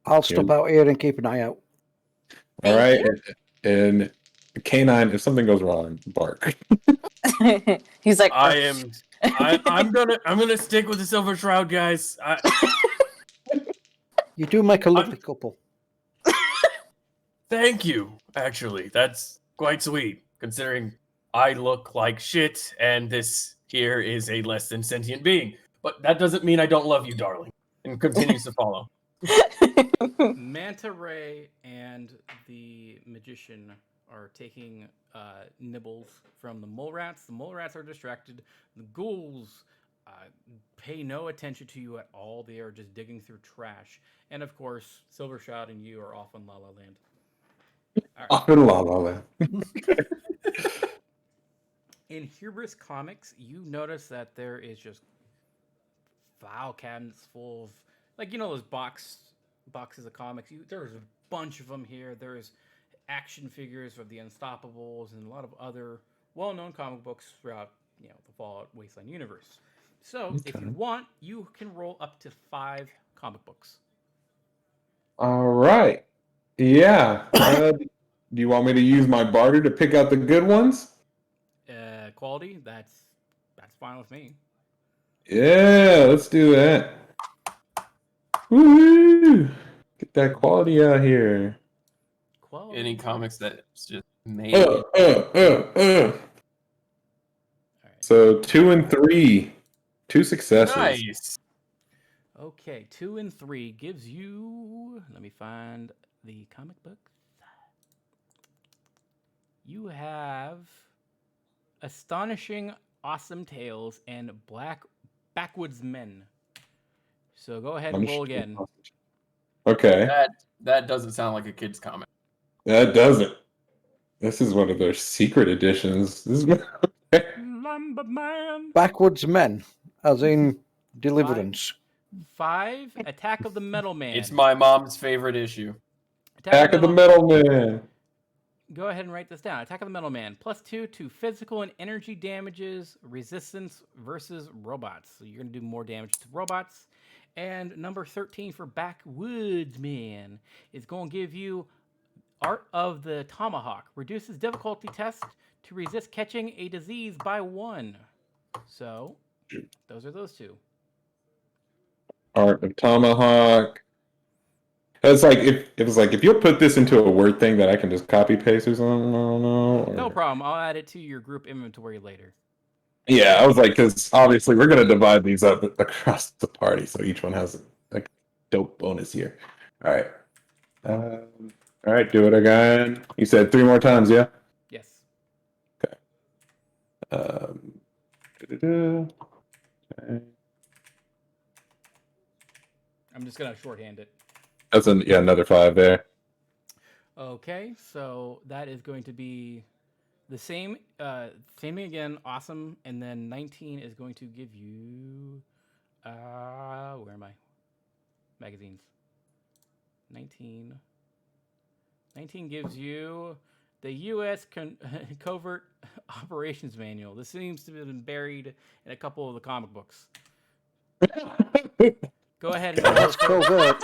I'll stop out here and keep an eye out. All right. Thank And Canine, if something goes wrong, bark. He's like, I'm gonna stick with the Silver Shroud, guys. You do make a lovely couple. Thank you. Actually, that's quite sweet, considering I look like shit, and this here is a less than sentient being. But that doesn't mean I don't love you, darling. And continues to follow. Manta Ray and the magician are taking nibbles from the mole rats. The mole rats are distracted. The ghouls pay no attention to you at all. They are just digging through trash. And of course, Silver Shroud and you are off in La La Land. Off in La La Land. In Hubris Comics, you notice that there is just file cabinets full of, like, you know, those boxes of comics. There's a bunch of them here. There's action figures of the Unstoppables and a lot of other well-known comic books throughout, you know, the Fallout Wasteland universe. So, if you want, you can roll up to 5 comic books. All right. Yeah. Do you want me to use my barter to pick out the good ones? Quality, that's fine with me. Yeah, let's do that. Woo! Get that quality out here. Quality. Any comics that's just made. All right. So 2 and 3, 2 successes. Nice. Okay, 2 and 3 gives you. Let me find the comic book. You have Astonishing Awesome Tales and Backwoods Men. So go ahead and roll again. Okay. That doesn't sound like a kid's comic. That doesn't. This is one of their secret editions. This is Lumber Man. Backwoods Men, as in Deliverance. 5, Attack of the Metal Man. It's my mom's favorite issue. Attack of the Metal Man. Go ahead and write this down. Attack of the Metal Man. +2 to physical and energy damages, resistance versus robots. So you're going to do more damage to robots. And number 13 for Backwoods Man is going to give you Art of the Tomahawk. Reduces difficulty test to resist catching a disease by 1. So those are those 2. Art of Tomahawk. It's like if you'll put this into a Word thing that I can just copy paste or something. No problem. I'll add it to your group inventory later. Yeah, I was like, because obviously we're gonna divide these up across the party, so each one has a dope bonus here. All right, all right, do it again. You said 3 more times, yeah? Yes. Okay. Okay. I'm just gonna shorthand it. That's another 5 there. Okay, so that is going to be the same thing again, awesome, and then 19 is going to give you where am I? Magazines. 19 gives you the U.S. Covert Operations Manual. This seems to have been buried in a couple of the comic books. Go ahead and That's covert.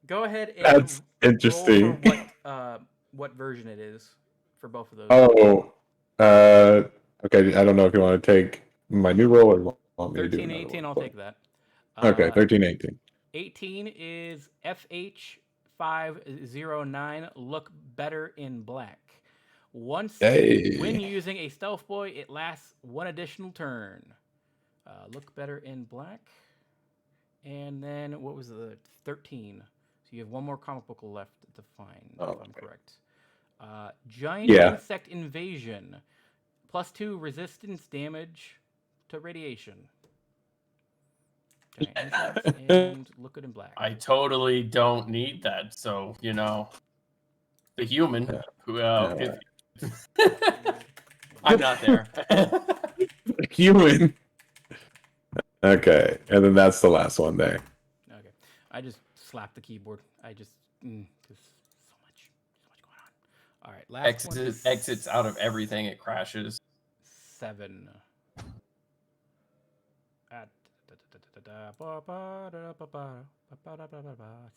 go ahead and That's interesting. roll for what version it is for both of those. Oh, okay. I don't know if you want to take my new roll or want me to do 13, another 18, one. I'll take that. Okay, 13, 18. 18 is FH509, Look Better in Black. When using a stealth boy, it lasts 1 additional turn. Look better in black. And then what was the 13? So you have one more comic book left to find, if I'm correct. Giant insect invasion. +2 resistance damage to radiation. Giant insects and look good in black. I totally don't need that. So, the human who I'm not there. Human. Okay, and then that's the last one there. Okay, I just slapped the keyboard. I just there's so much going on. All right, last one. Exits out of everything. It crashes. 7.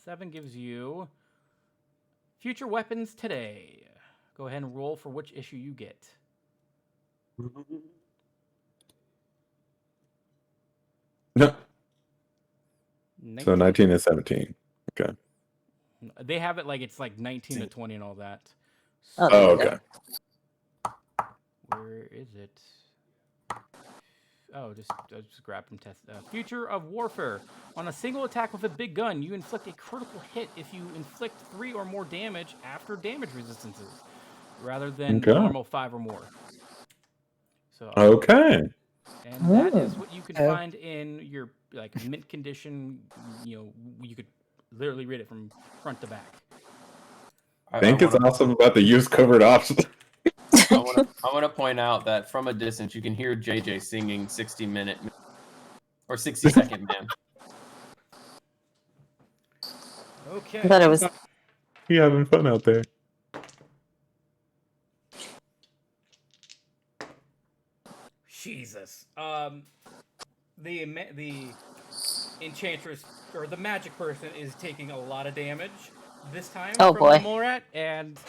7 gives you future weapons today. Go ahead and roll for which issue you get. No. So 19 and 17. Okay. They have it like it's like 19 to 20 and all that. Oh, Oh, okay. Where is it? Oh, just grab from test. Future of warfare. On a single attack with a big gun, you inflict a critical hit if you inflict 3 or more damage after damage resistances, rather than normal 5 or more. So okay. And that is what you can find in your like mint condition. You could literally read it from front to back. I think it's awesome about the use covered options. I want to point out that from a distance you can hear JJ singing 60-minute or 60-second man. Okay. I thought it was. You having fun out there? Jesus. The enchantress or the magic person is taking a lot of damage this time from the mole rat, and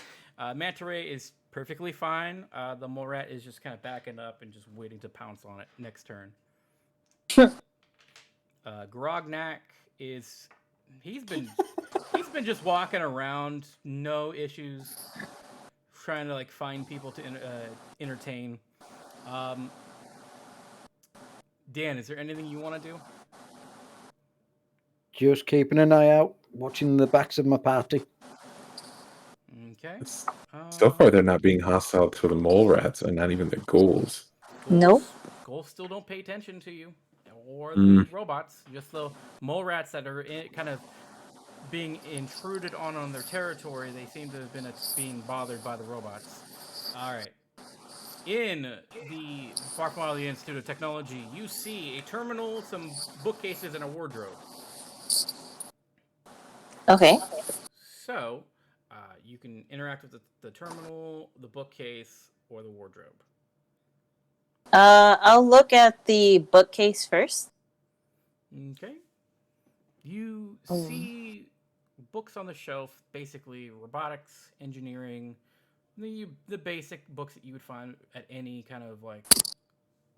Manta Ray is perfectly fine. The mole rat is just kind of backing up and just waiting to pounce on it next turn. Grognak is he's been just walking around, no issues, trying to like find people to entertain. Dan, is there anything you want to do? Just keeping an eye out, watching the backs of my party. Okay. So far, they're not being hostile to the mole rats and not even the ghouls. Nope. Ghouls still don't pay attention to you or the robots. Just the mole rats that are kind of being intruded on their territory. They seem to have been being bothered by the robots. All right. In the Far From Wildly Institute of Technology, you see a terminal, some bookcases, and a wardrobe. Okay. So, you can interact with the terminal, the bookcase, or the wardrobe. I'll look at the bookcase first. Okay. You see books on the shelf, basically robotics, engineering, the basic books that you would find at any kind of like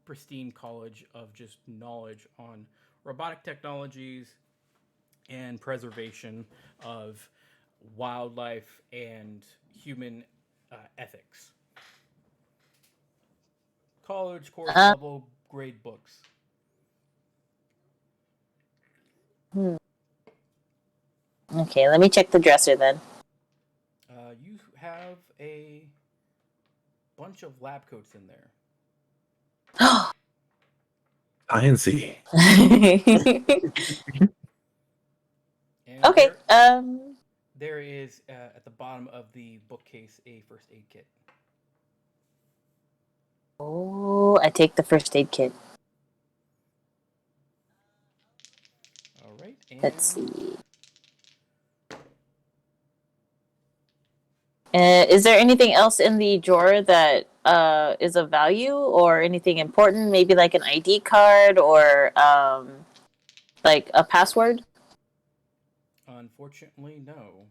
pristine college of just knowledge on robotic technologies and preservation of wildlife and human ethics. College course level grade books. Okay, let me check the dresser then. You have a bunch of lab coats in there. Sciencey. Okay. There is at the bottom of the bookcase a first aid kit. Oh, I take the first aid kit. All right. Let's see. Is there anything else in the drawer that is of value or anything important? Maybe like an ID card or like a password? Unfortunately, no.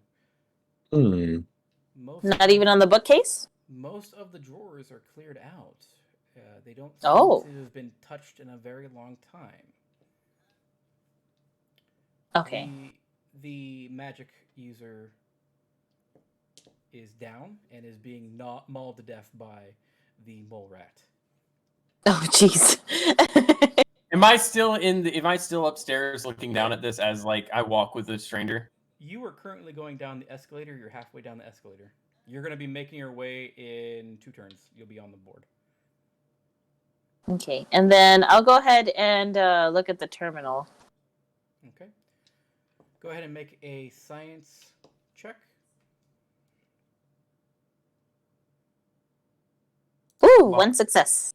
Not even on the bookcase? Most of the drawers are cleared out. They don't seem to have been touched in a very long time. Okay. The magic user is down and is being mauled to death by the mole rat. Oh, jeez. Am I still upstairs looking down at this as like I walk with the stranger? You are currently going down the escalator. You're halfway down the escalator. You're going to be making your way in 2 turns. You'll be on the board. Okay, and then I'll go ahead and look at the terminal. Okay. Go ahead and make a science check. Ooh, Well- 1 success.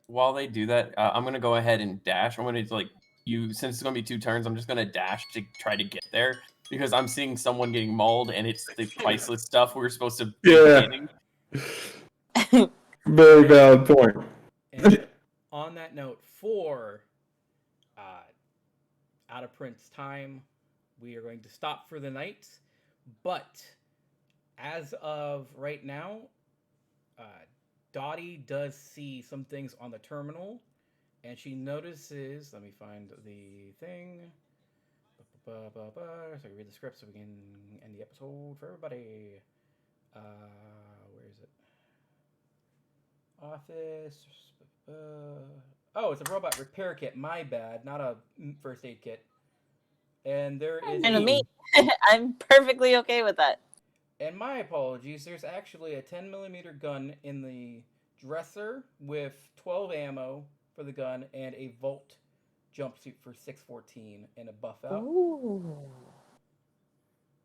While they do that, I'm gonna go ahead and dash. I'm gonna since it's gonna be 2 turns. I'm just gonna dash to try to get there because I'm seeing someone getting mauled, and it's the priceless stuff we were supposed to be getting. Very valid point. And on that note, for OutofPrint's time, we are going to stop for the night. But as of right now, Dotty does see some things on the terminal, and she notices. Let me find the thing. So I can read the script so we can end the episode for everybody. Where is it? Office. Oh, it's a robot repair kit. My bad, not a first aid kit. And there is. And me, I'm perfectly okay with that. And my apologies, there's actually a 10mm gun in the dresser with 12 ammo for the gun and a Volt jumpsuit for 614 and a buff out. Ooh.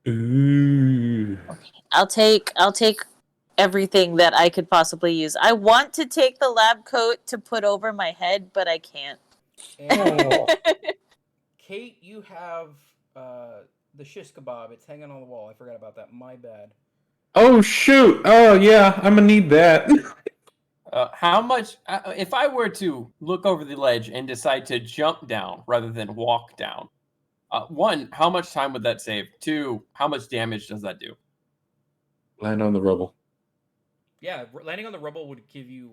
Ooh. Okay. I'll take everything that I could possibly use. I want to take the lab coat to put over my head, but I can't. And Kate, you have the shish kebab. It's hanging on the wall. I forgot about that. My bad. Oh shoot! Oh yeah, I'm gonna need that. How much? If I were to look over the ledge and decide to jump down rather than walk down, 1, how much time would that save? 2, how much damage does that do? Land on the rubble. Yeah, landing on the rubble would give you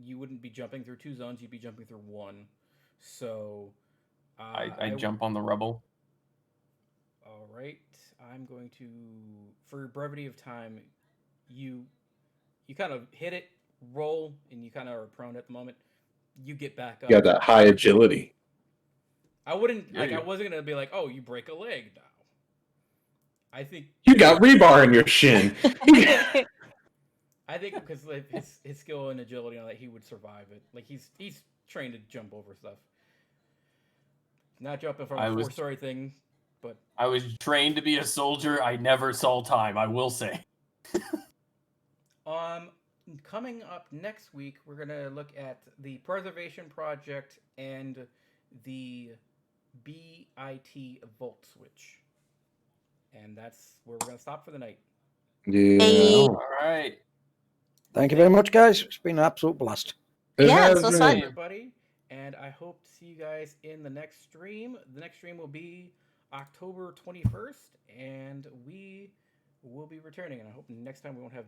you wouldn't be jumping through 2 zones. You'd be jumping through 1. So I jump on the rubble. All right, I'm going to, for brevity of time, you kind of hit it, roll, and you kind of are prone at the moment. You get back up. You got that high agility. I wouldn't Yeah. I wasn't gonna be like, oh, you break a leg now. I think You got rebar in your shin. I think because his skill and agility on that, he would survive it. Like he's trained to jump over stuff. Not jumping from a 4-story thing, but I was trained to be a soldier. I never saw time, I will say. Coming up next week, we're gonna look at the Preservation Project and the BIT Volt Switch, and that's where we're gonna stop for the night. Yeah. All right. Thank you very much, guys. It's been an absolute blast. Yeah, this was fun. Everybody, and I hope to see you guys in the next stream. The next stream will be October 21st, and we will be returning. And I hope next time we won't have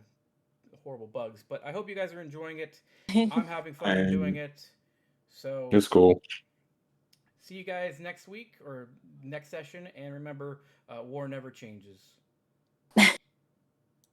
horrible bugs. But I hope you guys are enjoying it. I'm having fun doing it. So It's cool. see you guys next week or next session. And remember, war never changes.